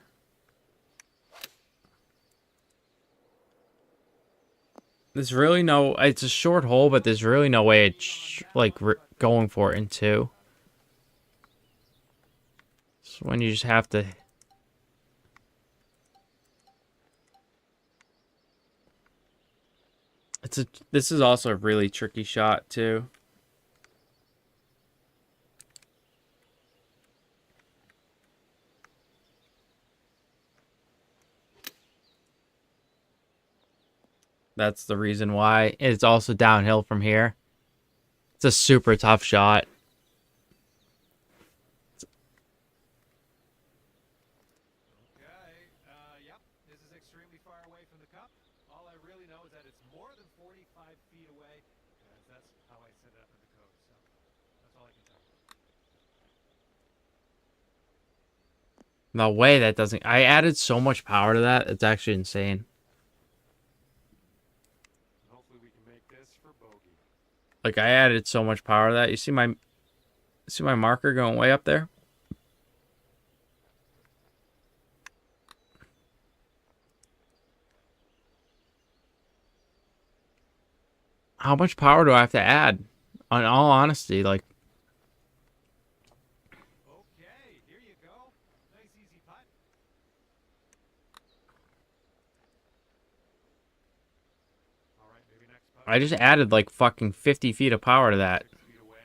There's really no... It's a short hole, but there's really no way it's, like, going for it in two. So when you just have to... This is also a really tricky shot, too. That's the reason why. It's also downhill from here. It's a super tough shot. Okay, yep, this is extremely far away from the cup. All I really know is that it's more than 45 feet away, because that's how I set it up in the code, so that's all I can tell you. No way that doesn't... I added so much power to that. It's actually insane. Hopefully we can make this for bogey. Like, I added so much power to that. You see my marker going way up there? How much power do I have to add? In all honesty, like... Okay, here you go. Nice easy putt. All right, maybe next putt. I just added, like, fucking 50 feet of power to that. 6 feet away.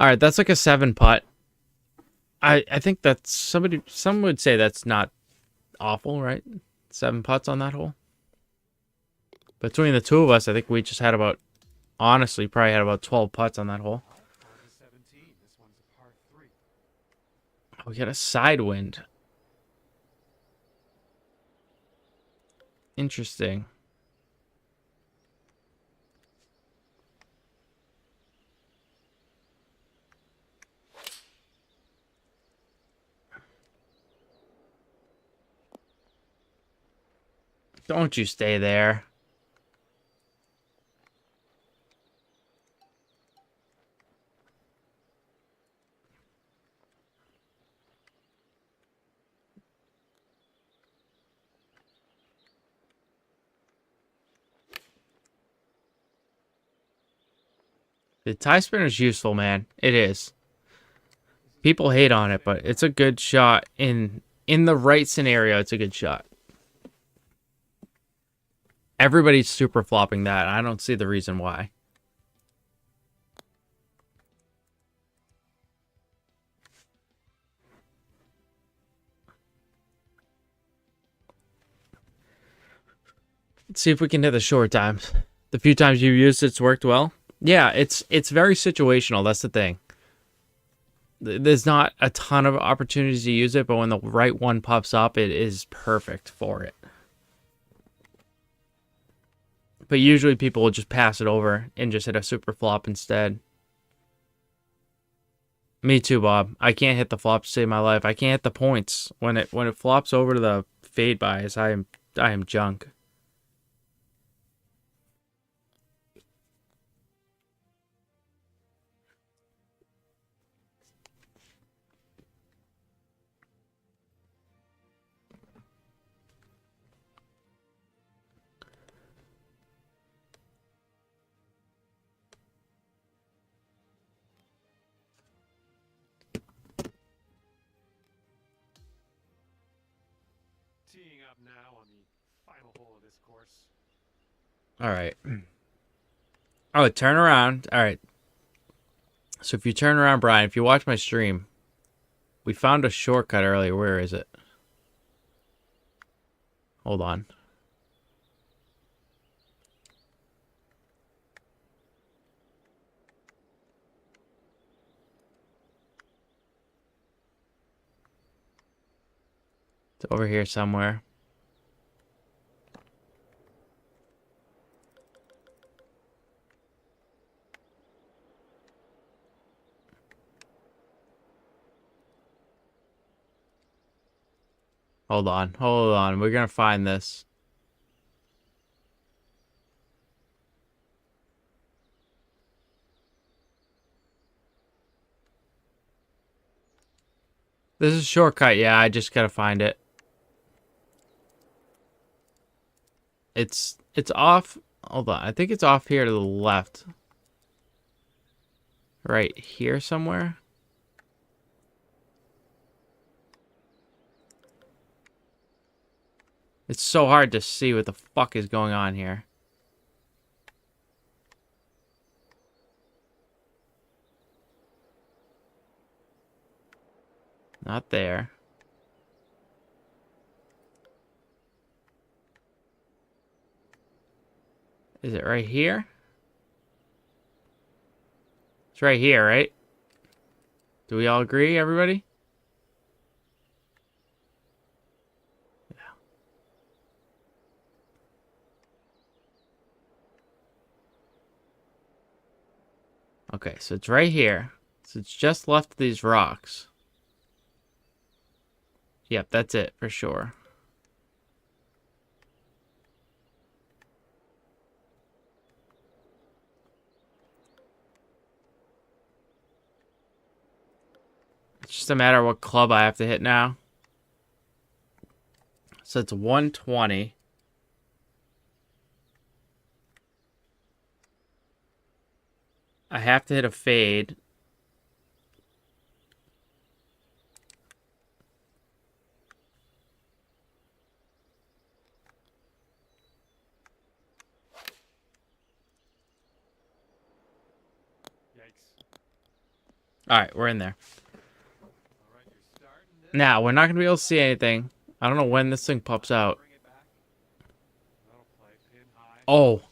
Alright, that's like a 7 putt. I think that's... Some would say that's not awful, right? 7 putts on that hole. Between the two of us, I think we just had about Honestly, probably had about 12 putts on that hole. Well, on to 17. This one's a par 3. We got a side wind. Interesting. Don't you stay there. The tie spinner is useful, man. It is. People hate on it, but it's a good shot in the right scenario. It's a good shot. Everybody's super flopping that. I don't see the reason why. Let's see if we can hit the short times. The few times you've used it's worked well. Yeah, it's very situational. That's the thing. There's not a ton of opportunities to use it, but when the right one pops up, it is perfect for it. But usually people will just pass it over and just hit a super flop instead. Me too, Bob. I can't hit the flop to save my life. I can't hit the points. When it flops over to the fade bias, I am junk. Teeing up now on the final hole of this course. All right. Oh, turn around. All right. So if you turn around, Brian, if you watch my stream, we found a shortcut earlier. Where is it? Hold on. It's over here somewhere. Hold on. Hold on. We're going to find this. This is a shortcut. Yeah, I just got to find it. It's off. Hold on. I think it's off here to the left. Right here somewhere. It's so hard to see what the fuck is going on here. Not there. Is it right here? It's right here, right? Do we all agree, everybody? Yeah. Okay, so it's right here. So it's just left of these rocks. Yep, that's it for sure. It's just a matter of what club I have to hit now. So it's 120. I have to hit a fade. Yikes. All right, we're in there. All right, you're starting this. Now, we're not going to be able to see anything. I don't know when this thing pops out. Bring it back. That'll play pin high. Oh. Judged.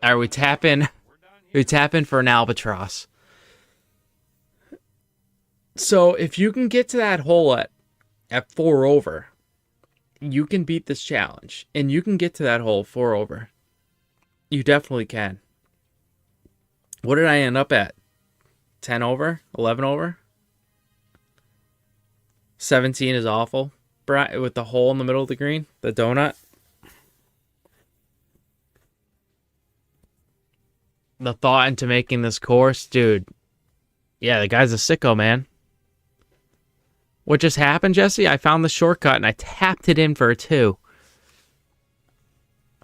All right, we tap in. We're done here. We tap in for an albatross. So if you can get to that hole at 4 over, you can beat this challenge, and you can get to that hole 4 over. You definitely can. What did I end up at? 10 over? 11 over? 17 is awful. With the hole in the middle of the green, the donut. The thought into making this course, dude. Yeah, the guy's a sicko, man. What just happened, Jesse? I found the shortcut and I tapped it in for a 2.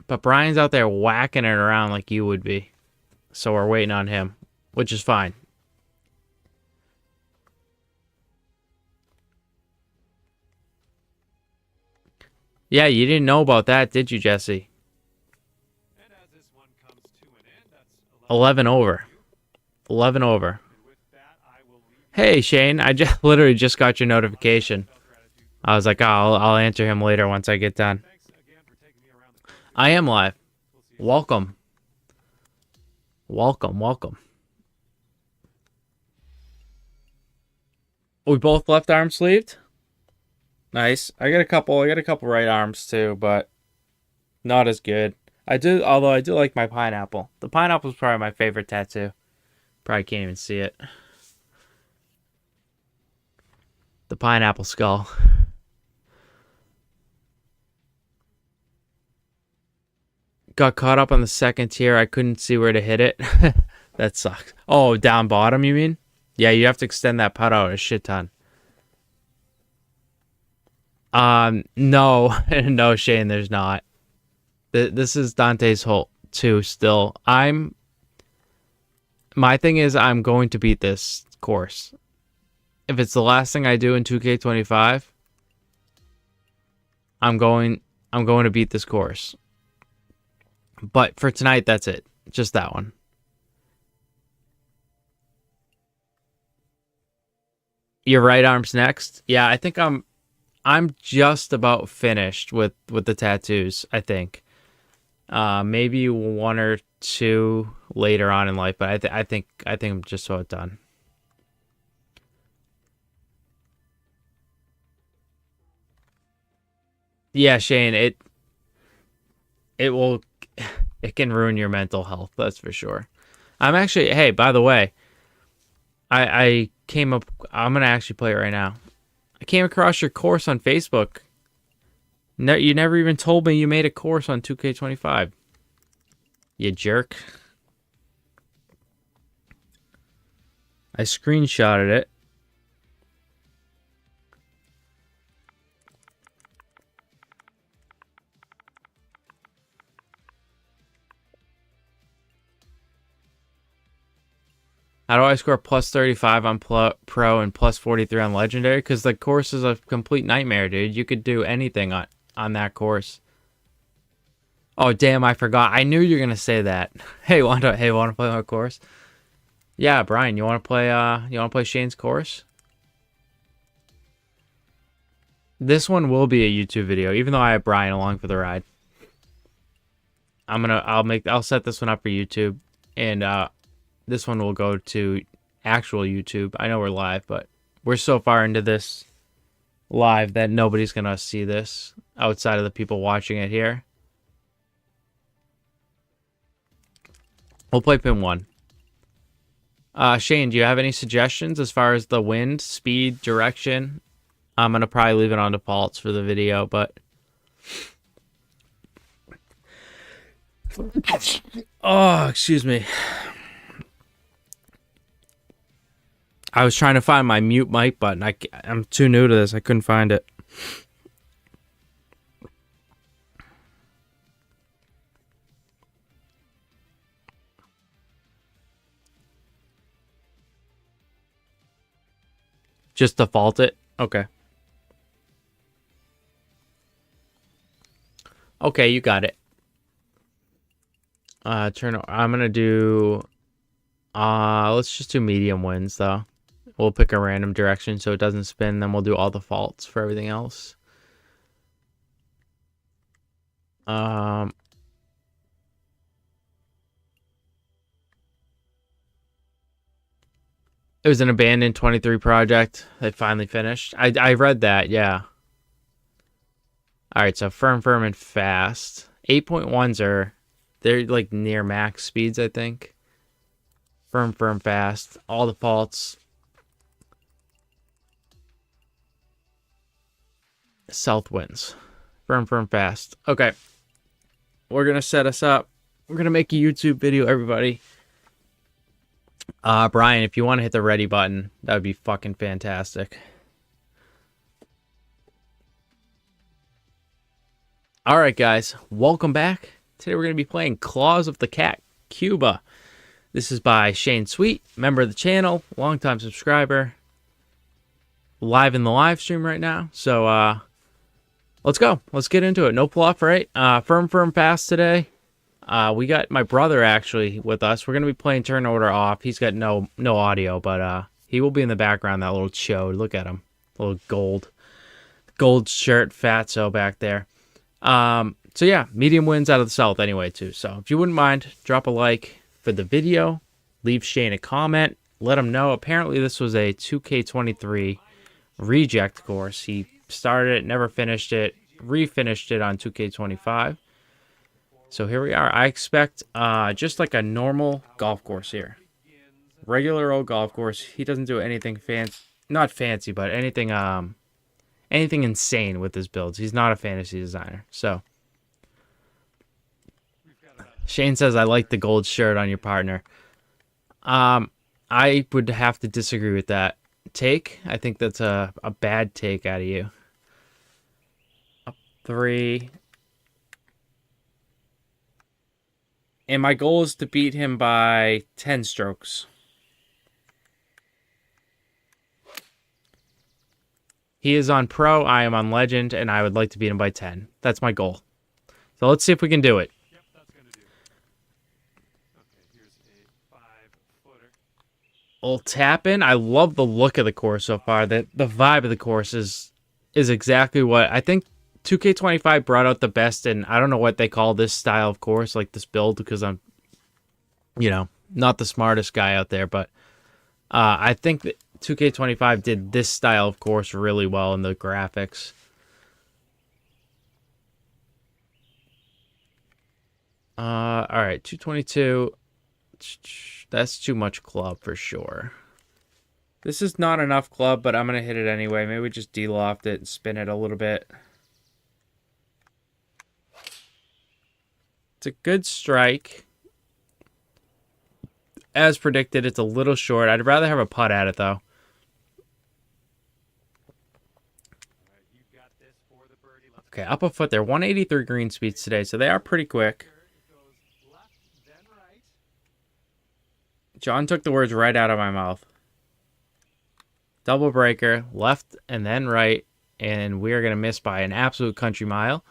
But Brian's out there whacking it around like you would be. So we're waiting on him, which is fine. Yeah, you didn't know about that, did you, Jesse? And as this one comes to an end, that's 11 over. 11 over. And with that, I will leave Hey, Shane, I just literally just got your notification. gratitude. I was like, oh, I'll answer him later once I get done. Thanks again for taking me around the course. I am live. We'll see you Welcome. Welcome, welcome. We both left arm sleeved? Nice. I got a couple right arms too, but not as good. Although I do like my pineapple. The pineapple is probably my favorite tattoo. Probably can't even see it. The pineapple skull. Got caught up on the second tier. I couldn't see where to hit it. That sucks. Oh, down bottom, you mean? Yeah, you have to extend that putt out a shit ton. No, no, Shane, there's not. This is Dante's hole 2 still. My thing is I'm going to beat this course. If it's the last thing I do in 2K25, I'm going to beat this course. But for tonight, that's it. Just that one. Your right arm's next. Yeah, I think I'm just about finished with the tattoos, I think. Maybe 1 or 2 later on in life, but I think I'm just about done. Yeah, Shane, it can ruin your mental health, that's for sure. I'm actually, hey, by the way, I'm gonna actually play it right now. I came across your course on Facebook. No, you never even told me you made a course on 2K25. You jerk. I screenshotted it. How do I score plus 35 on Pro and plus 43 on Legendary? Because the course is a complete nightmare, dude. You could do anything on that course. Oh, damn, I forgot. I knew you were going to say that. Hey, want to play my course? Yeah, Brian, you want to play Shane's course? This one will be a YouTube video, even though I have Brian along for the ride. I'll set this one up for YouTube, and this one will go to actual YouTube. I know we're live, but we're so far into this live that nobody's gonna see this outside of the people watching it here. We'll play pin 1. Shane, do you have any suggestions as far as the wind, speed, direction? I'm gonna probably leave it on defaults for the video, but oh, excuse me. I was trying to find my mute mic button. I'm too new to this. I couldn't find it. Just default it? Okay. Okay, you got it. I'm gonna do let's just do medium winds though. We'll pick a random direction so it doesn't spin, then we'll do all the faults for everything else. It was an abandoned 23 project. They finally finished. I read that, yeah. All right, so firm, and fast. 8.1s are, they're like near max speeds, I think. Firm, fast. All the faults. South winds. Firm, fast. Okay. We're going to set us up. We're going to make a YouTube video, everybody. Brian, if you want to hit the ready button, that would be fucking fantastic. Alright, guys. Welcome back. Today we're going to be playing Claws of the Cat Cuba. This is by Shane Sweet, member of the channel, longtime subscriber. Live in the live stream right now. So, let's go. Let's get into it. No fluff, right? Firm, fast today. We got my brother actually with us. We're gonna be playing turn order off. He's got no audio, but he will be in the background. That little chode. Look at him, little gold shirt, fatso back there. So yeah, medium wins out of the south anyway too. So if you wouldn't mind, drop a like for the video. Leave Shane a comment. Let him know. Apparently this was a 2K23 reject course. He started it, never finished it, refinished it on 2K25. So here we are. I expect just like a normal golf course here. Regular old golf course. He doesn't do anything fancy, not fancy, but anything anything insane with his builds. He's not a fantasy designer. So Shane says I like the gold shirt on your partner. I would have to disagree with that take. I think that's a bad take out of you. Up 3. And my goal is to beat him by 10 strokes. He is on Pro, I am on Legend, and I would like to beat him by 10. That's my goal. So let's see if we can do it. Yep, that's gonna do. Okay, here's a 5-footer. We'll tap in. I love the look of the course so far. The vibe of the course is exactly what I think 2K25 brought out the best, and I don't know what they call this style of course, like this build, because I'm, not the smartest guy out there, but I think that 2K25 did this style of course really well in the graphics. All right, 222. That's too much club for sure. This is not enough club, but I'm going to hit it anyway. Maybe we just de-loft it and spin it a little bit. It's a good strike. As predicted, it's a little short. I'd rather have a putt at it, though. Okay, up a foot there. 183 green speeds today, so they are pretty quick. John took the words right out of my mouth. Double breaker, left and then right, and we are going to miss by an absolute country mile.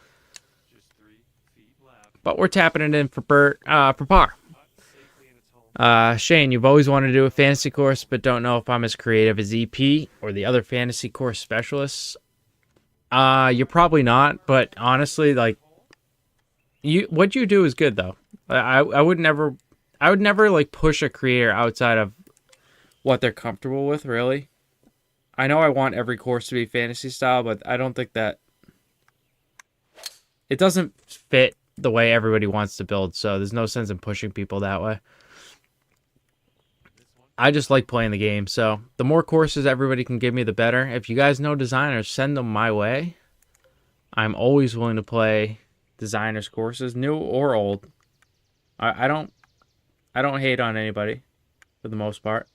But we're tapping it in for par. Shane, you've always wanted to do a fantasy course, but don't know if I'm as creative as EP or the other fantasy course specialists. You're probably not, but honestly, like, what you do is good though. I would never like push a creator outside of what they're comfortable with, really. I know I want every course to be fantasy style, but I don't think that it doesn't fit the way everybody wants to build, so there's no sense in pushing people that way. I just like playing the game, so the more courses everybody can give me, the better. If you guys know designers, send them my way. I'm always willing to play designers' courses, new or old. I don't hate on anybody, for the most part.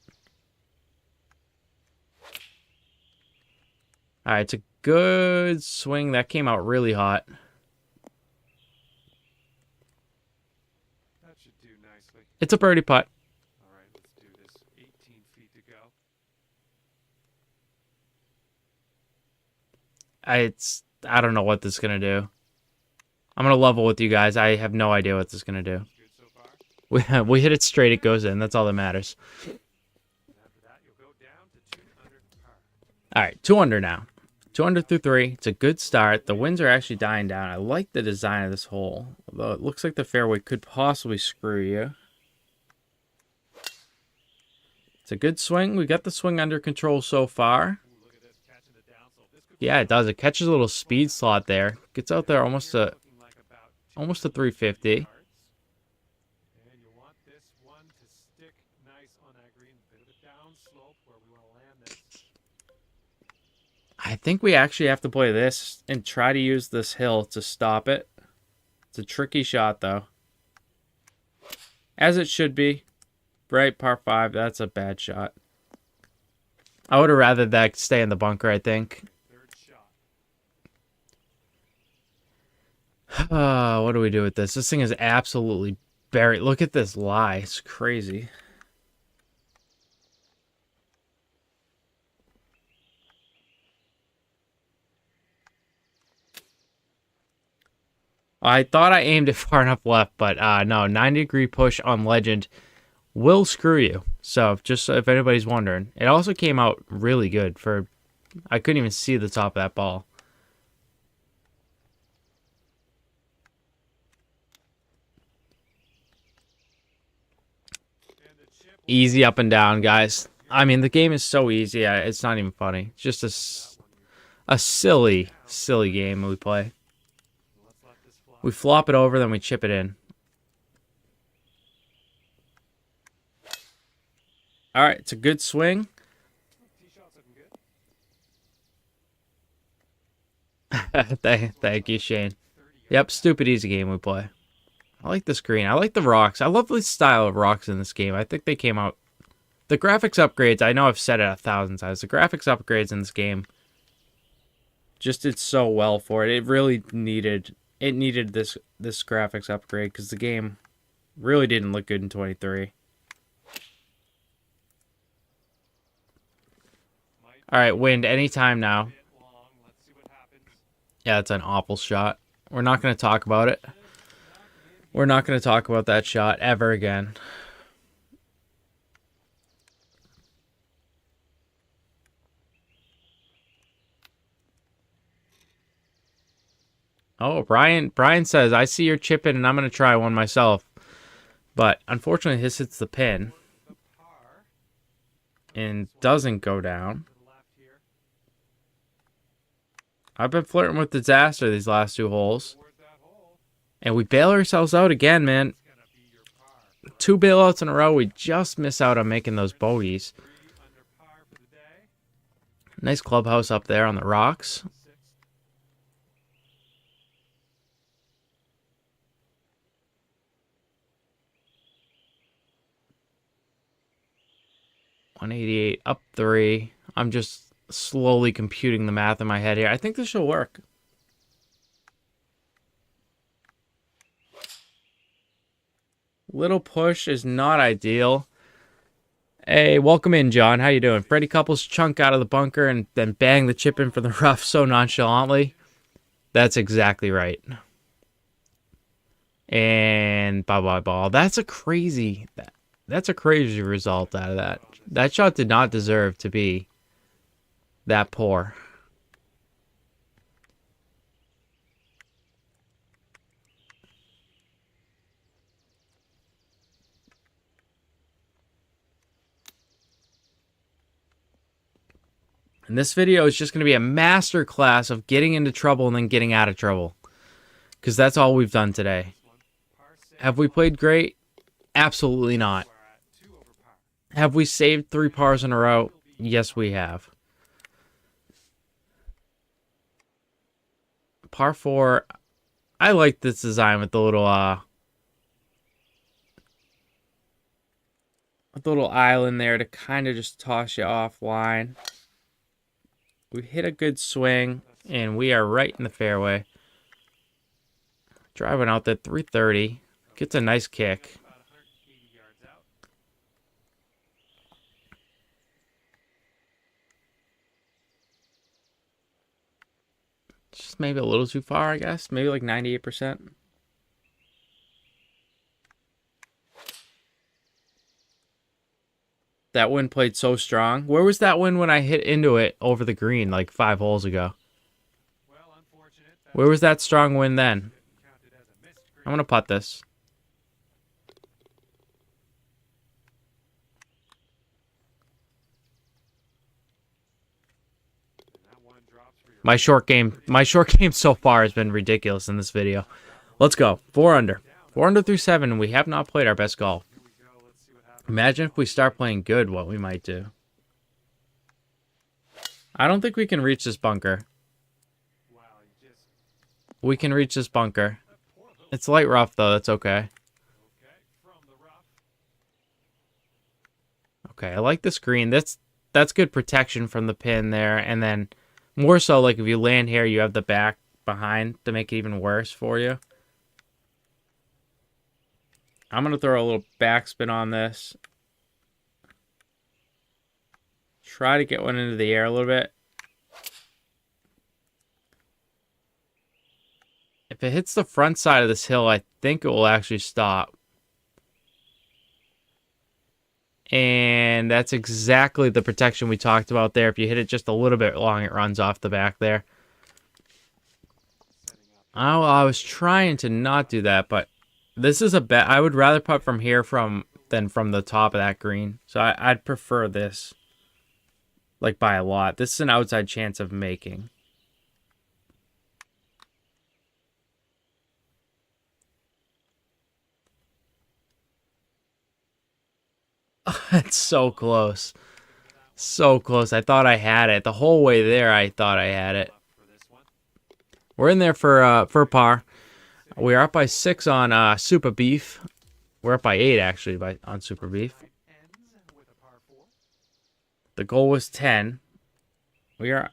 All right, it's a good swing. That came out really hot. That should do nicely. It's a birdie putt. All right, let's do this. 18 feet to go. I don't know what this is going to do. I'm going to level with you guys. I have no idea what this is going to do. Good so far. We hit it straight, it goes in. That's all that matters. And after that, you'll go down to 2 under par. All right, 2 under now. 2 under through 3. It's a good start. The winds are actually dying down. I like the design of this hole, although it looks like the fairway could possibly screw you. It's a good swing. We got the swing under control so far. Ooh, look at this, catching the downslope. This could Yeah, it does. It catches a little speed slot there. Gets out there almost here to looking like about almost to 250 350. yards. And you want this one to stick nice on that green. Bit of a downslope where we want to land this. I think we actually have to play this and try to use this hill to stop it. It's a tricky shot, though. As it should be. Right, par 5. That's a bad shot. I would have rather that stay in the bunker, I think. Third shot. What do we do with this? This thing is absolutely buried. Look at this lie. It's crazy. I thought I aimed it far enough left, but no. 90-degree push on Legend will screw you. So, just if anybody's wondering. It also came out really good for... I couldn't even see the top of that ball. And the chip will Easy up and down, guys. I mean, the game is so easy. It's not even funny. It's just a silly, silly game we play. let's let this fly. We flop it over, then we chip it in. All right, it's a good swing. Tee shot's looking good. Thank you, Shane. Yep, stupid easy game we play. I like this green. I like the rocks. I love the style of rocks in this game. I think they came out... The graphics upgrades, I know I've said it 1,000 times. The graphics upgrades in this game just did so well for it. It really needed... It needed this graphics upgrade because the game really didn't look good in 23. All right, wind anytime now. Bit long. Let's see what happens. Yeah, it's an awful shot. We're not going to talk about it. We're not going to talk about that shot ever again. Oh, Brian says, I see your chip in and I'm going to try one myself. But unfortunately, his hits the pin The par and doesn't go down. to the left here. I've been flirting with disaster these last 2 holes. Towards that hole. And we bail ourselves out again, man. It's gonna be your par. 2 bailouts in a row. We just miss out on making those bogeys. 3 under par for the day. Nice clubhouse up there on the rocks. Sixth. 188, up 3. I'm just slowly computing the math in my head here. I think this should work. Little push is not ideal. Hey, welcome in, John. How you doing? Freddie Couples chunk out of the bunker and then bang the chip in for the rough so nonchalantly. That's exactly right. And bye-bye ball. That's a crazy result out of that. That shot did not deserve to be that poor. And this video is just going to be a master class of getting into trouble and then getting out of trouble. Because that's all we've done today. Par 6. Have we played great? Absolutely not. We're at 2 over par. Have we saved 3 pars in a row? Yes, we have. Par 4. I like this design with the little island there to kind of just toss you offline. We hit a good swing, and we are right in the fairway. Driving out there 330. Gets a nice kick. About 180 yards out. Just maybe a little too far, I guess. Maybe like 98%. That wind played so strong. Where was that wind when I hit into it over the green like 5 holes ago? Well, unfortunate. That Where was that strong wind then? counted as a missed green. I'm going to putt this. My short game so far has been ridiculous in this video. Let's go. 4 under. 4 under through 7, and we have not played our best golf. Here we go. Let's see what happens. Imagine if we start playing good, what we might do. I don't think we can reach this bunker. Wow, you just We can reach this bunker. It's light rough, though. That's okay. okay from the rough. Okay, I like this green. That's good protection from the pin there. And then more so, like, if you land here, you have the back behind to make it even worse for you. I'm going to throw a little backspin on this. Try to get one into the air a little bit. If it hits the front side of this hill, I think it will actually stop. And that's exactly the protection we talked about there. If you hit it just a little bit long, it runs off the back there. I was trying to not do that, but this is a bet. I would rather putt from here than from the top of that green. So I'd prefer this. Like by a lot. This is an outside chance of making. It's so close. So close. I thought I had it. The whole way there, I thought I had it. We're in there for par. We're up by 6 on Super Beef. We're up by 8 actually on Super Beef. The goal was 10. We're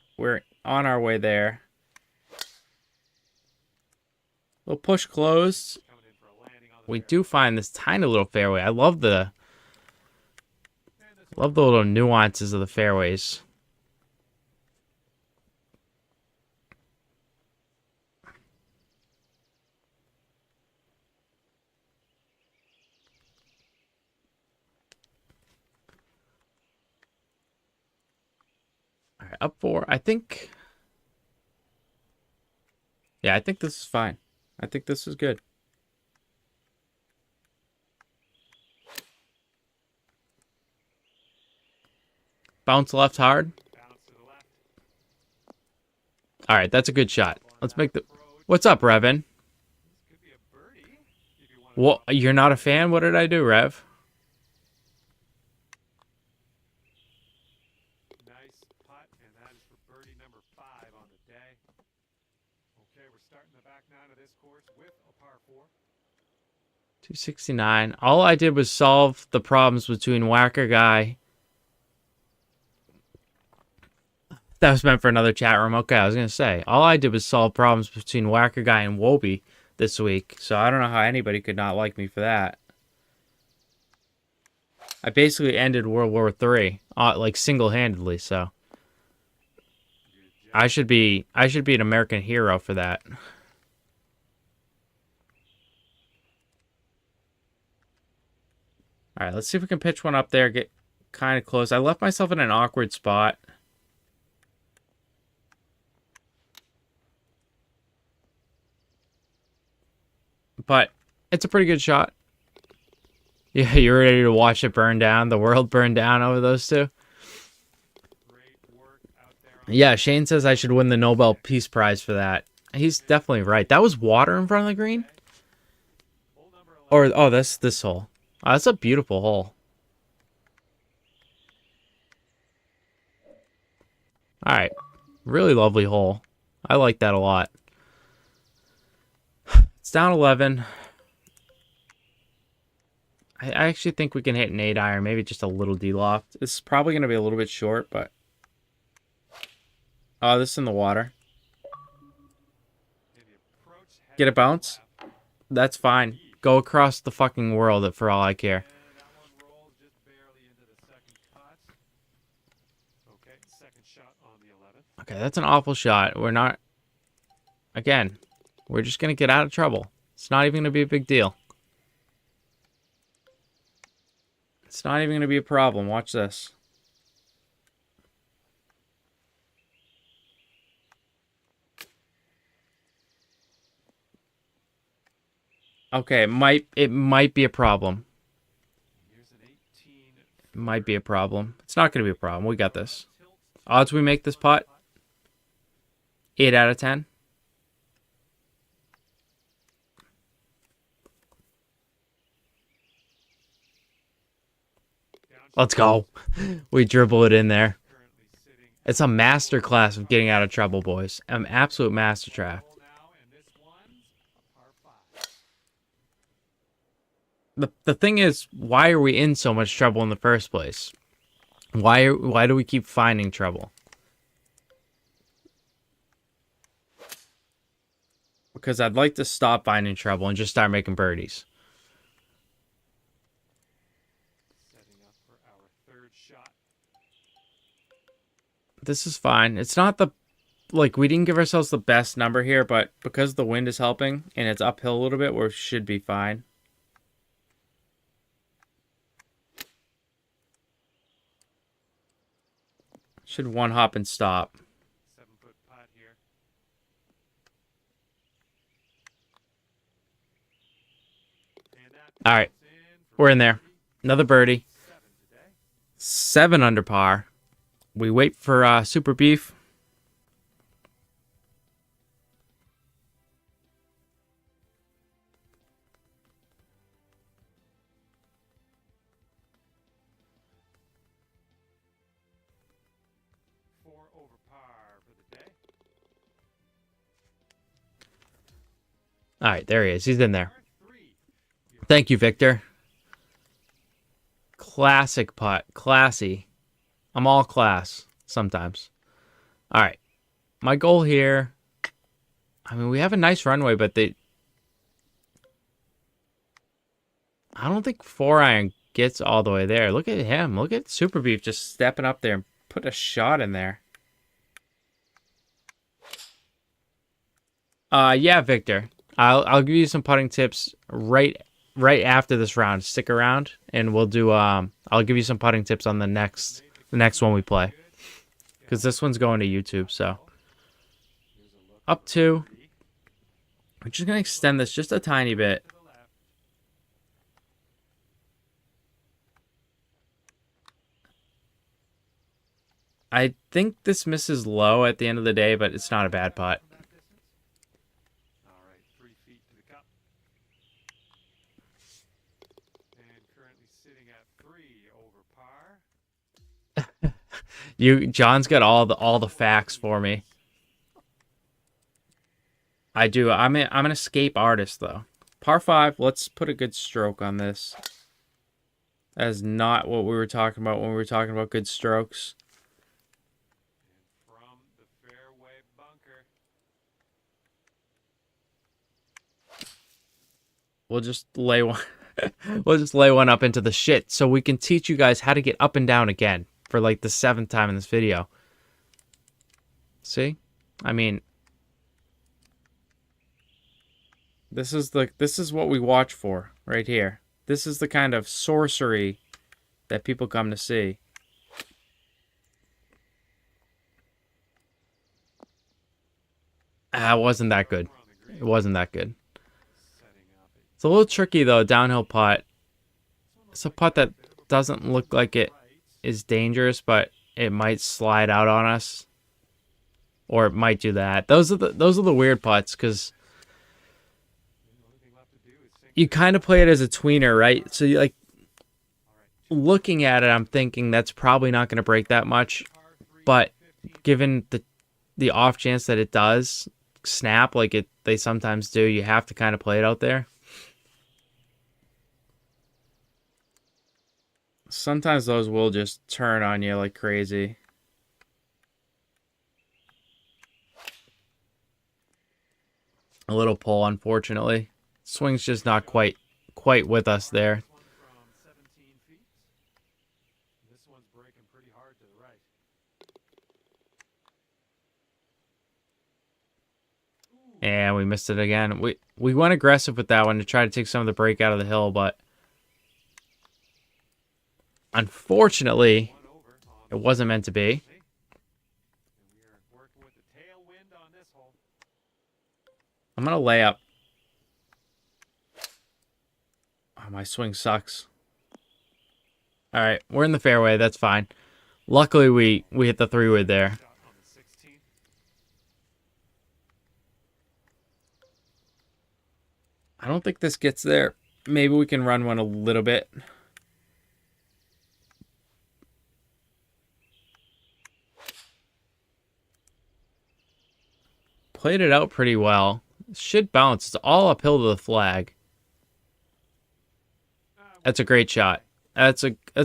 on our way there. Little push closed. We do find this tiny little fairway. I love the little nuances of the fairways. All right, up 4. I think. Yeah, I think this is fine. I think this is good. Bounce left hard. All right, that's a good shot. Let's make the... What's up, Revin? Well, you're not a fan? What did I do, Rev? Nice putt, and that is for birdie number 5 on the day. Okay, we're starting the back 9 of this course with a par 4. 269. All I did was solve the problems between Whacker Guy. That was meant for another chat room. Okay, I was going to say. All I did was solve problems between Whacker Guy and Wobie this week. So I don't know how anybody could not like me for that. I basically ended World War III, like single-handedly, so. I should be an American hero for that. All right, let's see if we can pitch one up there, get kind of close. I left myself in an awkward spot. But it's a pretty good shot. Yeah, you're ready to watch it burn down, the world burn down over those two? Yeah, Shane says I should win the Nobel Peace Prize for that. He's definitely right. That was water in front of the green? Or, oh, this hole. Oh, that's a beautiful hole. All right. Really lovely hole. I like that a lot. It's down 11. I actually think we can hit an 8 iron, maybe just a little D-loft. This is probably going to be a little bit short, but... Oh, this is in the water. Get a bounce? That's fine. Go across the fucking world for all I care. Okay, that's an awful shot. We're not... Again, we're just going to get out of trouble. It's not even going to be a big deal. It's not even going to be a problem. Watch this. Okay, it might be a problem. It might be a problem. It's not going to be a problem. We got this. Odds we make this putt? 8 out of 10. Let's go. We dribble it in there. Currently sitting It's a master class of getting out of trouble, boys. An absolute master trap. now, and this one's a par 5. The thing is, why are we in so much trouble in the first place? Why do we keep finding trouble? Because I'd like to stop finding trouble and just start making birdies. Setting up for our third shot. This is fine. It's not the... Like, we didn't give ourselves the best number here, but because the wind is helping and it's uphill a little bit, we should be fine. Should one hop and stop. 7-foot putt here. And that All right. goes in for We're in there. Another birdie. 7 today. 7 under par. We wait for Super Beef. Four over par for the day. All right, there he is. He's in there. Par 3. Thank you, Victor. Classic putt. Classy. I'm all class sometimes. All right. My goal here... I mean, we have a nice runway, but I don't think 4-iron gets all the way there. Look at him. Look at Super Beef just stepping up there and put a shot in there. Yeah, Victor. I'll give you some putting tips right after this round. Stick around, and we'll do. I'll give you some putting tips on the next one we play, because this one's going to YouTube. So up 2. We're just gonna extend this just a tiny bit. To the left. I think this misses low at the end of the day, but it's not a bad putt. That distance. All right, 3 feet to the cup. And currently sitting at 3 over par. John's got all the facts for me. I do. I'm an escape artist though. Par 5. Let's put a good stroke on this. That is not what we were talking about when we were talking about good strokes. And from the fairway bunker. We'll just lay one. We'll just lay one up into the shit so we can teach you guys how to get up and down again for like the 7th time in this video. See? I mean, this is what we watch for right here. This is the kind of sorcery that people come to see. It wasn't that good. It wasn't that good. Setting up. It's a little tricky though, downhill putt. It's a putt that doesn't look like it is dangerous, but it might slide out on us. Or it might do that. Those are the weird putts, because The only thing left to do is sink. you kind of play it as a tweener, right? So you like looking at it, I'm thinking that's probably not going to break that much. Par 3. But given the off chance that it does snap like they sometimes do, you have to kind of play it out there. Sometimes those will just turn on you like crazy. A little pull, unfortunately. Swing's just not quite with us there. One from 17 feet. This one's breaking pretty hard to the right. And we missed it again. We went aggressive with that one to try to take some of the break out of the hill, but unfortunately, One over on it wasn't meant to be. and we are working with the tailwind on this hole. I'm going to lay up. Oh, my swing sucks. All right, we're in the fairway. That's fine. Luckily, we hit the 3-wood there. Shot on the 16th. I don't think this gets there. Maybe we can run one a little bit. Played it out pretty well. Should bounce. It's all uphill to the flag. That's a great shot. That's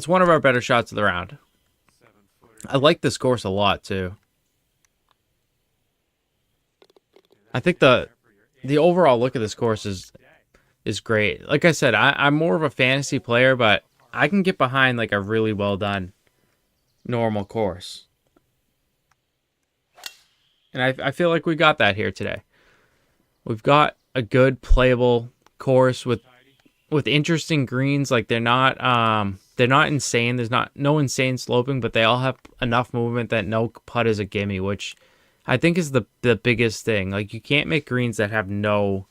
one of our better shots of the round. I like this course a lot too. I think the overall look of this course is great. Like I said, I'm more of a fantasy player, but I can get behind like a really well done normal course. And I feel like we got that here today. We've got a good playable course with interesting greens. Like they're not insane. There's no insane sloping, but they all have enough movement that no putt is a gimme, which I think is the biggest thing. Like you can't make greens that have no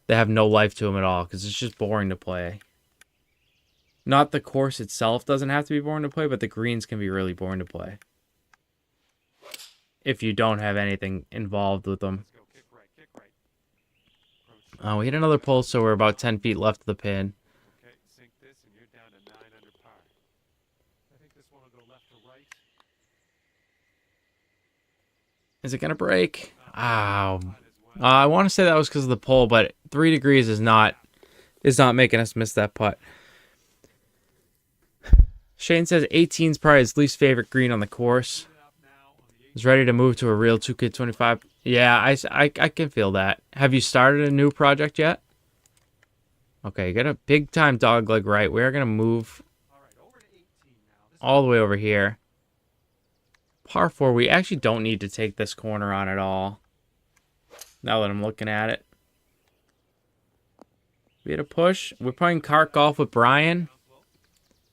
life to them at all because it's just boring to play. Not the course itself doesn't have to be boring to play, but the greens can be really boring to play if you don't have anything involved with them. We hit another pull, so we're about 10 feet left of the pin. Okay, sink this and you're down to 9 under par. I think this one will go left to right. Is it gonna break? Ow. I want to say that was because of the pull, but 3 degrees is not making us miss that putt. Shane says 18's probably his least favorite green on the course. He's ready to move to a real 2K25. Yeah, I can feel that. Have you started a new project yet? Okay, you got a big time dog leg right. We're going to move all the way over here. Par 4, we actually don't need to take this corner on at all. Now that I'm looking at it. We had a push. We're playing kart golf with Brian.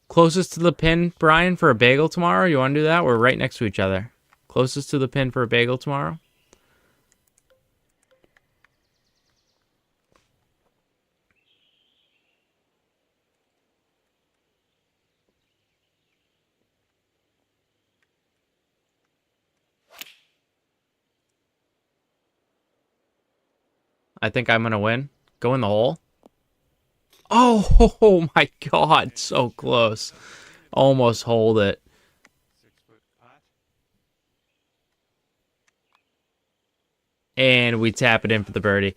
Closest to the pin, Brian, for a bagel tomorrow? You want to do that? We're right next to each other. Closest to the pin for a bagel tomorrow? I think I'm going to win. Go in the hole. Oh my God. So close. Almost hold it. 6-foot putt. And we tap it in for the birdie.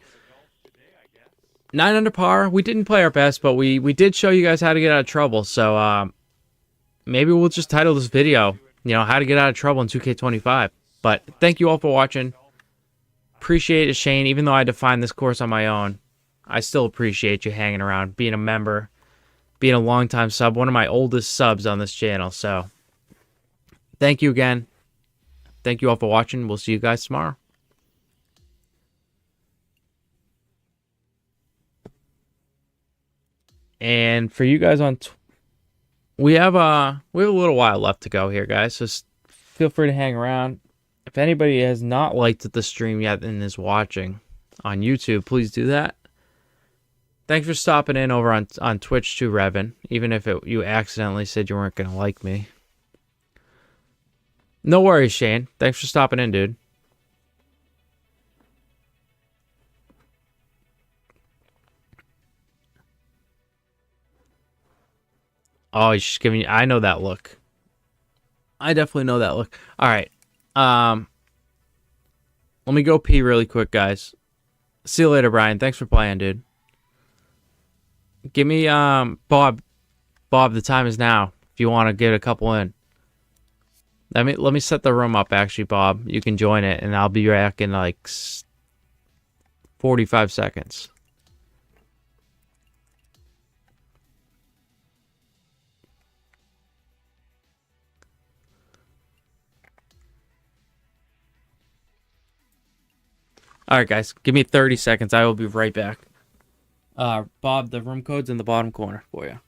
9 under par. We didn't play our best, but we did show you guys how to get out of trouble. So maybe we'll just title this video, how to get out of trouble in 2K25. But thank you all for watching. Appreciate it, Shane. Even though I defined this course on my own, I still appreciate you hanging around, being a member, being a longtime sub, one of my oldest subs on this channel. So thank you again. Thank you all for watching. We'll see you guys tomorrow. And for you guys on, we have a little while left to go here, guys. So feel free to hang around. If anybody has not liked the stream yet and is watching on YouTube, please do that. Thanks for stopping in over on Twitch too, Revan. Even if you accidentally said you weren't gonna like me. No worries, Shane. Thanks for stopping in, dude. Oh, he's just giving you... I know that look. I definitely know that look. All right. Let me go pee really quick, guys. See you later, Brian. Thanks for playing, dude. Give me, Bob. Bob, the time is now. If you want to get a couple in. Let me set the room up, actually, Bob. You can join it, and I'll be back in, like, 45 seconds. All right, guys. Give me 30 seconds. I will be right back. Bob, the room code's in the bottom corner for you.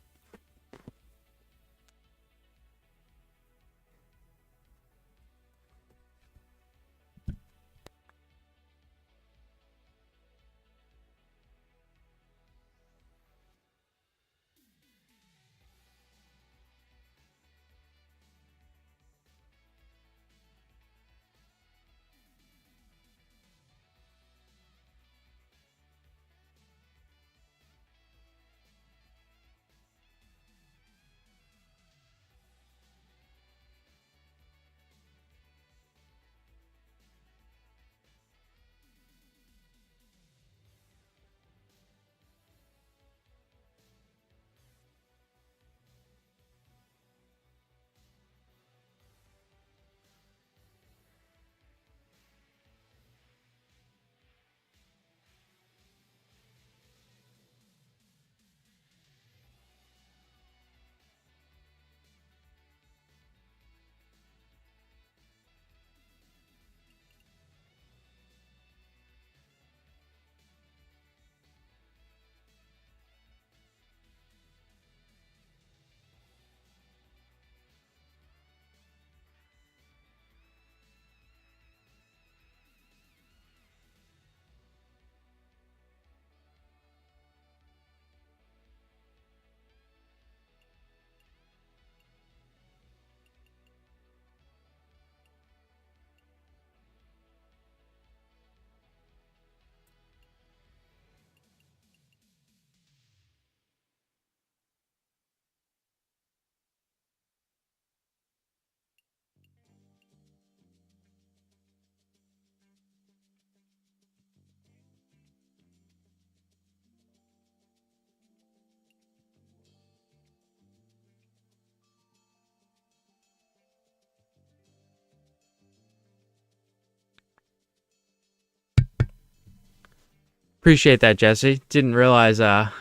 Appreciate that, Jesse. Didn't realize I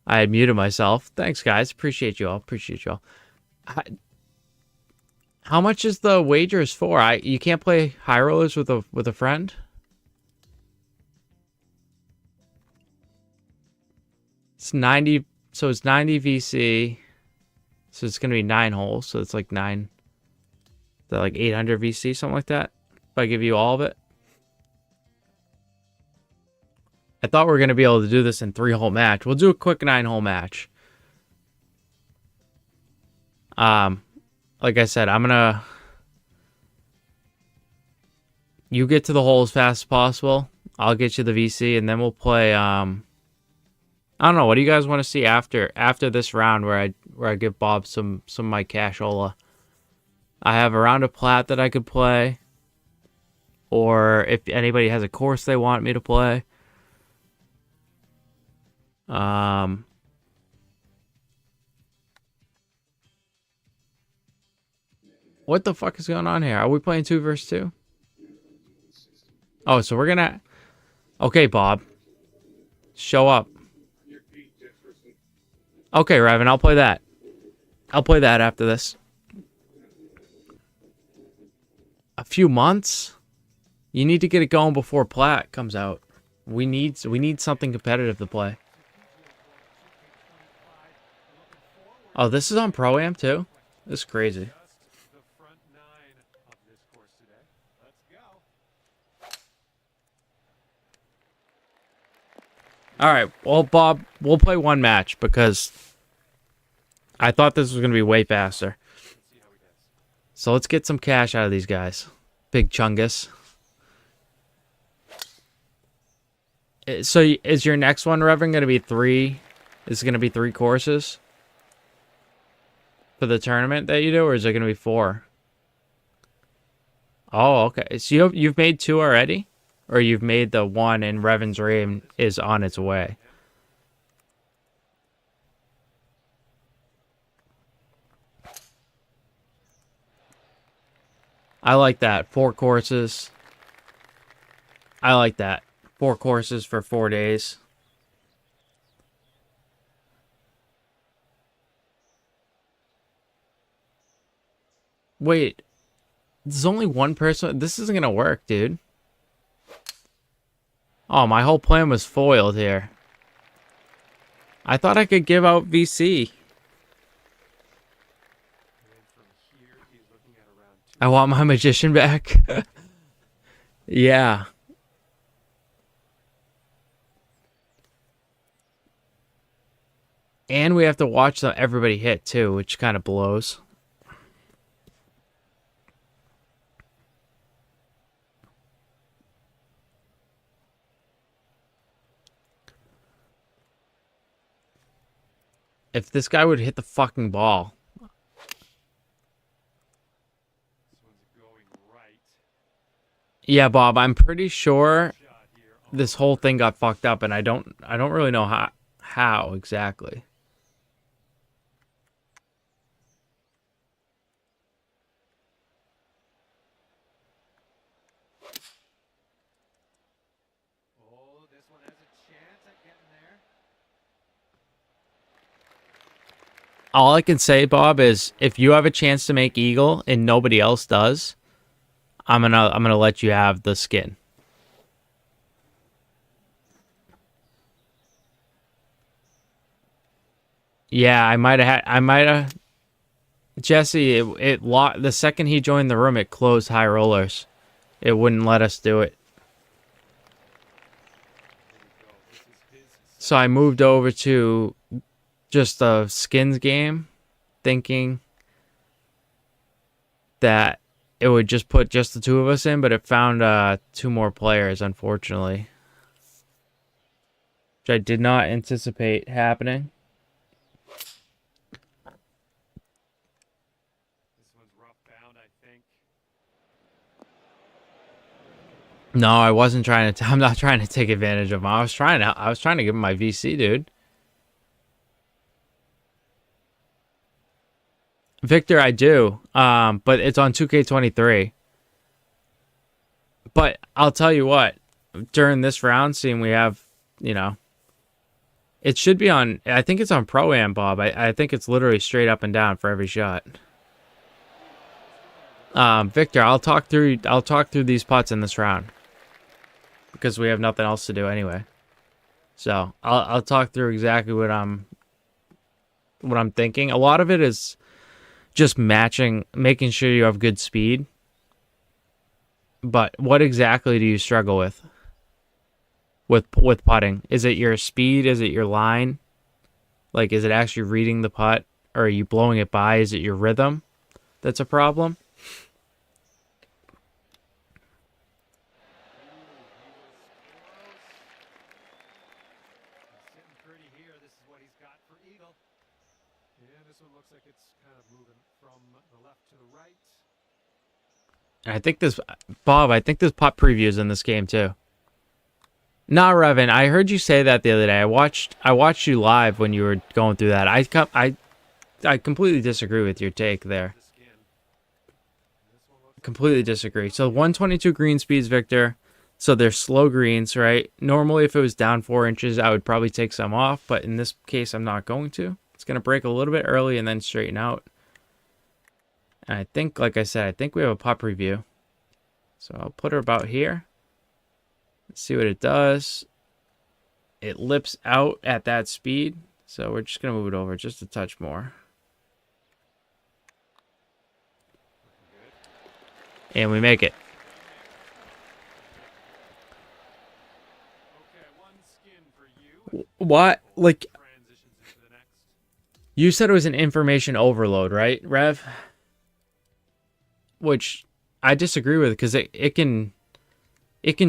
had muted myself. Thanks, guys. Appreciate you all. Appreciate you all. How much is the wagers for? You can't play high rollers with a friend? It's 90, so it's 90 VC. So it's going to be 9 holes, so it's like 9, like 800 VC, something like that. If I give you all of it. I thought we were going to be able to do this in 3-hole match. We'll do a quick 9-hole match. Like I said, I'm going to... You get to the hole as fast as possible. I'll get you the VC, and then we'll play... I don't know. What do you guys want to see after this round where I give Bob some of my cashola? I have a round of plat that I could play, or if anybody has a course they want me to play. What the fuck is going on here? Are we playing 2 versus 2? Oh, so we're gonna... Okay, Bob. Show up. Okay, Revan, I'll play that. I'll play that after this. A few months? You need to get it going before Plat comes out. We need something competitive to play. Oh, this is on Pro-Am too? This is crazy. Alright, well, Bob, we'll play one match because I thought this was going to be way faster. So let's get some cash out of these guys. Big Chungus. So is your next one, Reverend, going to be 3? Is it going to be 3 courses for the tournament that you do, or is it going to be 4? Oh, okay. So you've made 2 already? Or you've made the 1 and Revan's Reign is on its way? I like that. 4 courses. I like that. 4 courses for 4 days. Wait. There's only one person? This isn't going to work, dude. Oh, my whole plan was foiled here. I thought I could give out VC. I want my magician back. Yeah. And we have to watch everybody hit too, which kind of blows. If this guy would hit the fucking ball. Yeah, Bob, I'm pretty sure this whole thing got fucked up, and I don't really know how exactly. Oh, this one has a chance at getting there. All I can say, Bob, is if you have a chance to make eagle and nobody else does, I'm gonna let you have the skin. Yeah, I might have. Jesse, it locked the second he joined the room. It closed high rollers. It wouldn't let us do it. So I moved over to just a skins game, thinking that it would just put just the 2 of us in, but it found 2 more players, unfortunately. Which I did not anticipate happening. This one's rough bound, I think. No, I wasn't trying to. I'm not trying to take advantage of him. I was trying to give him my VC, dude. Victor, I do. But it's on 2K23. But I'll tell you what, during this round, seeing we have, you know, it should be on, I think it's on Pro-Am, Bob. I think it's literally straight up and down for every shot. Victor, I'll talk through these putts in this round because we have nothing else to do anyway. So I'll talk through exactly what I'm thinking. A lot of it is just matching, making sure you have good speed. But what exactly do you struggle with putting? Is it your speed? Is it your line? Like, is it actually reading the putt? Or are you blowing it by? Is it your rhythm that's a problem? Sitting pretty here. This is what he's got for eagle. Yeah, this one looks like it's kind of moving from the left to the right. And I think this, Bob, I think this putt preview is in this game too. Nah, Revan, I heard you say that the other day. I watched you live when you were going through that. I completely disagree with your take there. Completely disagree. So 122 green speeds, Victor. So they're slow greens, right? Normally, if it was down 4 inches, I would probably take some off. But in this case, I'm not going to. It's going to break a little bit early and then straighten out. And I think, like I said, I think we have a putt review. So I'll put her about here. Let's see what it does. It lips out at that speed. So we're just going to move it over just a touch more. And we make it. Okay, one skin for you. What? Like, Transitions into the next. you said it was an information overload, right, Rev? Which I disagree with because it can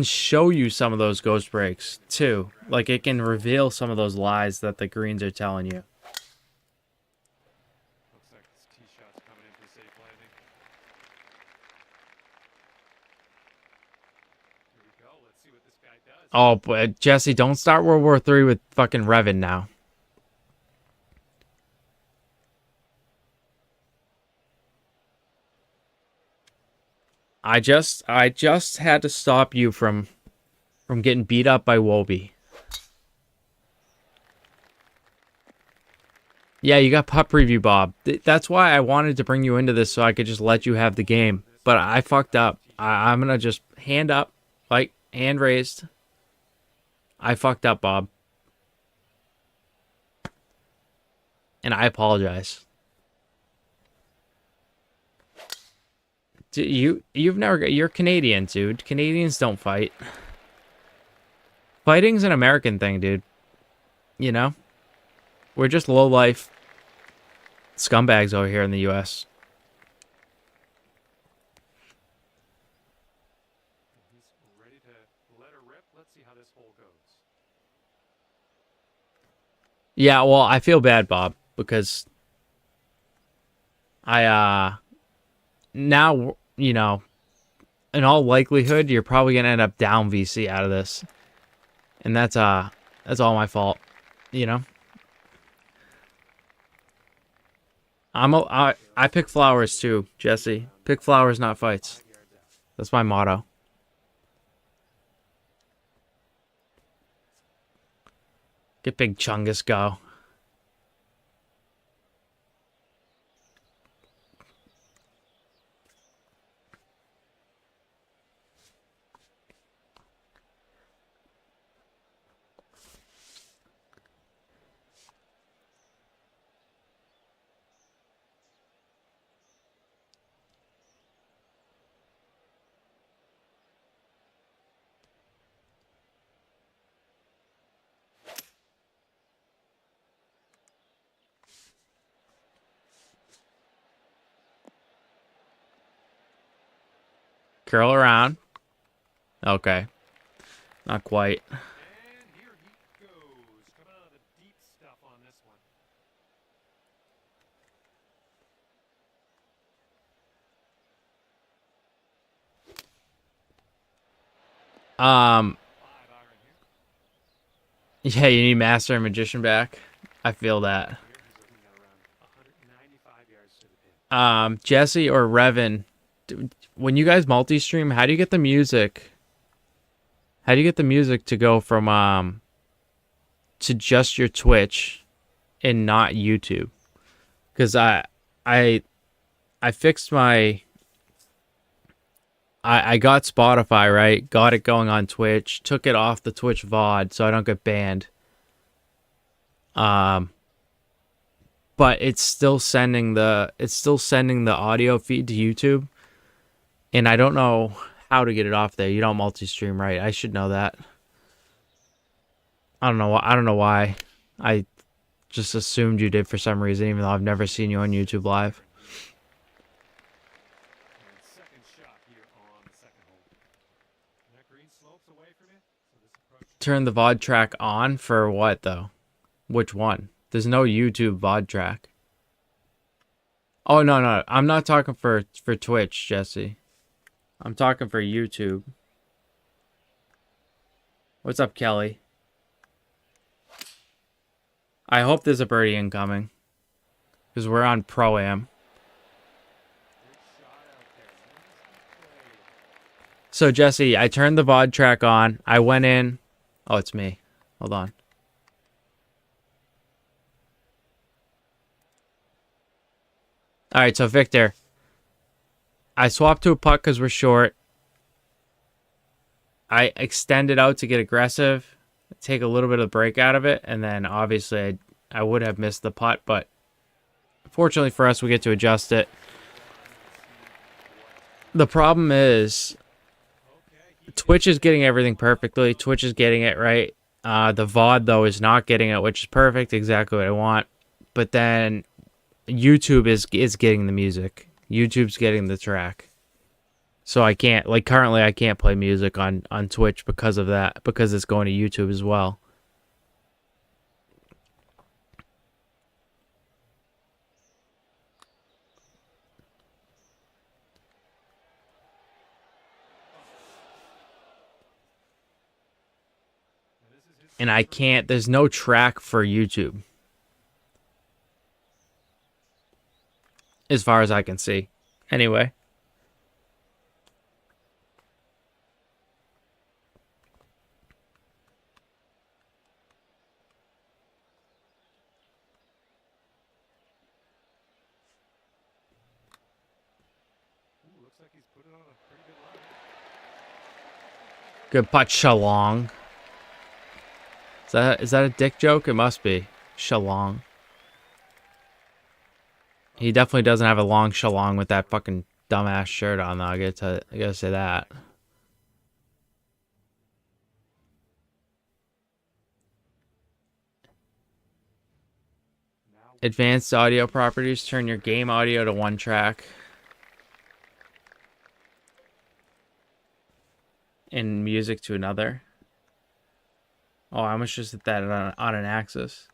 show you some of those ghost breaks too. Like, it can reveal some of those lies that the greens are telling you. Looks like this tee shot's coming in for safe landing. Here we go. Let's see what this guy does. Oh, but Jesse, don't start World War III with fucking Revan now. I just had to stop you from getting beat up by Wobie. Yeah, you got putt preview, Bob. That's why I wanted to bring you into this so I could just let you have the game. But I fucked up. I'm gonna just hand up, like hand raised. I fucked up, Bob, and I apologize. You've never got, you're Canadian, dude. Canadians don't fight. Fighting's an American thing, dude. You know? We're just low life scumbags over here in the US. He's ready to let her rip. Let's see how this hole goes. Yeah, well, I feel bad, Bob, because now, you know, in all likelihood, you're probably gonna end up down VC out of this. And that's all my fault, you know? I pick flowers too, Jesse. Pick flowers, not fights. That's my motto. Get Big Chungus go. Curl around. Okay. Not quite. And here he goes. Coming out of the deep stuff on this one. Um, 5 iron here. yeah, you need Master and Magician back. I feel that. Here he's looking at around 195 yards to the pin. Jesse or Revan, when you guys multi-stream, how do you get the music? How do you get the music to go from to just your Twitch and not YouTube? Because I fixed my I got Spotify, right? Got it going on Twitch. Took it off the Twitch VOD so I don't get banned. But it's still sending the audio feed to YouTube, and I don't know how to get it off there. You don't multi-stream, right? I should know that. I don't know. I don't know why. I just assumed you did for some reason, even though I've never seen you on YouTube Live. And second shot here on the second hole. That green slopes away from it, so this approach. Turn the VOD track on for what though? Which one? There's no YouTube VOD track. Oh no, I'm not talking for Twitch, Jesse. I'm talking for YouTube. What's up, Kelly? I hope there's a birdie incoming, because we're on Pro-Am. So, Jesse, I turned the VOD track on. I went in. Oh, it's me. Hold on. All right, so Victor, I swapped to a putt because we're short. I extended out to get aggressive, take a little bit of the break out of it, and then obviously I would have missed the putt, but fortunately for us, we get to adjust it. The problem is Twitch is getting everything perfectly. Twitch is getting it right. The VOD, though, is not getting it, which is perfect, exactly what I want. But then YouTube is getting the music. YouTube's getting the track. So I can't, like currently I can't play music on Twitch because of that, because it's going to YouTube as well. And I can't, there's no track for YouTube. As far as I can see. Anyway. Ooh, looks like he's put it on a pretty good line. Good putt, Shalong. Is that a dick joke? It must be. Shalong. He definitely doesn't have a long shalong with that fucking dumbass shirt on, though. I gotta say that. Advanced audio properties. Turn your game audio to one track. And music to another. Oh, I must just hit that on an axis.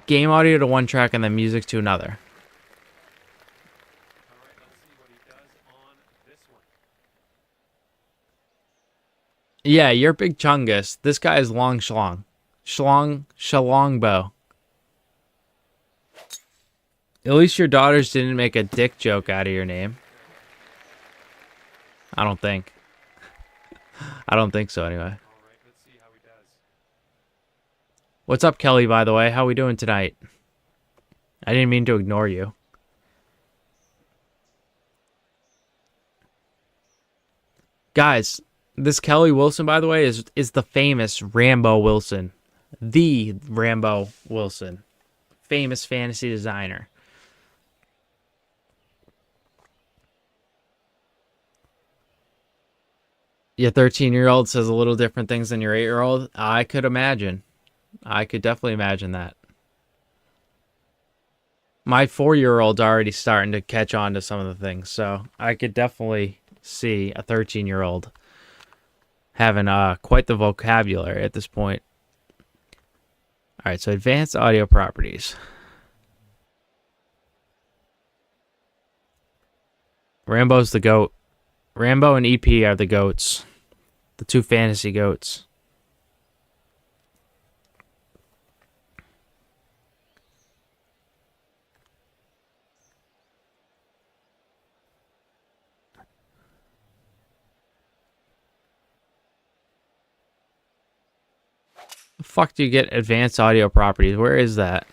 Game audio to one track and then music to another. All right, let's see what he does on this one. Yeah, you're Big Chungus. This guy is Long Shlong. Shalongbo. At least your daughters didn't make a dick joke out of your name. I don't think. I don't think so, anyway. All right, let's see how he does. What's up, Kelly, by the way? How we doing tonight? I didn't mean to ignore you. Guys, this Kelly Wilson, by the way, is the famous Rambo Wilson. The Rambo Wilson. Famous fantasy designer. Your 13-year-old says a little different things than your 8-year-old. I could imagine. I could definitely imagine that. My 4-year-old's already starting to catch on to some of the things, so I could definitely see a 13-year-old having quite the vocabulary at this point. All right, so advanced audio properties. Rambo's the GOAT. Rambo and EP are the GOATs. The two fantasy GOATs. The fuck do you get advanced audio properties? Where is that?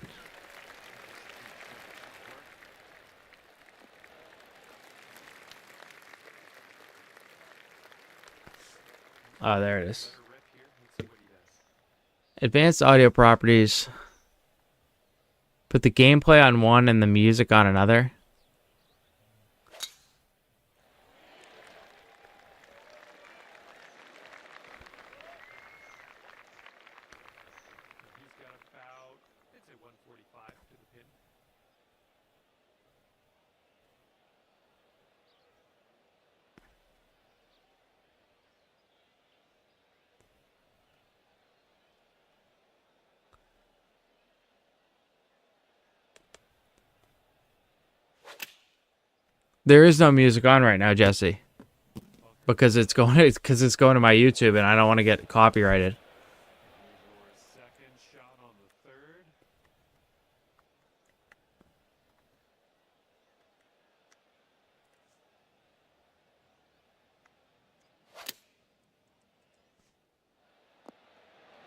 Oh, there it is. Better rip here. Let's see what he does. Advanced audio properties. Put the gameplay on one and the music on another. He's got about, I'd say 145 to the pin. There is no music on right now, Jesse, because it's going to my YouTube, and I don't want to get copyrighted. Here's your second shot on the third.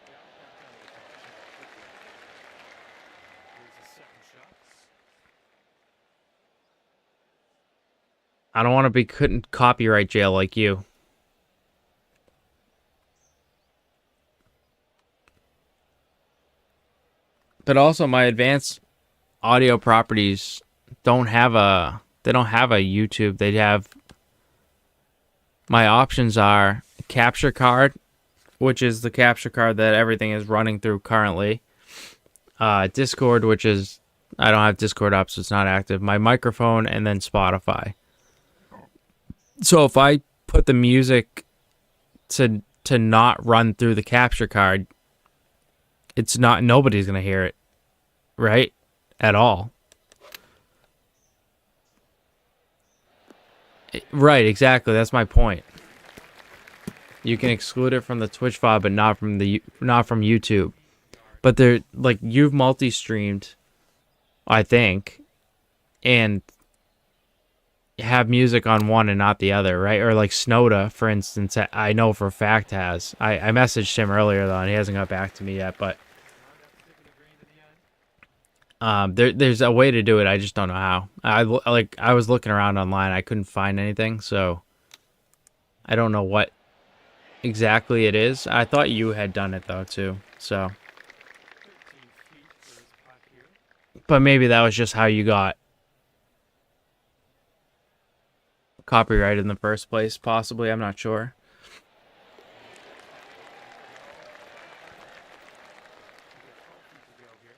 Yeah, here's the second shot. I don't want to be couldn't copyright jail like you. But also, my advanced audio properties don't have a YouTube. They have, my options are capture card, which is the capture card that everything is running through currently. Discord, which is, I don't have Discord up, so it's not active. My microphone, and then Spotify. So if I put the music to not run through the capture card, it's not, nobody's gonna hear it, right? At all. Right, exactly. That's my point. You can exclude it from the Twitch file, but not from YouTube. But they're like, you've multi-streamed, I think, and have music on one and not the other, right? Or like Snowda, for instance, I know for a fact has. I messaged him earlier though, and he hasn't got back to me yet. But there's a way to do it. I just don't know how. I was looking around online, I couldn't find anything, so I don't know what exactly it is. I thought you had done it though too, so. 13 feet for his putt here. But maybe that was just how you got copyrighted in the first place, possibly. I'm not sure. To go here.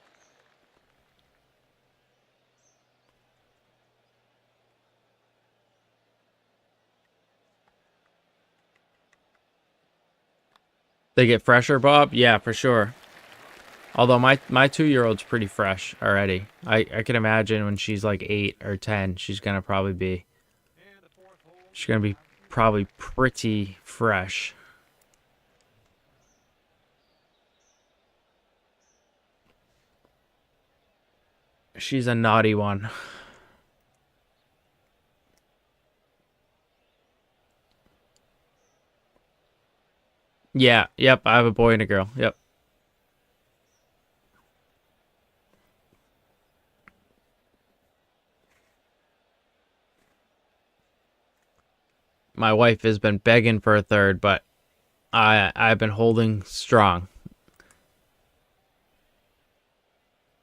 They get fresher, Bob? Yeah, for sure. Although my 2-year-old's pretty fresh already. I can imagine when she's like 8 or 10, she's gonna be probably pretty fresh. She's a naughty one. Yeah, yep, I have a boy and a girl. Yep. My wife has been begging for a third, but I've been holding strong.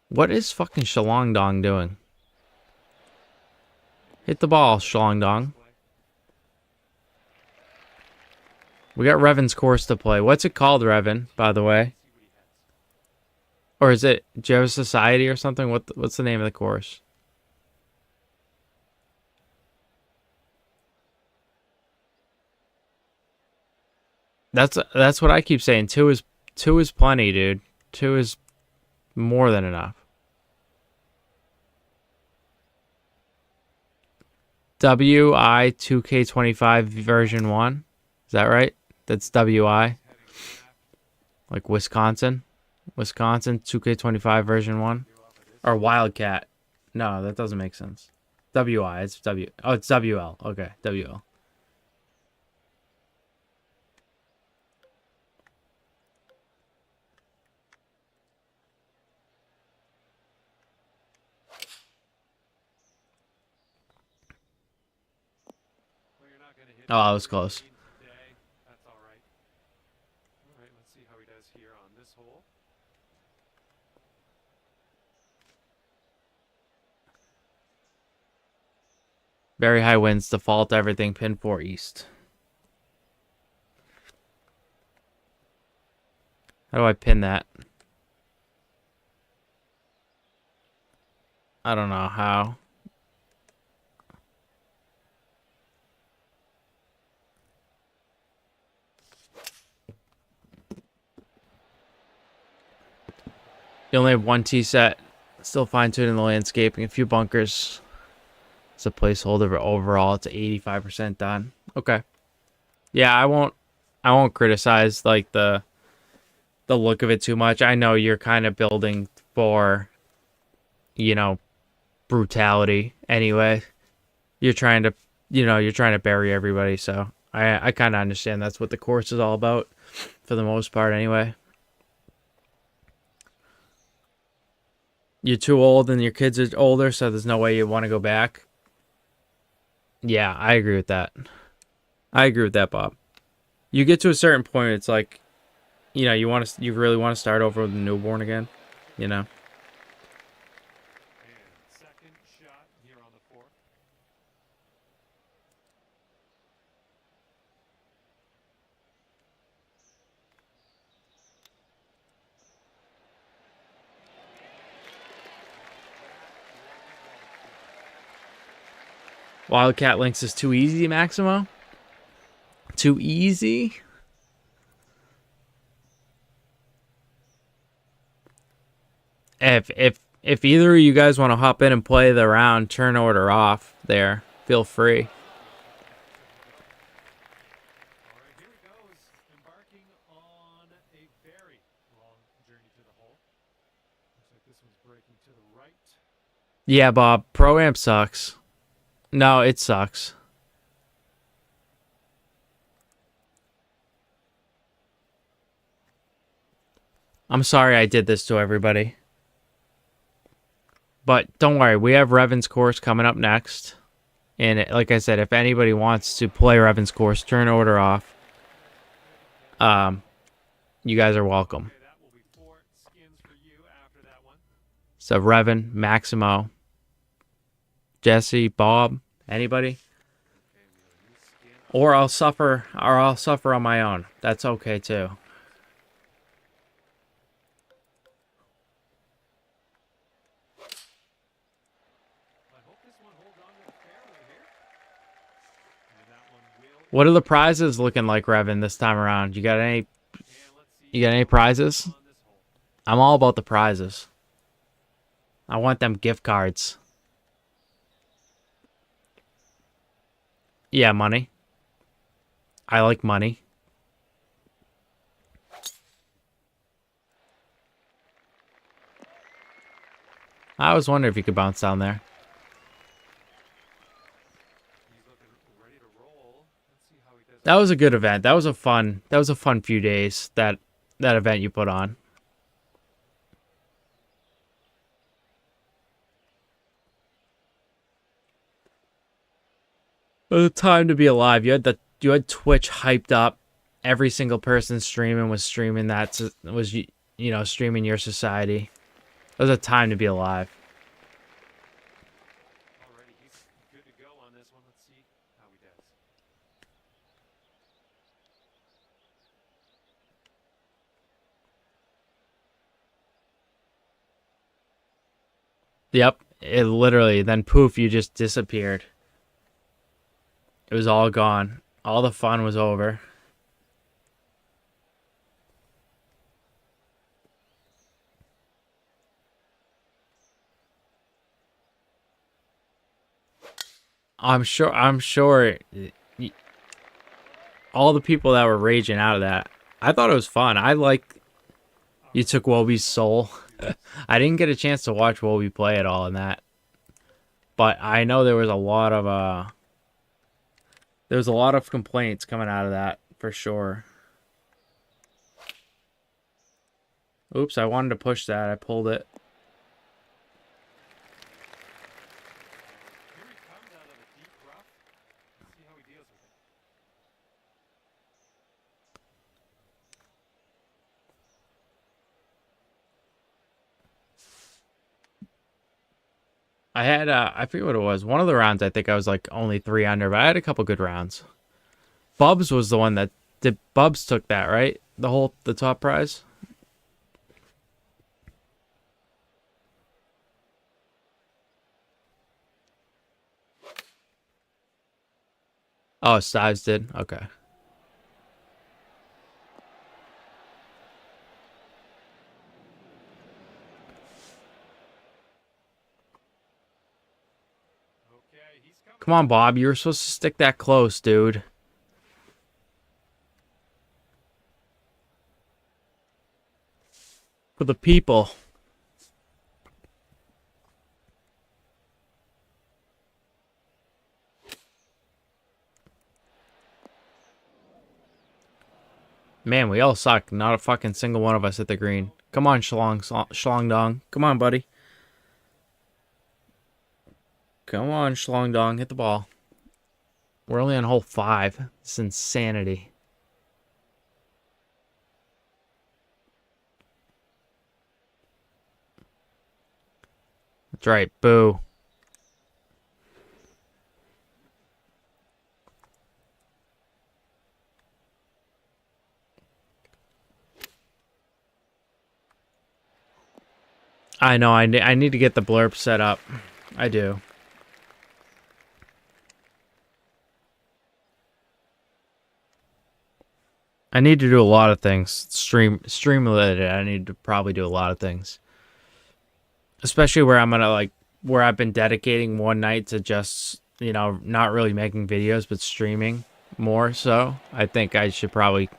What is fucking Shalong Dong doing? Hit the ball, Shalong Dong. We got Revan's course to play. What's it called, Revan, by the way? Or is it, do you have a society or something? What's the name of the course? That's what I keep saying. Two is plenty, dude. 2 is more than enough. WI 2K25 version 1. Is that right? That's WI. Like Wisconsin. Wisconsin 2K25 version 1. Or Wildcat. No, that doesn't make sense. WI. It's W. Oh, it's WL. Okay, WL. Oh, that was close. Today. That's all right. All right, let's see how he does here on this hole. Very high winds, default everything, pin 4 east. How do I pin that? I don't know how. You only have one tee set. Still fine-tuning the landscaping. A few bunkers. It's a placeholder, but overall it's 85% done. Okay. Yeah, I won't criticize like the look of it too much. I know you're kind of building for, you know, brutality anyway. You're trying to, you're trying to bury everybody, so I kind of understand that's what the course is all about for the most part anyway. You're too old and your kids are older, so there's no way you want to go back. Yeah, I agree with that. I agree with that, Bob. You get to a certain point, it's like, you really want to start over with a newborn again, you know. And second shot here on the fourth. Wildcat Links is too easy, Maximo. Too easy. If either of you guys want to hop in and play the round, turn order off there. Feel free. All right, here he goes, embarking on a very long journey to the hole. Looks like this one's breaking to the right. Yeah, Bob. Pro-Am sucks. No, it sucks. I'm sorry I did this to everybody. But don't worry, we have Revan's course coming up next. And like I said, if anybody wants to play Revan's course, turn order off. You guys are welcome. Okay, that will be 4 skins for you after that one. So Revan, Maximo, Jesse, Bob, anybody? Okay, we have a new skin. Or I'll suffer on my own. That's okay too. I hope this one holds on to the fairway here. And that one will. What are the prizes looking like, Revan, this time around? You got any And let's see you got any prizes? on this hole. I'm all about the prizes. I want them gift cards. Yeah, money. I like money. I was wondering if you could bounce down there. He's looking ready to roll. Let's see how he does. That was a good event. That was a fun few days, that event you put on. It was a time to be alive. You had Twitch hyped up. Every single person streaming was streaming streaming your society. It was a time to be alive. Alrighty, he's good to go on this one. Let's see how he does. Yep. It literally, then poof, you just disappeared. It was all gone. All the fun was over. I'm sure all the people that were raging out of that, I thought it was fun. You took Wobie's soul. I didn't get a chance to watch Wobie play at all in that. But I know there was a lot of complaints coming out of that for sure. Oops, I wanted to push that. I pulled it. Here he comes out of the deep rough. Let's see how he deals with it. I had I forget what it was. One of the rounds I think I was like only 3 under, but I had a couple good rounds. Bubs was the one that did. Bubs took that, right? The top prize. Oh, Stives did. Okay. Okay, he's coming Come on, up. Bob. You were supposed to stick that close, dude. For the people. Man, we all suck. Not a fucking single one of us hit the green. Come on, Shlong Dong. Come on, buddy. Come on, Shlong Dong. Hit the ball. We're only on hole 5. It's insanity. That's right. Boo. I know. I need to get the blurb set up. I do. I need to do a lot of things. Stream related. I need to probably do a lot of things. Especially where I'm gonna where I've been dedicating one night to just, not really making videos but streaming more so. I think I should probably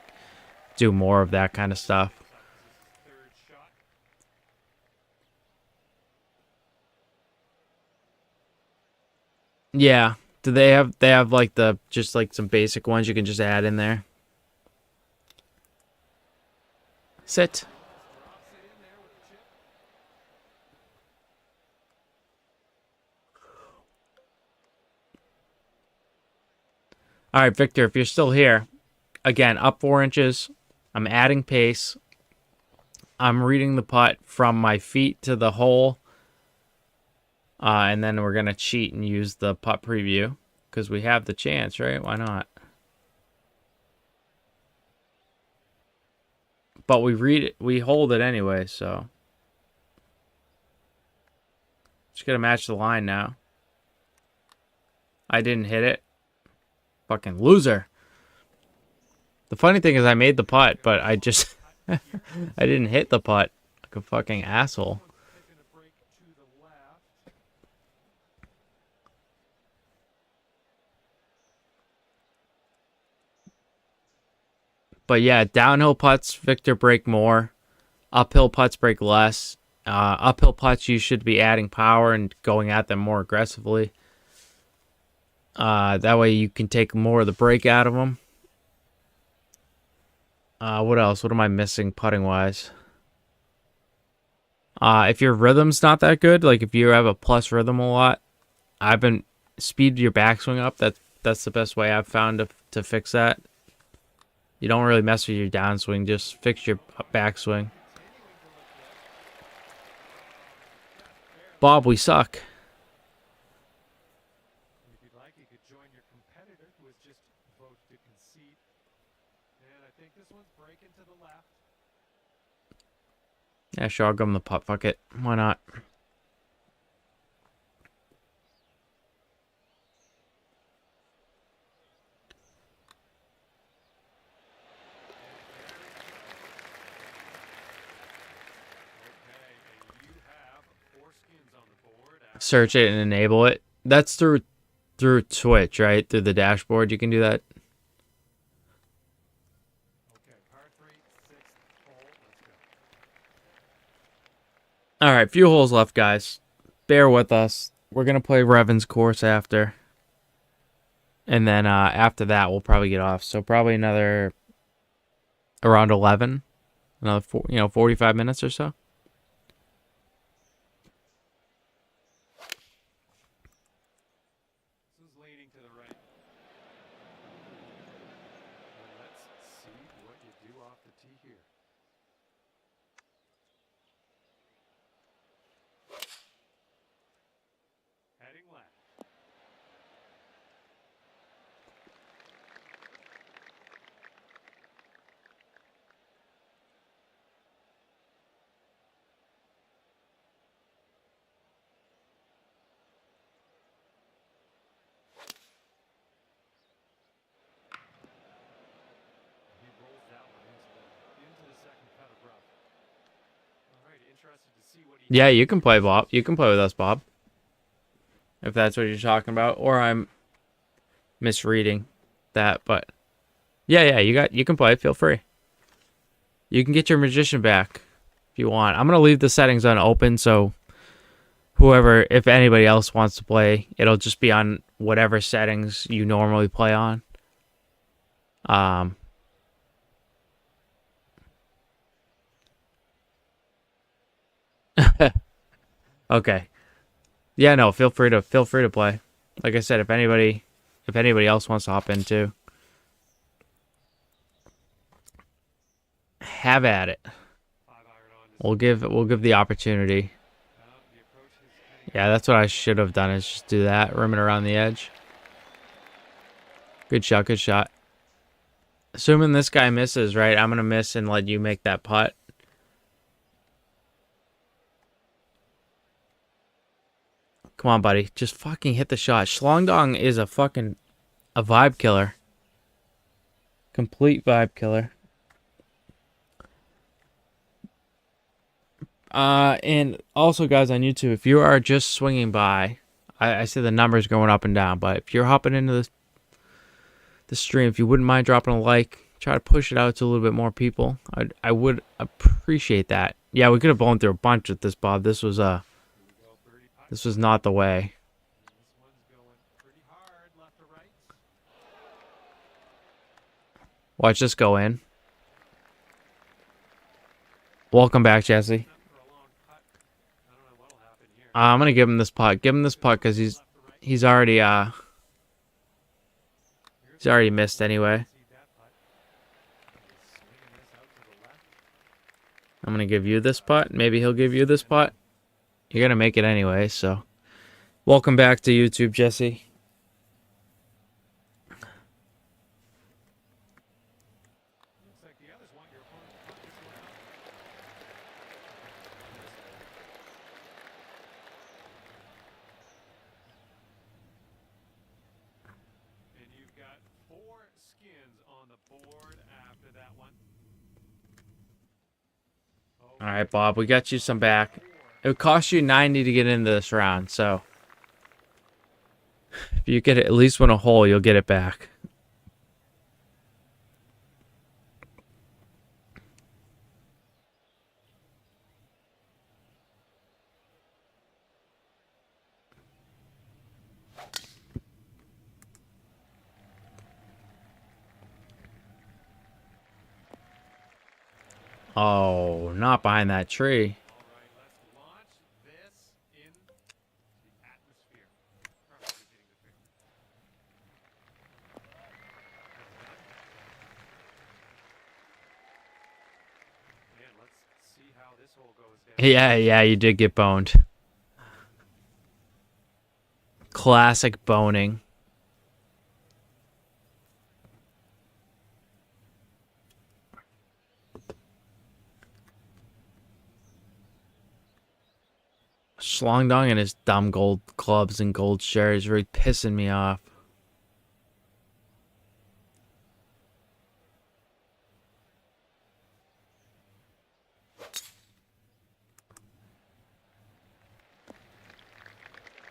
do more of that kind of stuff. Third shot. Yeah. Do they have like the just like some basic ones you can just add in there? Sit. Drops it in there with the chip. All right, Victor, if you're still here, again, up 4 inches. I'm adding pace. I'm reading the putt from my feet to the hole. And then we're going to cheat and use the putt preview because we have the chance, right? Why not? But we read it, we hold it anyway, so. Just got to match the line now. I didn't hit it. Fucking loser. The funny thing is I made the putt, but I just I didn't hit the putt like a fucking asshole. Taking a break to the left. But yeah, downhill putts, Victor, break more. Uphill putts break less. Uphill putts, you should be adding power and going at them more aggressively. That way you can take more of the break out of them. What else? What am I missing putting wise? If your rhythm's not that good, like if you have a plus rhythm a lot, I've been speed your backswing up. That's the best way I've found to fix that. You don't really mess with your downswing, just fix your backswing. Bob, we suck. If you'd like, you could join your competitor who has just voted to concede. And I think this one's breaking to the left. Yeah, sure, I'll give him the putt. Fuck it. Why not? Okay, and you have 4 skins on the board. Search it and enable it. That's through Twitch, right? Through the dashboard, you can do that. Okay, par 3, 6th hole. Let's go. All right, few holes left, guys. Bear with us. We're gonna play Revan's course after, and then after that, we'll probably get off. So probably another around 11, another 45 minutes or so. This is leaning to the right. Let's see what you do off the tee here. interested to see what he Yeah, has you in can play, his Bob. You can play with us, Bob. If that's what you're talking about, or I'm misreading that, but yeah, you can play. Feel free. You can get your magician back if you want. I'm gonna leave the settings unopened, so whoever, if anybody else wants to play, it'll just be on whatever settings you normally play on. Um. Okay. Yeah, no, feel free to play. Like I said, if anybody else wants to hop in too, have at it. 5 iron on this. We'll give the opportunity. The approach is heading Yeah, out. that's what I should have done is just do that, rim it around the edge. Good shot, good shot. Assuming this guy misses, right? I'm gonna miss and let you make that putt. Come on, buddy. Just fucking hit the shot. Schlongdong is a vibe killer. Complete vibe killer. And also, guys, on YouTube, if you are just swinging by, I see the numbers going up and down, but if you're hopping into the stream, if you wouldn't mind dropping a like, try to push it out to a little bit more people. I would appreciate that. Yeah, we could have blown through a bunch with this, Bob. Here we go. Birdie putt. This was not the way. This one's going pretty hard left to right. Watch this go in. Welcome back, Jesse. Not for a long putt. I don't know what'll happen here. I'm gonna give him this putt. Give him this putt because Left to right. he's already Here's he's already missed anyway. see that putt. He's swinging this out to the left. I'm gonna give you this putt. Maybe he'll give you this putt. You're gonna make it anyway, so welcome back to YouTube, Jesse. Looks like the others want your opponent to putt this one out. And you've got 4 skins on the board after that one. All right, Bob, we got you some back. It would cost you 90 to get into this round, so if you get at least win a hole, you'll get it back. Oh, not behind that tree. All right, let's launch this in the atmosphere. Probably hitting the fairway. And let's see how this hole goes down. Yeah, you did get boned. Classic boning. Schlongdong and his dumb gold clubs and gold shares really pissing me off.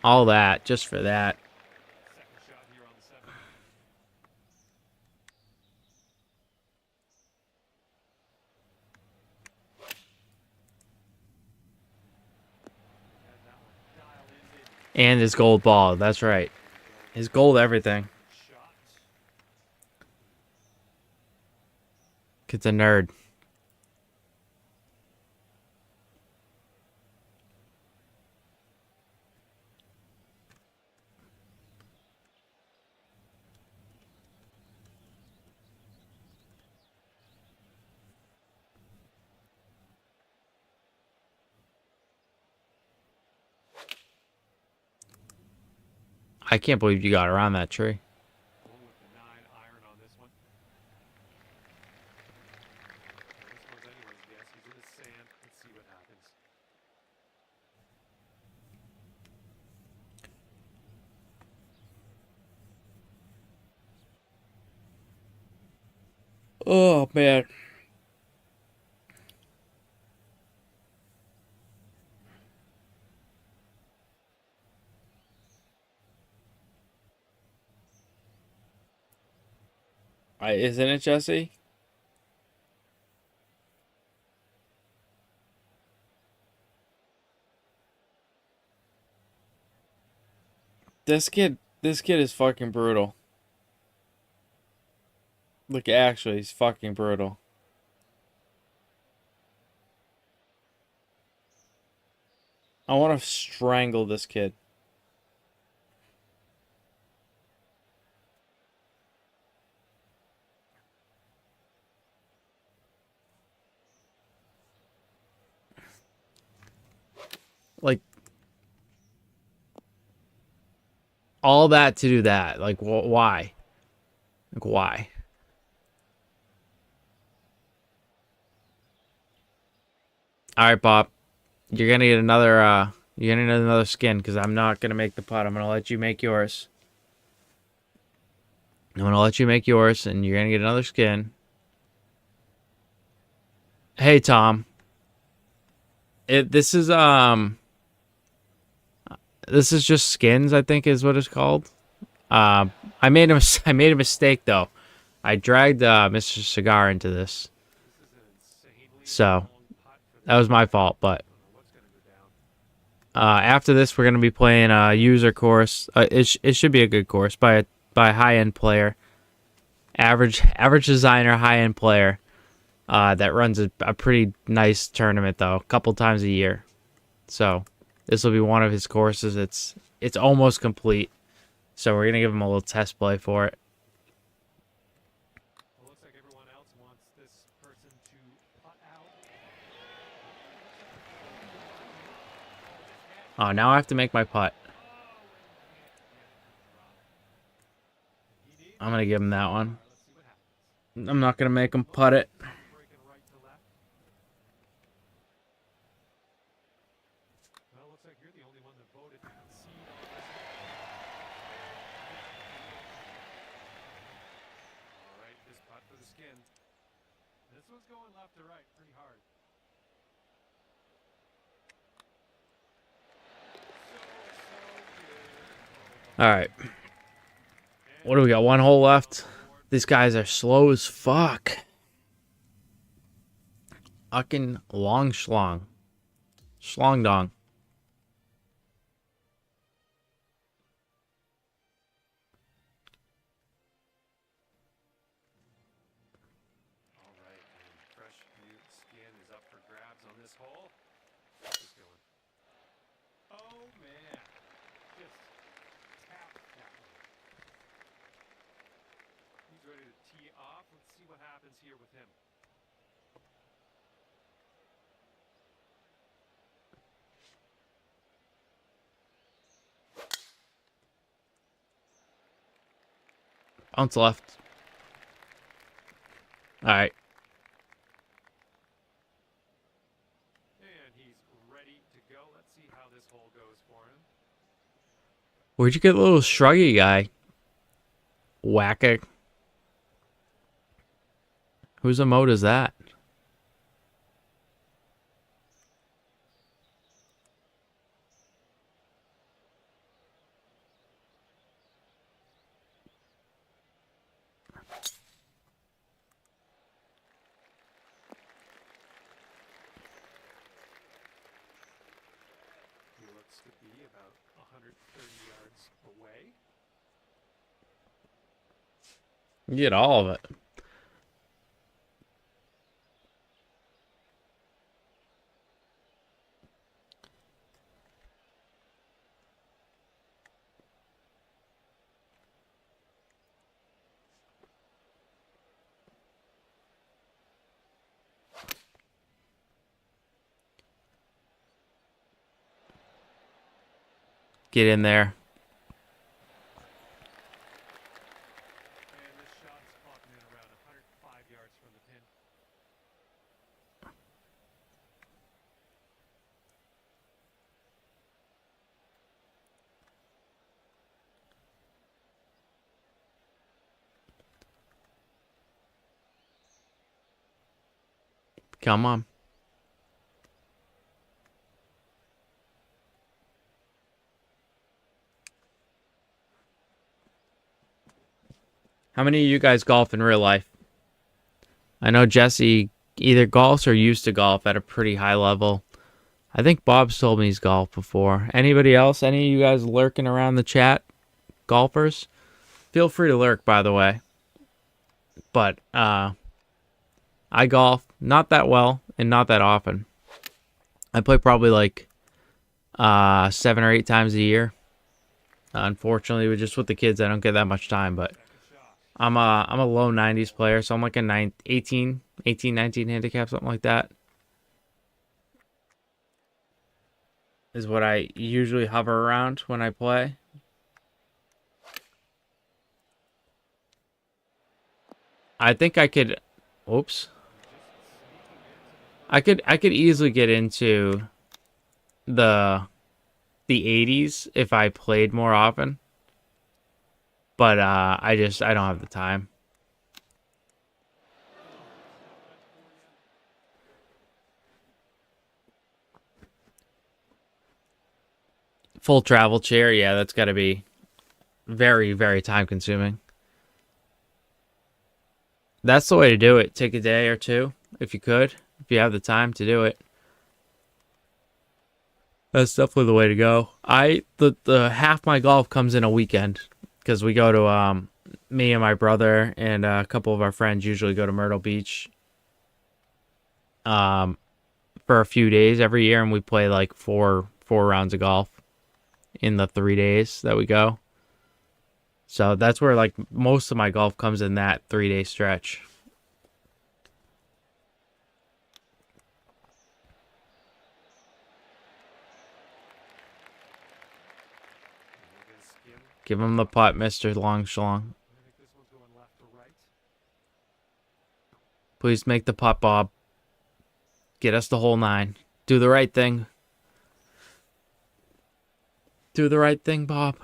All that just for that. Second shot here on the 7th. Had that one dialed in, baby. And his gold ball. That's right. His gold everything. Shot. Kid's a nerd. I can't believe you got around that tree. Going with the 9 iron on this one. This one's anyone's guess. He's in the sand. Let's see what happens. Oh, man. Isn't it, Jesse? This kid is fucking brutal. Look, actually, he's fucking brutal. I want to strangle this kid. Like, all that to do that. Like, why? Like, why? All right, Bob. You're gonna get another. You're gonna get another skin because I'm not gonna make the putt. I'm gonna let you make yours. I'm gonna let you make yours, and you're gonna get another skin. Hey, Tom. This is this is just skins. I think is what it's called. I made I made a mistake though. I dragged Mr. Cigar into this, This is an insanely so long putt for that this. was my fault. But I don't know what's going to go down. after this, we're gonna be playing a user course. It should be a good course by a high end player, average designer, high end player. That runs a pretty nice tournament though, a couple times a year. So this will be one of his courses. It's almost complete. So we're gonna give him a little test play for it. Well, looks like everyone else wants this person to putt out. Oh, now I have to make my putt. He needs I'm gonna give him that one. Let's see what happens. I'm not gonna make him putt it. Breaking right to left. Well, looks like you're the only one that voted to concede on this. All right, this putt for the skin. This one's going left to right pretty hard. All right. What do we got? One hole left. These guys are slow as fuck. Fucking long schlong. Schlong dong. All right, and fresh new skin is up for grabs on this hole. Just going. Oh man, just tap that one. He's ready to tee off. Let's see what happens here with him. Bounce left. All right. And he's ready to go. Let's see how this hole goes for him. Where'd you get the little shruggy guy? Whacker. Whose emote is that? He looks to be about 130 yards away. You get all of it. Get in there. And this shot's clocking in around 105 yards from the pin. Come on. How many of you guys golf in real life? I know Jesse either golfs or used to golf at a pretty high level. I think Bob's told me he's golfed before. Anybody else? Any of you guys lurking around the chat? Golfers? Feel free to lurk, by the way. But I golf not that well and not that often. I play probably like 7 or 8 times a year. Unfortunately, just with the kids, I don't get that much time. But I'm a low 90s player, so I'm like a 18, 19 handicap, something like that. Is what I usually hover around when I play. I think I could. Oops. I could easily get into the 80s if I played more often. But I don't have the time. Full travel chair, yeah, that's got to be very, very time consuming. That's the way to do it. Take a day or two if you could, if you have the time to do it. That's definitely the way to go. The half my golf comes in a weekend because we go to me and my brother and a couple of our friends usually go to Myrtle Beach for a few days every year, and we play like four rounds of golf in the 3 days that we go. So that's where like most of my golf comes in that 3-day stretch. Give him the putt, Mr. Long Schlong. Please make the putt, Bob. Get us the whole 9. Do the right thing. Do the right thing, Bob.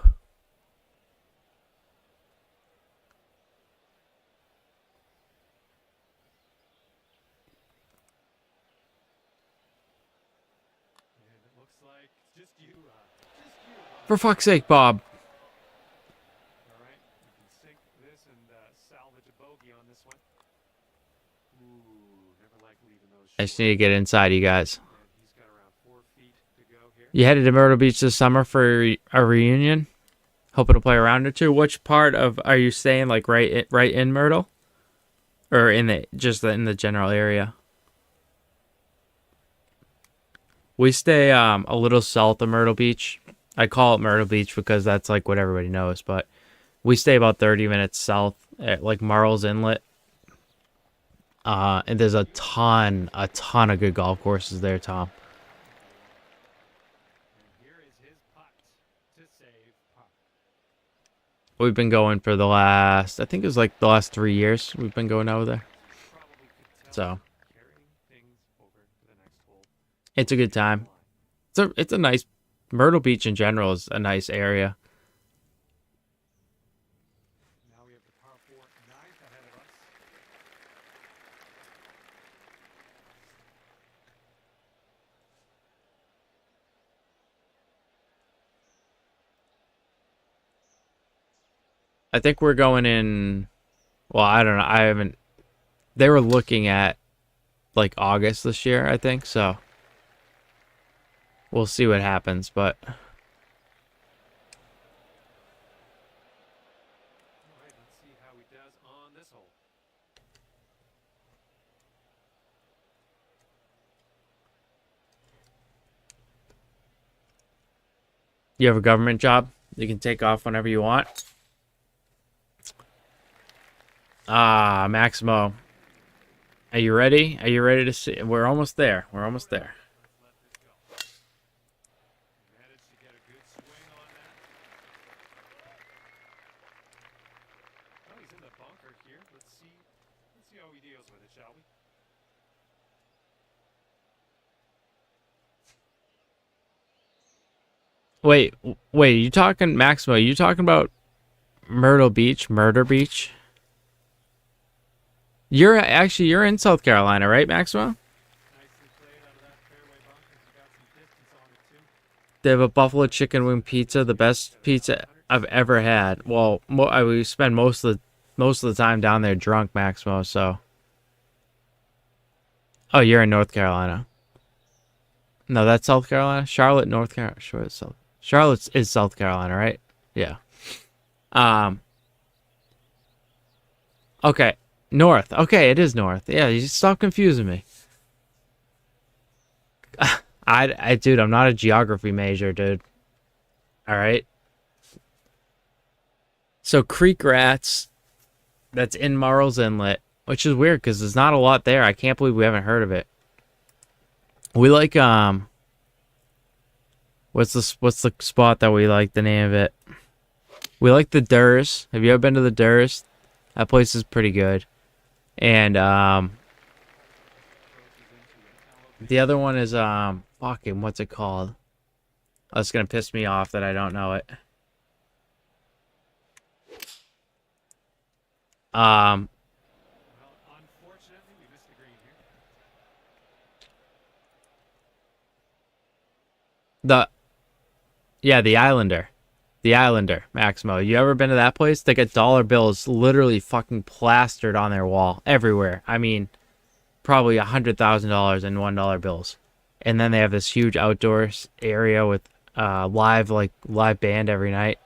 For fuck's sake, Bob. I just need to get inside, you guys. You headed to Myrtle Beach this summer for a reunion? Hoping to play a round or two? Which part of are you staying? Like right in Myrtle, or in the in the general area? We stay a little south of Myrtle Beach. I call it Myrtle Beach because that's like what everybody knows, but we stay about 30 minutes south at like Marl's Inlet. And there's a ton of good golf courses there, Tom. We've been going for the last, I think it was like the last 3 years. We've been going over there. So it's a good time. It's a nice, Myrtle Beach in general is a nice area. I think we're going in, well, I don't know. I haven't, they were looking at like August this year, I think. So we'll see what happens, but you have a government job. You can take off whenever you want. Maximo. Are you ready? Are you ready to see? We're almost there. We're almost there. Wait, you talking, Maximo, you talking about Myrtle Beach, Murder Beach? You're in South Carolina, right, Maximo? They have a buffalo chicken wing pizza, the best pizza I've ever had. Well, we spend most of most of the time down there drunk, Maximo, so. Oh, you're in North Carolina. No, that's South Carolina? Charlotte, North Carolina. Sure, it's South. Charlotte is South Carolina, right? Yeah. Um, okay. North. Okay, it is North. Yeah, you stop confusing me. Dude, I'm not a geography major, dude. All right. So Creek Rats, that's in Marl's Inlet, which is weird because there's not a lot there. I can't believe we haven't heard of it. We like what's the spot that we like the name of it? We like the Durs. Have you ever been to the Durs? That place is pretty good. And the other one is fucking what's it called? Oh, it's gonna piss me off that I don't know it. Um Well, unfortunately, we missed the green here. the yeah, the Islander. The Islander, Maximo. You ever been to that place? They got dollar bills literally fucking plastered on their wall everywhere. I mean, probably $100,000 in $1 bills. And then they have this huge outdoors area with live band every night.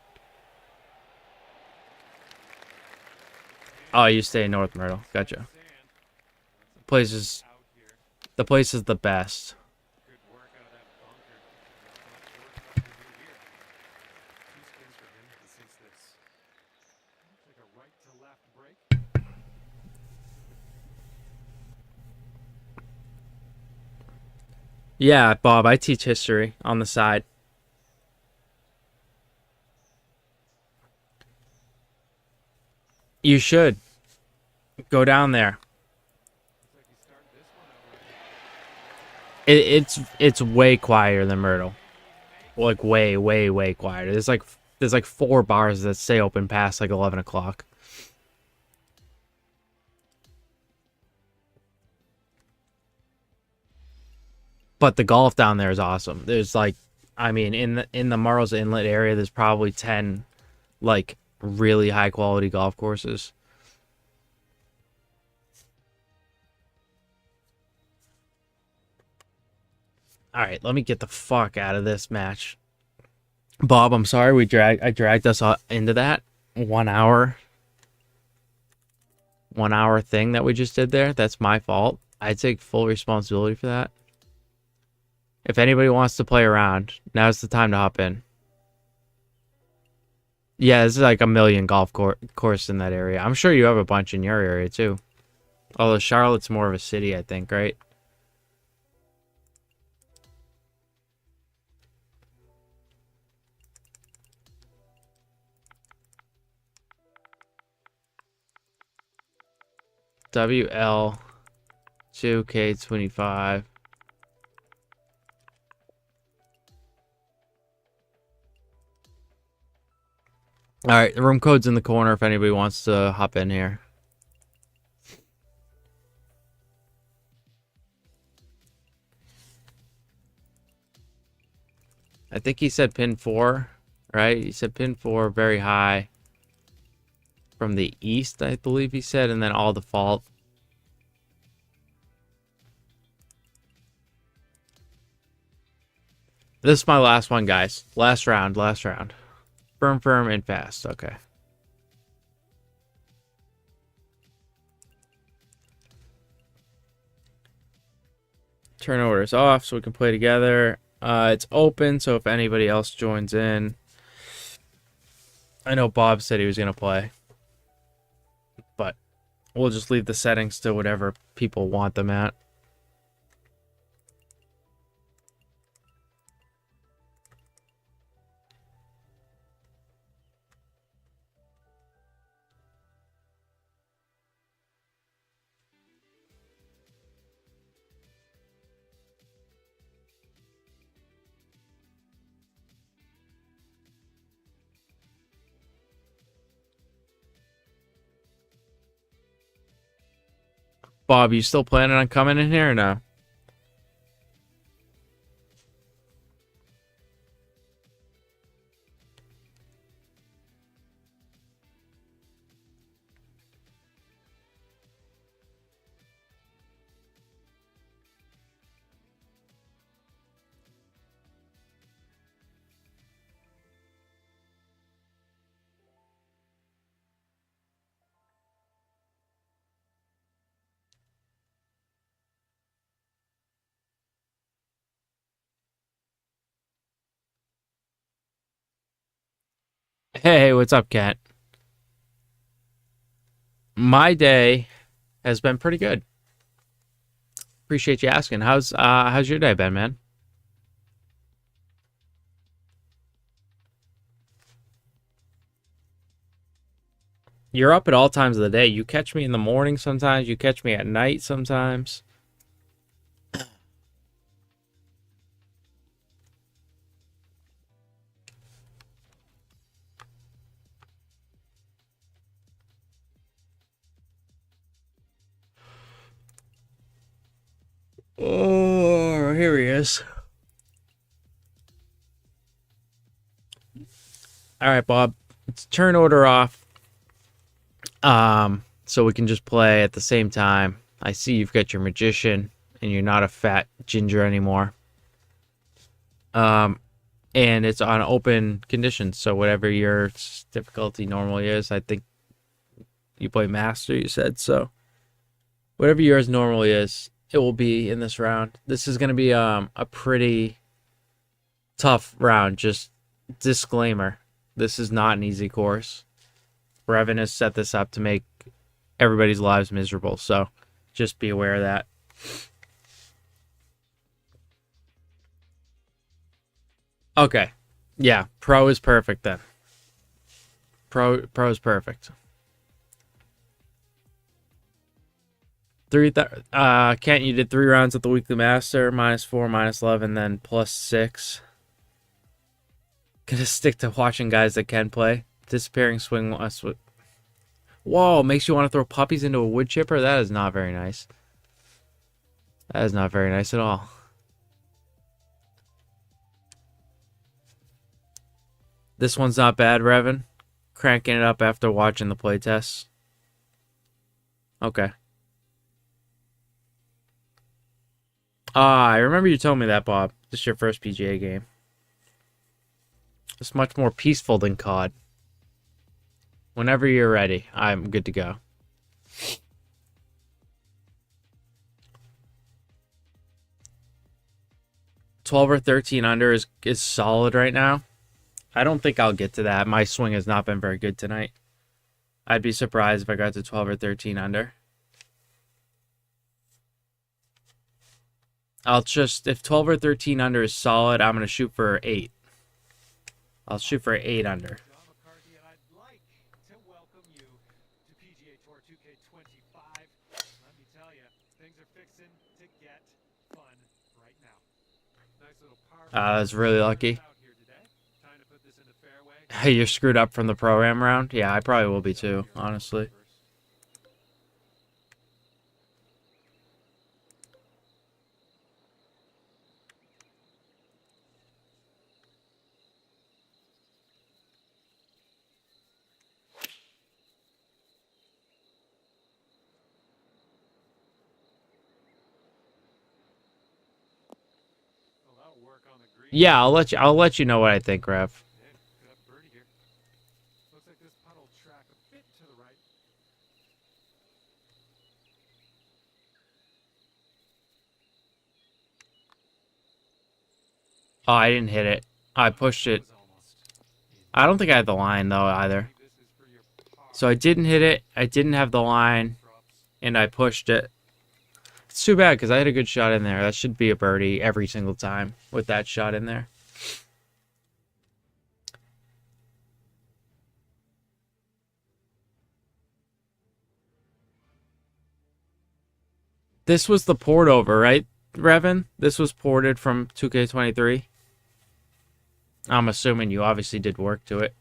Oh, you stay in North Myrtle. Gotcha. Place is Out here. the place is the best. Good work out of that bunker. Not sure what to do here. Two spins for him. He sinks this. Like a right to left break. Yeah, Bob, I teach history on the side. You should go down there. Looks like he started this one out right. It's way quieter than Myrtle. Like way quieter. There's like 4 bars that stay open past like 11 o'clock. But the golf down there is awesome. There's like, I mean, in the Marl's Inlet area, there's probably 10 like really high quality golf courses. All right, let me get the fuck out of this match. Bob, I'm sorry I dragged us into that 1 hour 1 hour thing that we just did there. That's my fault. I take full responsibility for that. If anybody wants to play around, now's the time to hop in. Yeah, there's like a million golf course in that area. I'm sure you have a bunch in your area too. Although Charlotte's more of a city, I think, right? WL2K25. All right, the room code's in the corner if anybody wants to hop in here. I think he said pin 4, right? He said pin 4, very high. From the east, I believe he said, and then all default. This is my last one, guys. Last round. Firm, and fast. Okay. Turn orders off so we can play together. It's open, so if anybody else joins in. I know Bob said he was going to play. But we'll just leave the settings to whatever people want them at. Bob, you still planning on coming in here or no? Hey, what's up, Kent? My day has been pretty good. Appreciate you asking. How's your day been, man? You're up at all times of the day. You catch me in the morning sometimes, you catch me at night sometimes. Oh, here he is. All right, Bob. Let's turn order off. So we can just play at the same time. I see you've got your magician and you're not a fat ginger anymore. Um, and it's on open conditions. So whatever your difficulty normally is, I think you play master, you said. So whatever yours normally is, it will be in this round. This is going to be a pretty tough round. Just disclaimer: this is not an easy course. Brevin has set this up to make everybody's lives miserable. So just be aware of that. Okay. Yeah, pro is perfect then. Pro is perfect. Kent, you did 3 rounds at the weekly master, -4, -11, then +6. Gonna stick to watching guys that can play. Disappearing swing. Whoa, makes you want to throw puppies into a wood chipper? That is not very nice. That is not very nice at all. This one's not bad, Revan. Cranking it up after watching the playtests. Okay. I remember you told me that, Bob. This is your first PGA game. It's much more peaceful than COD. Whenever you're ready, I'm good to go. $12 or $13 under is solid right now. I don't think I'll get to that. My swing has not been very good tonight. I'd be surprised if I got to 12 or 13 under. If 12 or 13 under is solid, I'm going to shoot for 8. I'll shoot for 8 under. That's really lucky. Hey, you're screwed up from the pro-am round? Yeah, I probably will be too, honestly. Yeah, I'll let you know what I think, Rev. Oh, I didn't hit it. I pushed it. I don't think I had the line though either. So I didn't hit it. I didn't have the line, and I pushed it. It's too bad because I had a good shot in there. That should be a birdie every single time with that shot in there. This was the port over, right, Revan? This was ported from 2K23. I'm assuming you obviously did work to it.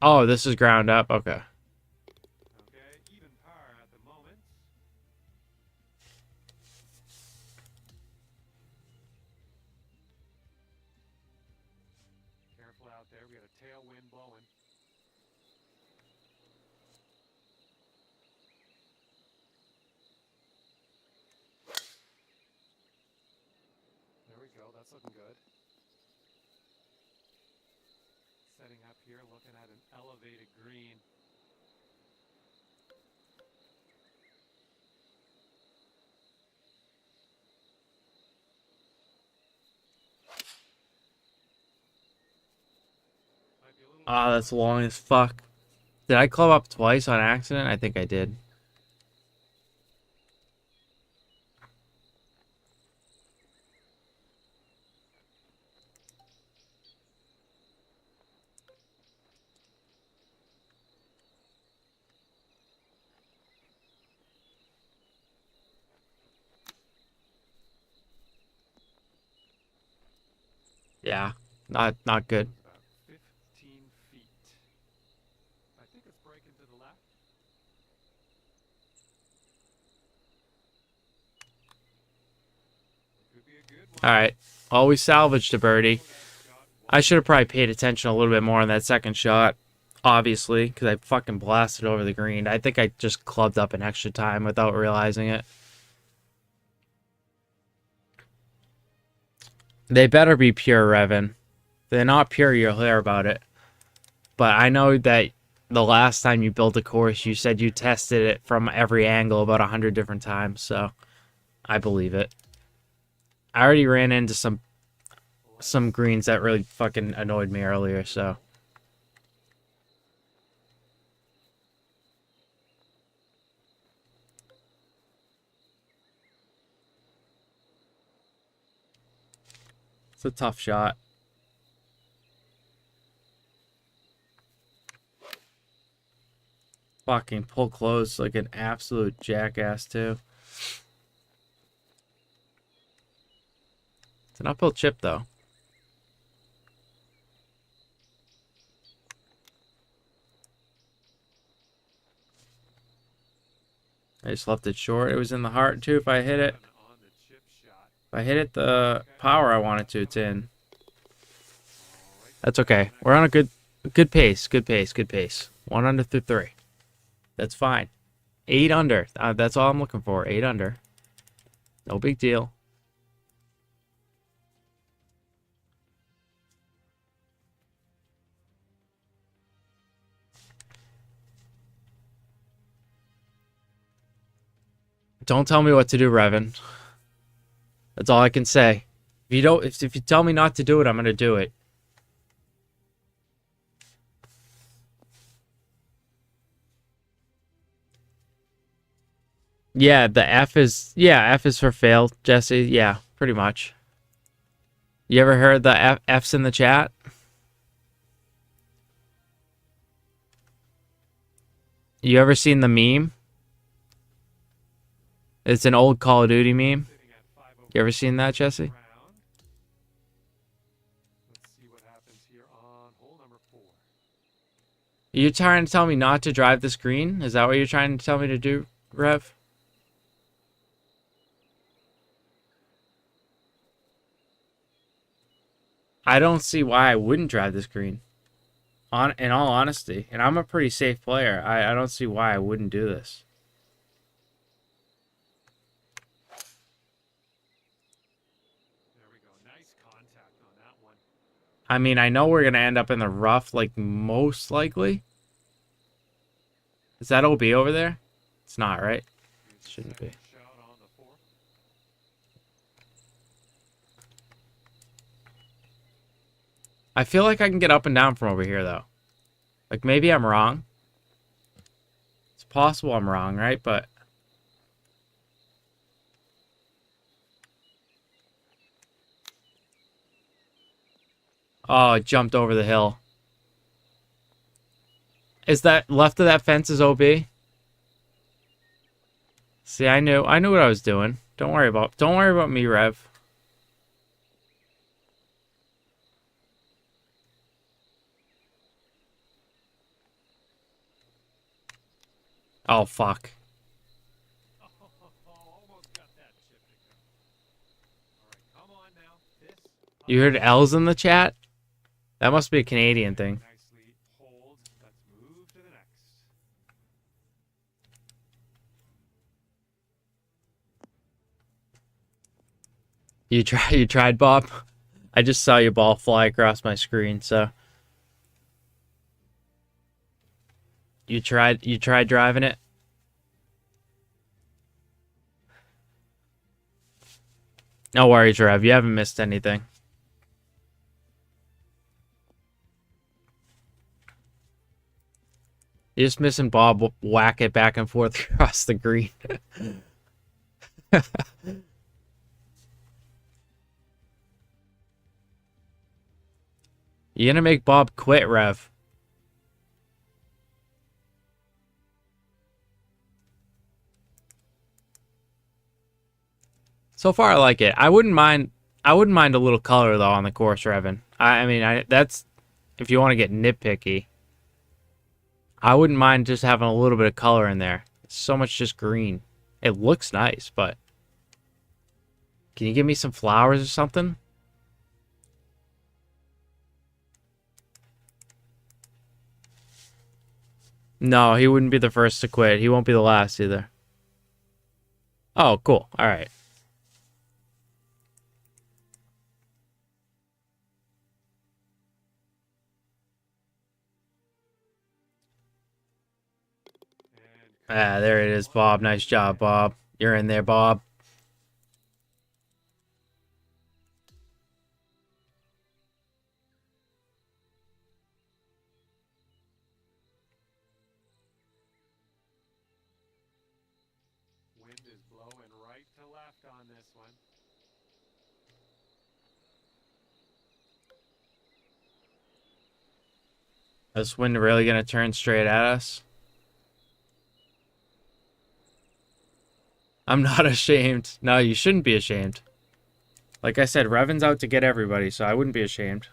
Oh, this is ground up. Okay. Ah, that's long as fuck. Did I club up twice on accident? I think I did. Yeah, not good. About 15 feet. I think it's breaking to the left. Could be a good one. All right. Well, we salvaged a birdie. Oh, that shot I was should have probably paid attention a little bit more on that second shot, obviously, because I fucking blasted over the green. I think I just clubbed up an extra time without realizing it. They better be pure, Revan. If they're not pure, you'll hear about it. But I know that the last time you built a course, you said you tested it from every angle about 100 different times, so I believe it. I already ran into some greens that really fucking annoyed me earlier, so. It's a tough shot. Fucking pull close like an absolute jackass, too. It's an uphill chip, though. I just left it short. It was in the heart, too, if I hit it. on the chip shot. If I hit it the power I wanted to, it's in. All right. That's okay. We're on a good pace. Good pace. Good pace. 1 under through 3. That's fine. 8 under. That's all I'm looking for. 8 under. No big deal. Don't tell me what to do, Revan. That's all I can say. If you tell me not to do it, I'm gonna do it. Yeah, F is for fail, Jesse. Yeah, pretty much. You ever heard the F's in the chat? You ever seen the meme? It's an old Call of Duty meme. Sitting at 5 over You ever seen that, Jesse? round. Let's see what happens here on hole number 4. You trying to tell me not to drive this green? Is that what you're trying to tell me to do, Rev? I don't see why I wouldn't drive this green. In all honesty, and I'm a pretty safe player. I don't see why I wouldn't do this. There we go. Nice contact on that one. I mean, I know we're gonna end up in the rough, like most likely. Is that OB over there? It's not, right? Here's the Shouldn't be. second shot on the 4th. I feel like I can get up and down from over here, though. Like, maybe I'm wrong. It's possible I'm wrong, right? But... Oh, it jumped over the hill. Is that left of that fence is OB? See, I knew what I was doing. Don't worry about me, Rev. Oh, fuck. Almost got that chip to go. All right, come on now. This. You heard L's in the chat? That must be a Canadian thing. Nicely hold. Let's move to the next. You tried, Bob? I just saw your ball fly across my screen, so... You tried driving it? No worries, Rev. You haven't missed anything. You're just missing Bob whack it back and forth across the green. You're gonna make Bob quit, Rev. So far, I like it. I wouldn't mind. I wouldn't mind a little color though on the course, Revan. I mean, that's if you want to get nitpicky. I wouldn't mind just having a little bit of color in there. It's so much just green. It looks nice, but can you give me some flowers or something? No, he wouldn't be the first to quit. He won't be the last either. Oh, cool. All right. Ah, there it is, Bob. Nice job, Bob. You're in there, Bob. Wind is blowing right to left on this one. Is this wind really gonna turn straight at us? I'm not ashamed. No, you shouldn't be ashamed. Like I said, Revan's out to get everybody, so I wouldn't be ashamed.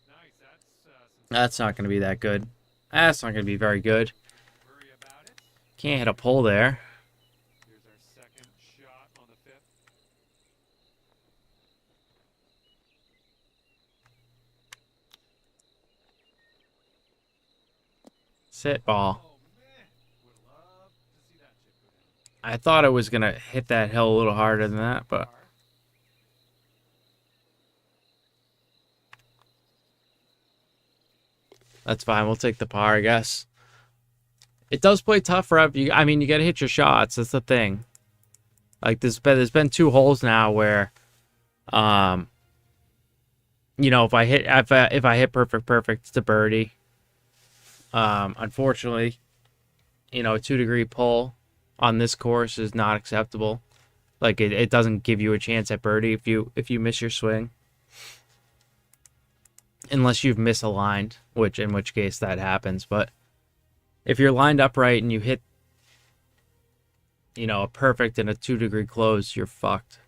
Nice. That's not going to be that good. That's not going to be very good. Worry about it. Can't hit a pole there. Here's our second shot on the fifth. Sit ball. Oh man, would love to see that chip go down. I thought it was going to hit that hill a little harder than that, but that's fine. We'll take the par, I guess. It does play tough, Rev. I mean, you got to hit your shots. That's the thing. Like there's been 2 holes now where, you know, if I hit perfect, it's a birdie. Unfortunately, you know, a 2-degree pull on this course is not acceptable. Like it doesn't give you a chance at birdie if you miss your swing. Unless you've misaligned, in which case that happens. But if you're lined up right and you hit, you know, a perfect and a 2-degree close, you're fucked.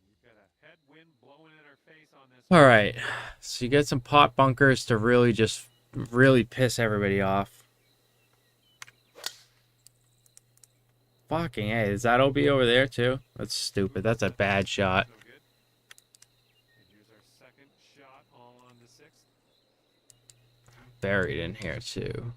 We've got a headwind blowing in our face on this All one. right, so you get some pot bunkers to really piss everybody off. Fucking hey, is that OB over there too? That's stupid. That's a bad shot. No good. And here's our second shot on the sixth. Buried in here too.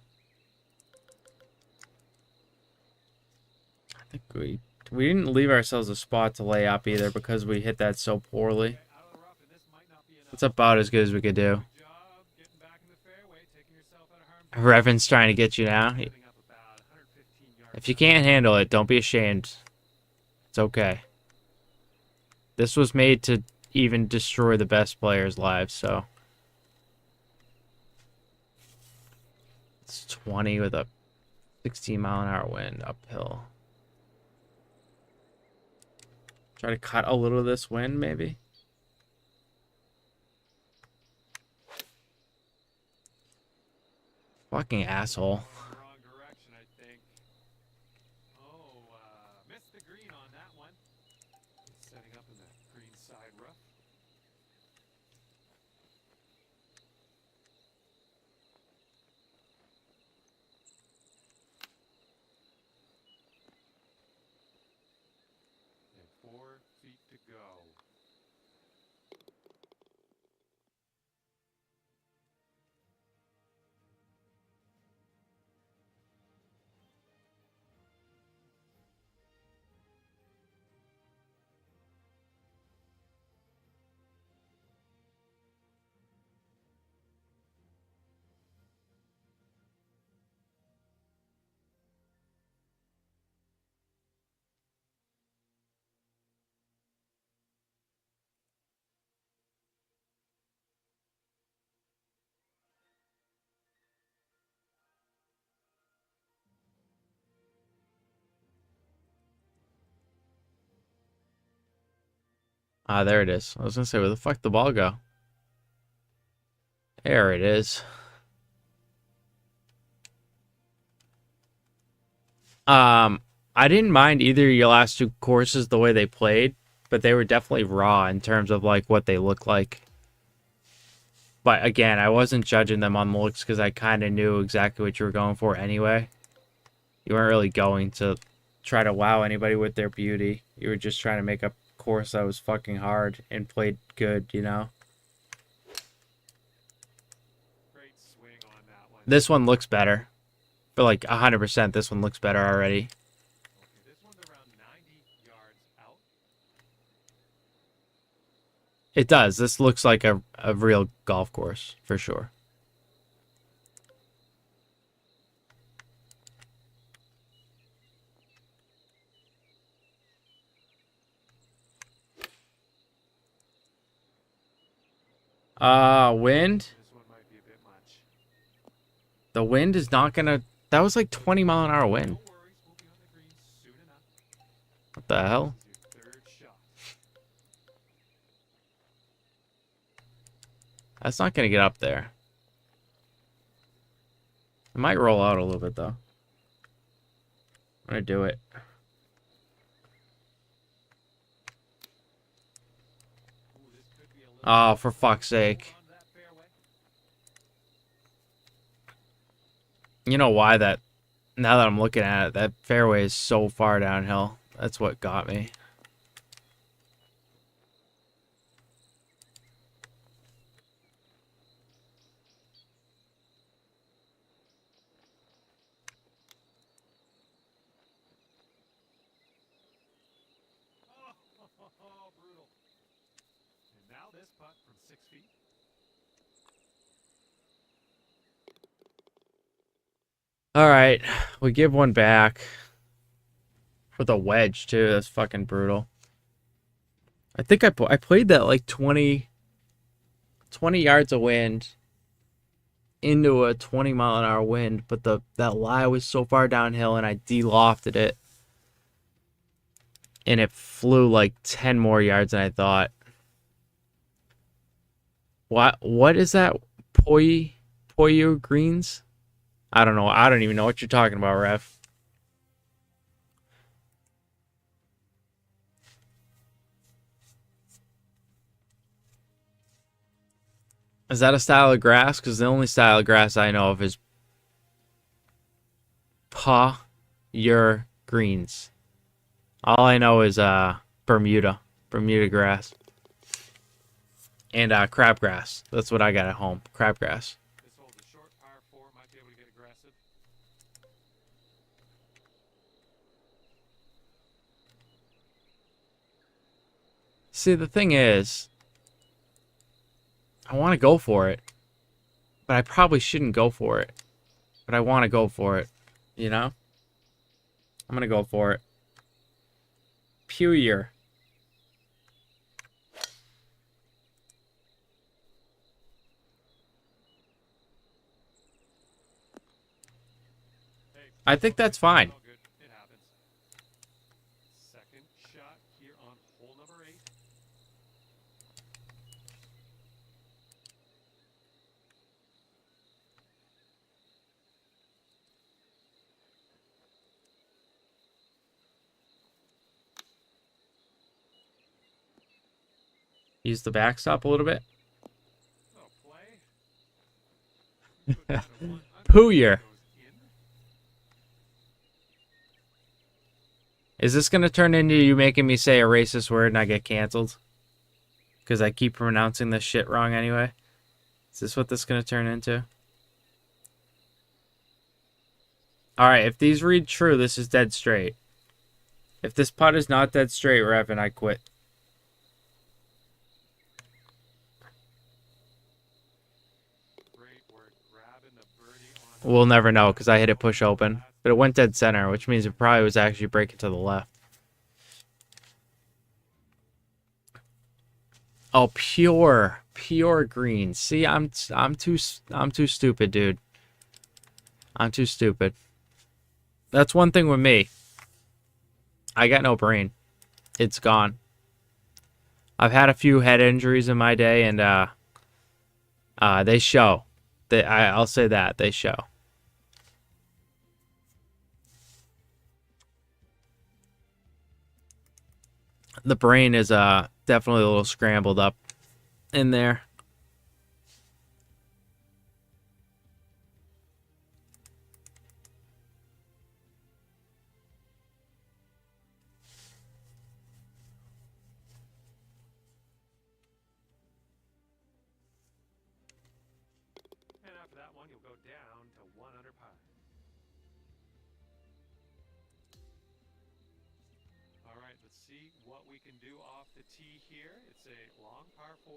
I think we didn't leave ourselves a spot to lay up either because we hit that so poorly. Okay, out of the rough, and this might not be enough. It's about as good as we could do. Good job getting back in the fairway, taking yourself out of harm's way. Revan's trying to get you now. Giving up about 115 yards. If you can't handle it, don't be ashamed. It's okay. This was made to even destroy the best players' lives, so. It's 20 with a 16-mile-an-hour wind uphill. Try to cut a little of this wind, maybe. Fucking asshole. Going the wrong direction, I think. Oh, missed the green on that one. Setting up in the green side rough. And 4 feet to go. Ah, there it is. I was gonna say, where the fuck did the ball go? There it is. I didn't mind either of your last two courses the way they played, but they were definitely raw in terms of like what they look like. But again, I wasn't judging them on the looks because I kind of knew exactly what you were going for anyway. You weren't really going to try to wow anybody with their beauty. You were just trying to make a course that was fucking hard and played good, you know? Great swing on that one. This one looks better. For like 100%, this one looks better already. Okay, this one's around 90 yards out. It does. This looks like a real golf course, for sure. Wind. This one might be a bit much. The wind is not gonna... That was like 20-mile-an-hour wind. No worries, we'll be on the green soon enough. What the hell? This is your third shot. That's not gonna get up there. It might roll out a little bit, though. I'm gonna do it. Ooh, this could be a little Oh, for fuck's sake. on that fairway. You know why that... Now that I'm looking at it, that fairway is so far downhill. That's what got me. Oh, brutal. And now this putt from 6 feet. All right, we give one back. With a wedge, too. That's fucking brutal. I think I played that like 20 yards of wind into a 20-mile-an-hour wind, but that lie was so far downhill and I de-lofted it. And it flew like 10 more yards than I thought. What is that? Poyu greens? I don't know. I don't even know what you're talking about, ref. Is that a style of grass? Because the only style of grass I know of is your greens. All I know is Bermuda grass, and crabgrass. That's what I got at home. Crabgrass. This hole's a short par 4, might be able to get aggressive. See, the thing is, I want to go for it, but I probably shouldn't go for it. But I want to go for it, you know? I'm gonna go for it. Pewyer. Hey, I think that's fine. all good. It happens. Second shot here on hole number 8. Use the backstop a little bit. Oh, play. Put that at 1 under. Pewyer. Goes in. Is this gonna turn into you making me say a racist word and I get canceled? Because I keep pronouncing this shit wrong anyway. Is this what this is gonna turn into? Alright, if these read true, this is dead straight. If this putt is not dead straight, Revan, I quit. Great work grabbing the birdie on. We'll never know because I hit it push open. But it went dead center, which means it probably was actually breaking to the left. Oh, pure green. See, I'm too stupid, dude. I'm too stupid. That's one thing with me. I got no brain. It's gone. I've had a few head injuries in my day, and they show. I'll say that they show. The brain is definitely a little scrambled up in there. And after that one, you'll go down to 1 under par. All right, let's see what we can do off the tee here. It's a long par 4.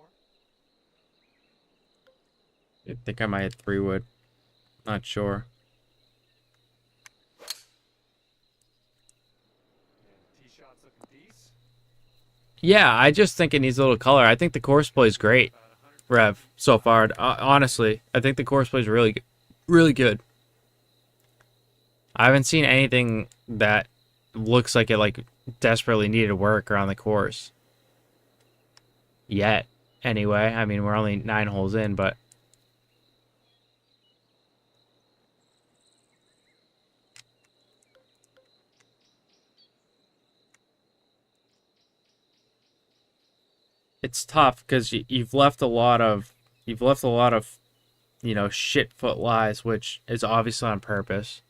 I think I might hit 3-wood. Not sure. And tee shot's looking decent. Yeah, I just think it needs a little color. I think the course play is great, About 100. Rev, so far. Honestly, I think the course play is really good. I haven't seen anything that looks like it like desperately needed work around the course yet. Anyway, I mean, we're only 9 holes in, but it's tough because you've left a lot of shit foot lies, which is obviously on purpose,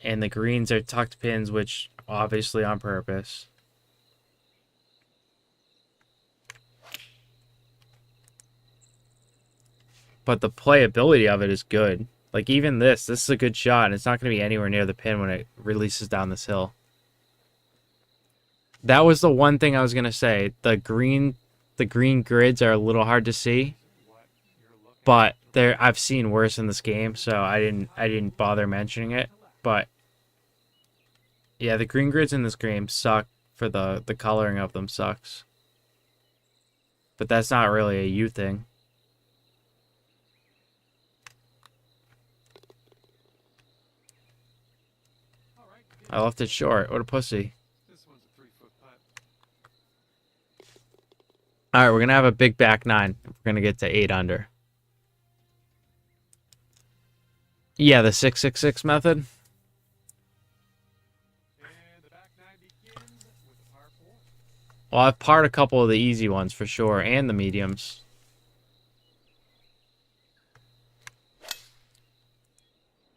and the greens are tucked pins, which obviously on purpose. But the playability of it is good. Like even this is a good shot, and it's not going to be anywhere near the pin when it releases down this hill. That was the one thing I was going to say. The green grids are a little hard to see, What you're looking but I've seen worse in this game, so I didn't bother mentioning it. But yeah, the green grids in this game suck. For the coloring of them sucks. But that's not really a you thing. All right, I left it short. What a pussy. this one's a 3-foot putt. All right, we're gonna have a big back 9. We're gonna get to 8 under. Yeah, the 666 method. And the back 9 begins with a par 4. Well, I've parred a couple of the easy ones for sure, and the mediums.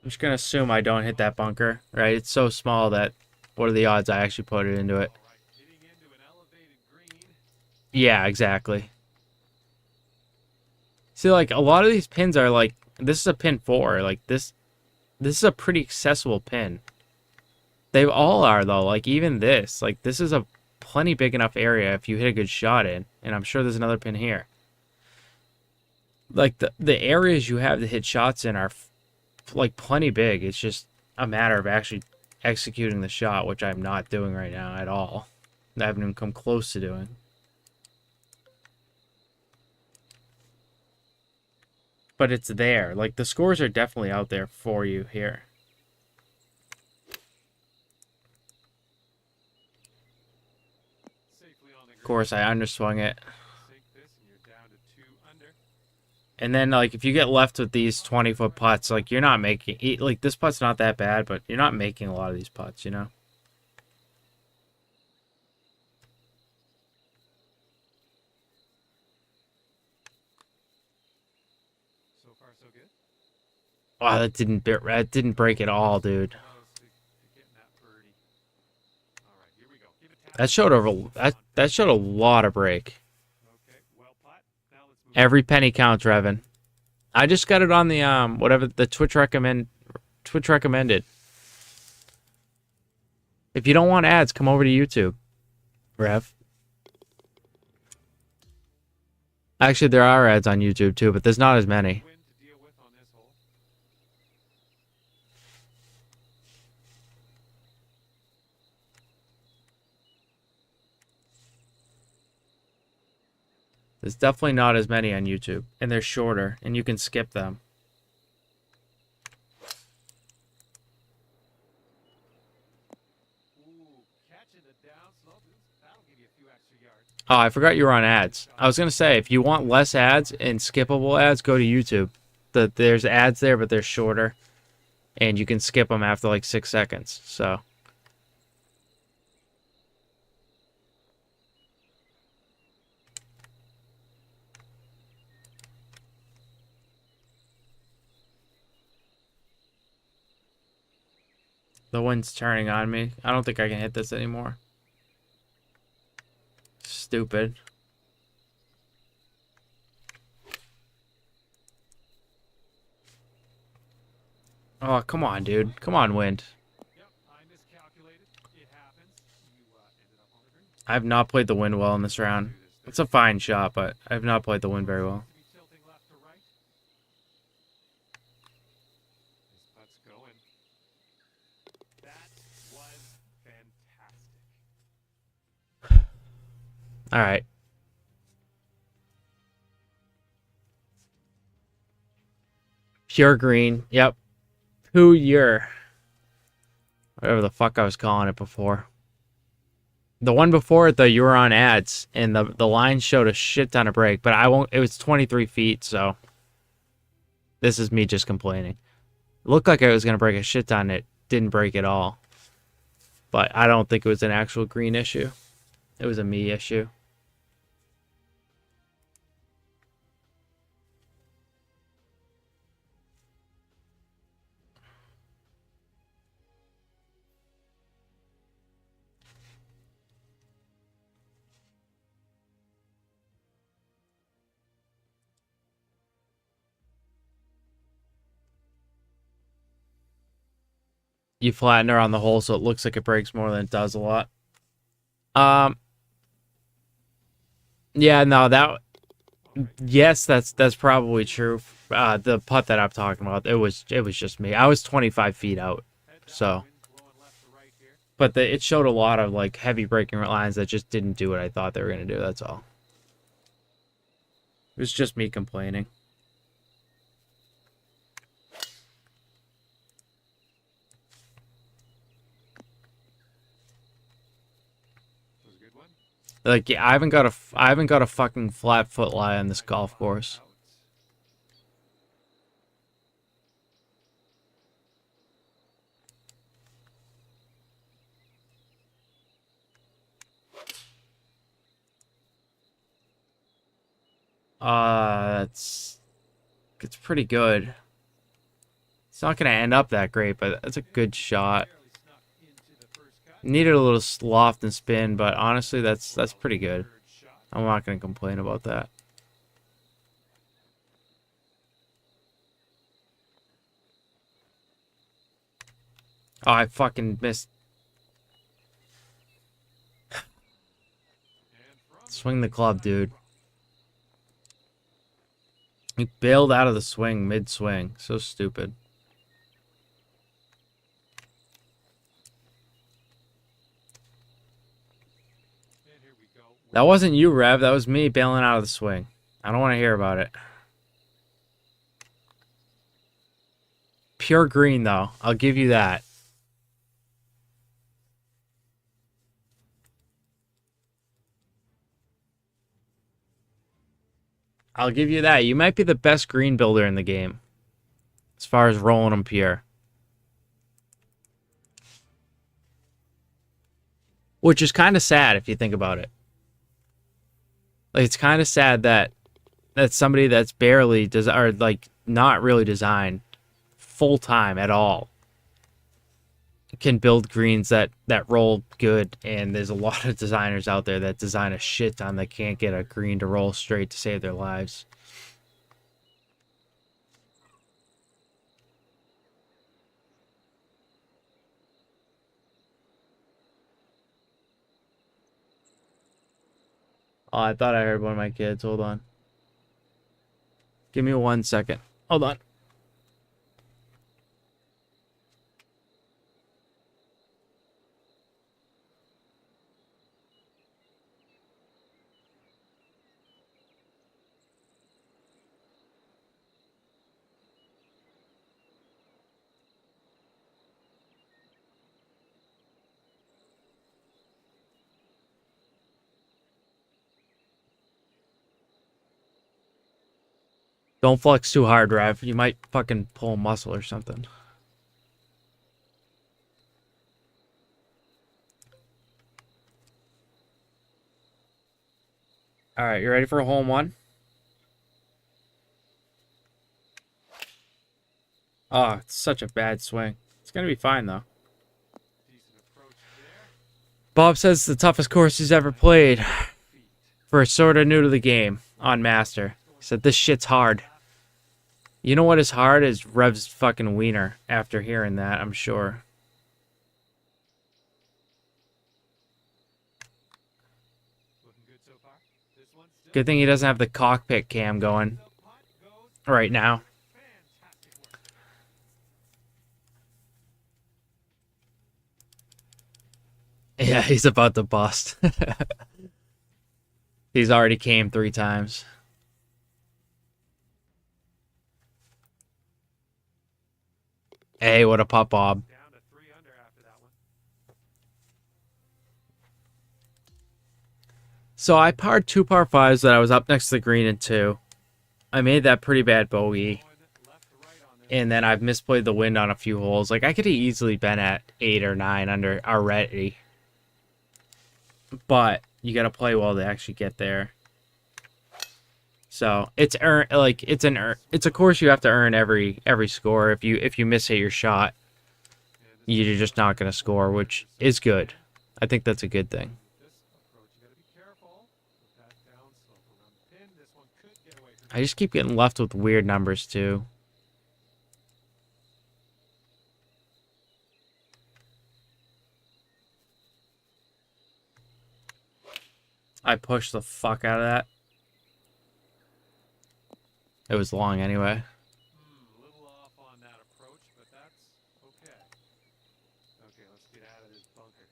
I'm just gonna assume I don't hit that bunker, right? It's so small that what are the odds I actually put it into it? All right, hitting into an elevated green. Yeah, exactly. See, like a lot of these pins are like this is a pin 4. Like this is a pretty accessible pin. They all are though. Like even this, like this is a plenty big enough area if you hit a good shot in, and I'm sure there's another pin here. Like the areas you have to hit shots in are like plenty big. It's just a matter of actually executing the shot, which I'm not doing right now at all. I haven't even come close to doing. But it's there. Like the scores are definitely out there for you here. Safely on the Of course, I underswung it. Sink this and you're down to 2 under. And then, like, if you get left with these 20-foot putts, like, you're not making... Like, this putt's not that bad, but you're not making a lot of these putts, you know? So far, so good. Wow, that didn't break at all, dude. Close to getting that birdie. All right, here we go. Give it tap. That showed a lot of break. Okay, well putt. Now let's move. Every penny counts, Revan. I just got it on the whatever the Twitch recommended. If you don't want ads, come over to YouTube, Rev. Actually, there are ads on YouTube too, but there's not as many. Wind to deal with on this hole. There's definitely not as many on YouTube, and they're shorter, and you can skip them. Ooh, catching the down slope, that'll give you a few extra yards. Oh, I forgot you were on ads. I was gonna say, if you want less ads and skippable ads, go to YouTube. There's ads there, but they're shorter, and you can skip them after like 6 seconds. So. The wind's turning on me. I don't think I can hit this anymore. Stupid. Oh, come on, dude. Come on, wind. Yep, I miscalculated. It happens. You ended up on the green. I have not played the wind well in this round. It's a fine shot, but I have not played the wind very well. To be tilting left to right. This putt's going. That was fantastic. All right. Pure green. Yep. Who you're. Whatever the fuck I was calling it before. The one before it, though, you were on ads, and the line showed a shit ton of break, but I won't. It was 23 feet, so this is me just complaining. It looked like I was gonna break a shit ton. It didn't break at all, but I don't think it was an actual green issue. It was a me issue. You flatten her on the hole, so it looks like it breaks more than it does a lot. Yeah, no, yes, that's probably true. The putt that I'm talking about, it was just me. I was 25 feet out, so. But it showed a lot of like heavy breaking lines that just didn't do what I thought they were gonna do. That's all. It was just me complaining. Like, yeah, I haven't got a fucking flat foot lie on this golf course. It's pretty good. It's not gonna end up that great, but that's a good shot. Needed a little loft and spin, but honestly, that's pretty good. I'm not gonna complain about that. Oh, I fucking missed. Swing the club, dude. He bailed out of the swing mid-swing. So stupid. That wasn't you, Rev. That was me bailing out of the swing. I don't want to hear about it. Pure green, though. I'll give you that. I'll give you that. You might be the best green builder in the game. As far as rolling them pure. Which is kind of sad if you think about it. Like, it's kind of sad that somebody that's barely or like not really designed full time at all can build greens that roll good, and there's a lot of designers out there that design a shit ton that can't get a green to roll straight to save their lives. Oh, I thought I heard one of my kids. Hold on. Give me 1 second. Hold on. Don't flex too hard, Rev. You might fucking pull a muscle or something. All right, you ready for a hole in one? Oh, it's such a bad swing. It's gonna be fine though. Decent approach there. Bob says it's the toughest course he's ever played Feet. for sort of new to the game on Master. He said this shit's hard. You know what is hard is Rev's fucking wiener after hearing that, I'm sure. Looking good so far. This one's still Good thing he doesn't have the cockpit cam going the putt goes right now. fantastic work. Yeah, he's about to bust. He's already came 3 times. Hey, what a putt, Bob. Down to 3 under after that one. So I parred 2 par 5s that I was up next to the green in 2. I made that pretty bad bogey. Going left to right on this. And then I've misplayed the wind on a few holes. Like, I could have easily been at 8 or 9 under already. But you got to play well to actually get there. So it's it's a course you have to earn every score. If you miss hit your shot, you're just not going to score, which is good. I think that's a good thing. This approach, you gotta be careful with that downslope around the pin. This one could get away from I just keep getting left with weird numbers too. I pushed the fuck out of that. It was long anyway. a little off on that approach, but that's okay. Okay, let's get out of this bunker.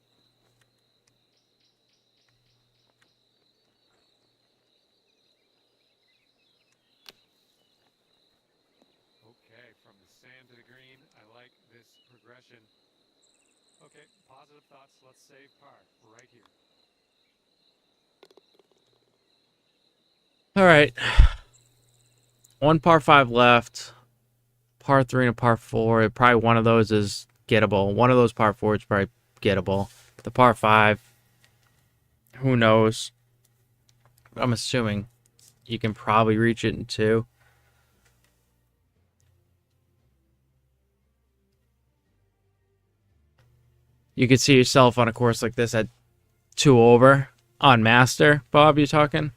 Okay, from the sand to the green, I like this progression. Okay, positive thoughts. Let's save par right here. All right. 1 par 5 left. Par 3 and a par 4. Probably one of those is gettable. One of those par 4s is probably gettable. The par 5, who knows? I'm assuming you can probably reach it in 2. You could see yourself on a course like this at 2 over on Master, Bob, you talking?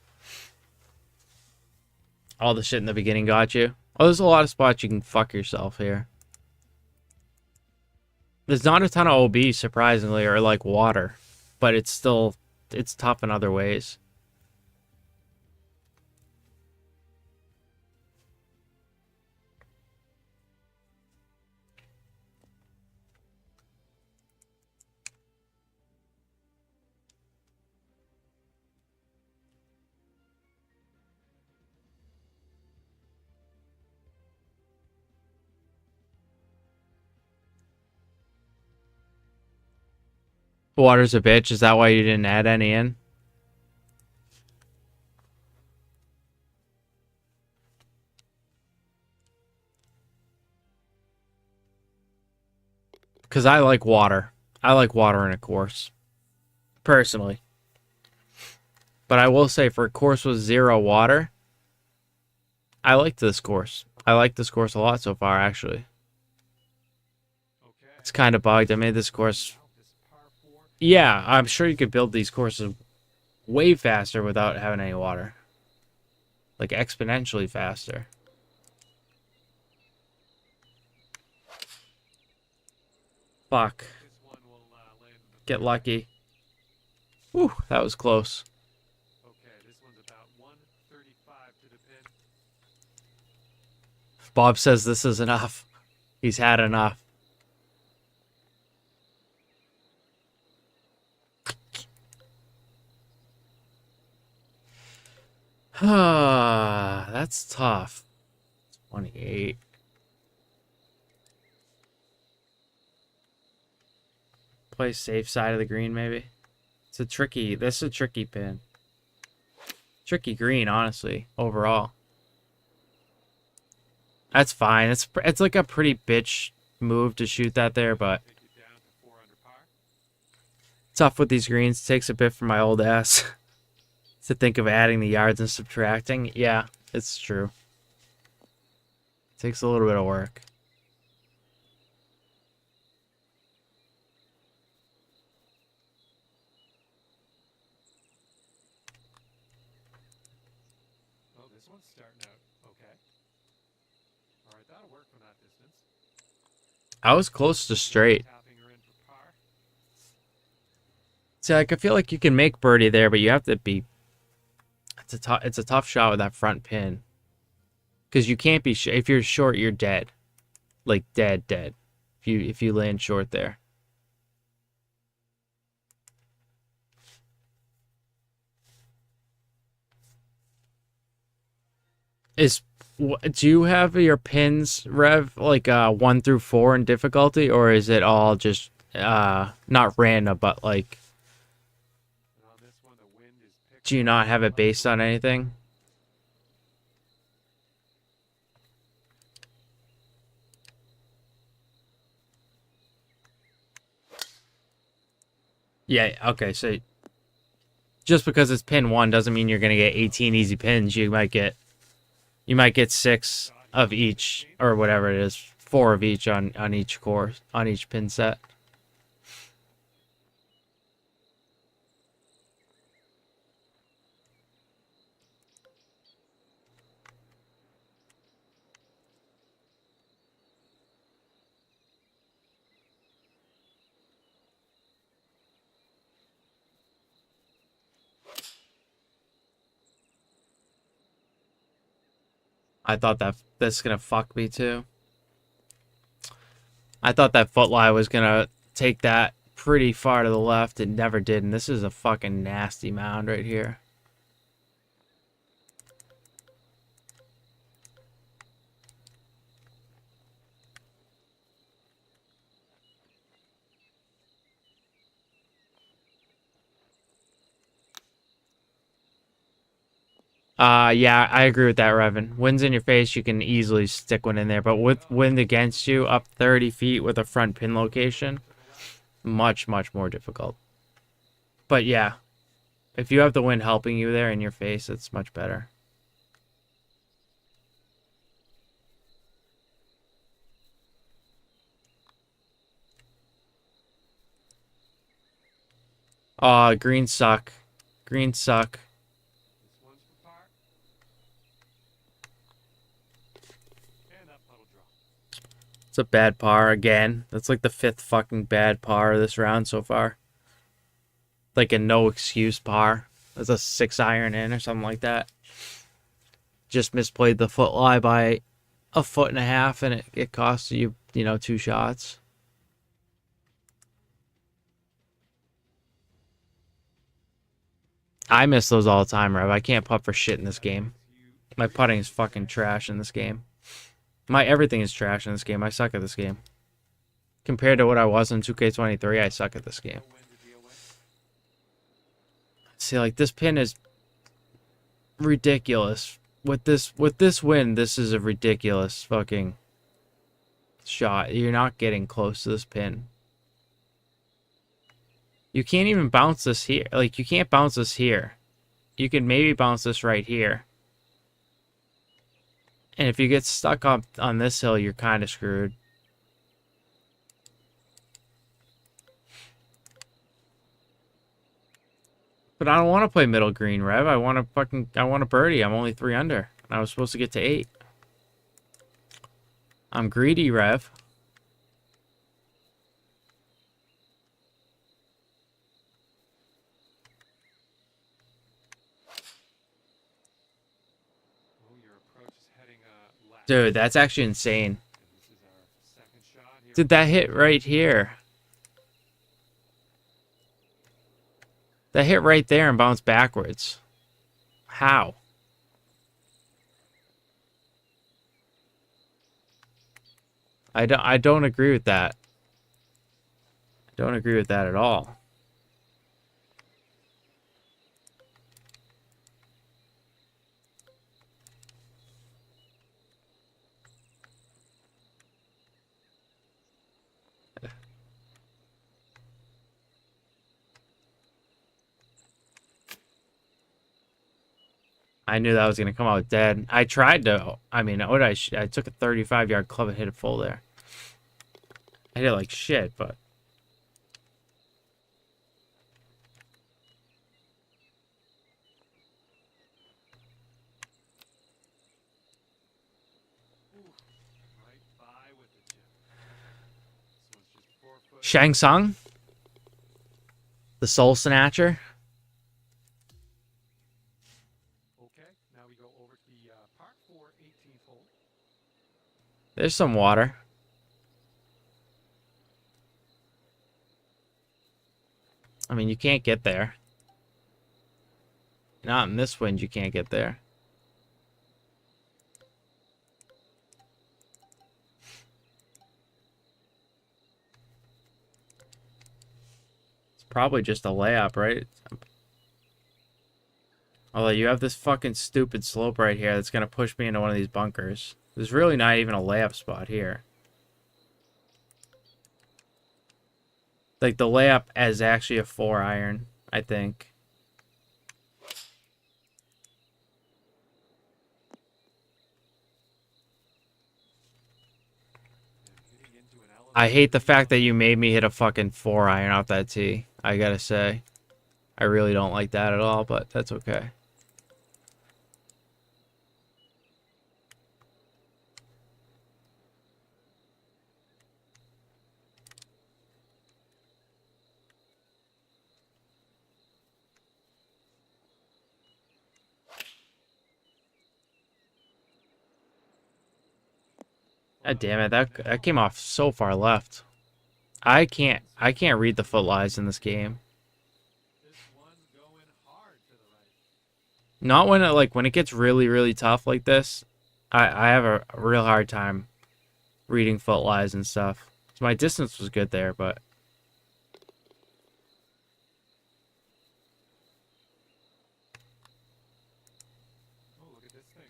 All the shit in the beginning got you. Oh, there's a lot of spots you can fuck yourself here. There's not a ton of OB, surprisingly, or like water. But it's tough in other ways. Water's a bitch. Is that why you didn't add any in? Because I like water. I like water in a course. Personally. But I will say, for a course with 0 water, I liked this course. I like this course a lot so far, actually. Okay. It's kind of bugged. I made this course... This par 4. Yeah, I'm sure you could build these courses way faster without having any water. Like, exponentially faster. Fuck. This one will land in the Get lucky. Whew, that was close. Okay, this one's about 135 to the pin. Bob says this is enough. He's had enough. That's tough. 28. Play safe side of the green, maybe. This is a tricky pin. Tricky green, honestly, overall. That's fine. It's like a pretty bitch move to shoot that there, but Take it down to 4 under par. tough with these greens. Takes a bit for my old ass to think of adding the yards and subtracting. Yeah, it's true. Takes a little bit of work. Oh, this one's starting out okay. All right, that'll work from that distance. I was close to straight. Tapping her in for par. See, like I feel like you can make birdie there, but you have to be. It's a tough shot with that front pin. Because you can't be if you're short, you're dead, like dead. If you land short there. Do you have your pins, Rev, like 1 through 4 in difficulty, or is it all just not random, but like And on this one, the wind is picking do you not have it based on anything? Yeah, okay, so just because it's pin 1 doesn't mean you're gonna get 18 easy pins. You might get 6 of each or whatever it is, 4 of each on each course on each pin set. I thought that's gonna fuck me too. I thought that foot lie was gonna take that pretty far to the left. It never did, and this is a fucking nasty mound right here. Yeah, I agree with that, Revan. Wind's in your face, you can easily stick one in there, but with wind against you, up 30 feet with a front pin location, much more difficult. But yeah, if you have the wind helping you there in your face, it's much better. Greens suck. Greens suck. This one's for par. And that puddle drop. It's a bad par again. That's like the 5th fucking bad par of this round so far. Like a no excuse par. That's a 6 iron in or something like that. Just misplayed the foot lie by a foot and a half, and it cost you, 2 shots. I miss those all the time, Rev. I can't putt for shit in this game. My putting is fucking trash in this game. My everything is trash in this game. I suck at this game. Compared to what I was in 2K23, I suck at this game. No wind to deal with. See, like, this pin is ridiculous. With this win, this is a ridiculous fucking shot. You're not getting close to this pin. You can't even bounce this here. Like, you can't bounce this here. You can maybe bounce this right here. And if you get stuck up on this hill, you're kind of screwed. But I don't want to play middle green, Rev. I want a birdie. I'm only 3 under. I was supposed to get to 8. I'm greedy, Rev. Oh, your approach is heading left. Dude, that's actually insane. And this is our second shot here. Dude, that hit right here. That hit right there and bounced backwards. How? I don't agree with that. I don't agree with that at all. I knew that was going to come out dead. I tried to. I mean, what I took a 35-yard club and hit it full there. I hit it like shit, but. Right by with the chip. This one's just 4 foot. Shang Tsung? The Soul Snatcher? Okay, now we go over to the par 4 18th hole. There's some water. I mean, you can't get there. Not in this wind, you can't get there. It's probably just a layup, right? Although you have this fucking stupid slope right here that's going to push me into one of these bunkers. There's really not even a layup spot here. Like, the layup is actually a 4-iron, I think. I hate the fact that you made me hit a fucking 4-iron off that tee. I gotta say. I really don't like that at all, but that's okay. God damn it, that came off so far left. I can't read the foot lies in this game. This one's going hard to the right. Not when when it gets really, really tough like this. I have a real hard time reading foot lies and stuff. So my distance was good there, but Oh, look at this thing.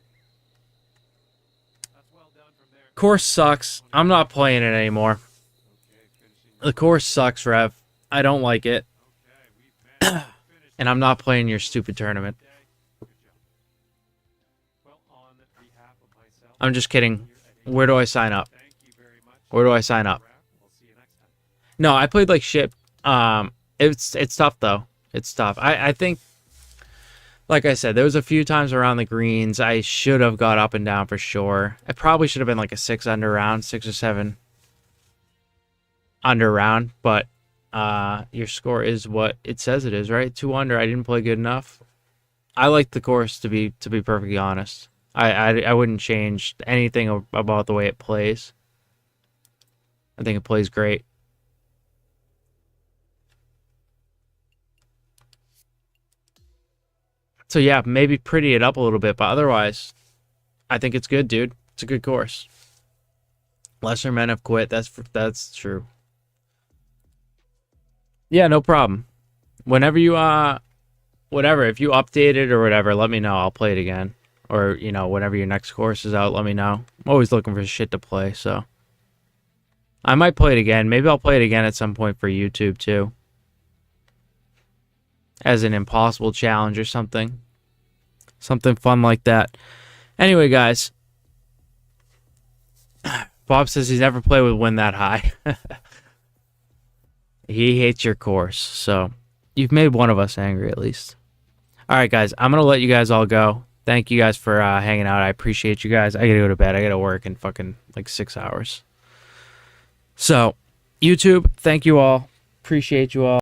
That's well done from there. course sucks. I'm not playing it anymore. Okay, finishing. The course sucks, Rev. I don't like it. Okay, we've managed to finish. And I'm not playing your stupid tournament. Day. Good job. Well, on behalf of myself, I'm just kidding. Where do I sign up? thank you very much. Where do I sign up? We'll see you next time. No, I played like shit. It's tough though. It's tough. I think, like I said, there was a few times around the greens I should have got up and down for sure. I probably should have been like a 6 under round, 6 or 7 under round, but your score is what it says it is, right? 2 under. I didn't play good enough. I like the course to be perfectly honest. I wouldn't change anything about the way it plays. I think it plays great. So yeah, maybe pretty it up a little bit, but otherwise, I think it's good, dude. It's a good course. Lesser men have quit. That's true. Yeah, no problem. Whenever you whatever, if you update it or whatever, let me know. I'll play it again. Or, you know, whenever your next course is out, let me know. I'm always looking for shit to play, so I might play it again. Maybe I'll play it again at some point for YouTube too. As an impossible challenge or something. Something fun like that. Anyway, guys. Bob says he's never played with wind that high. He hates your course, so you've made one of us angry at least. All right, guys. I'm going to let you guys all go. Thank you guys for hanging out. I appreciate you guys. I got to go to bed. I got to work in fucking like 6 hours. So, YouTube, thank you all. Appreciate you all.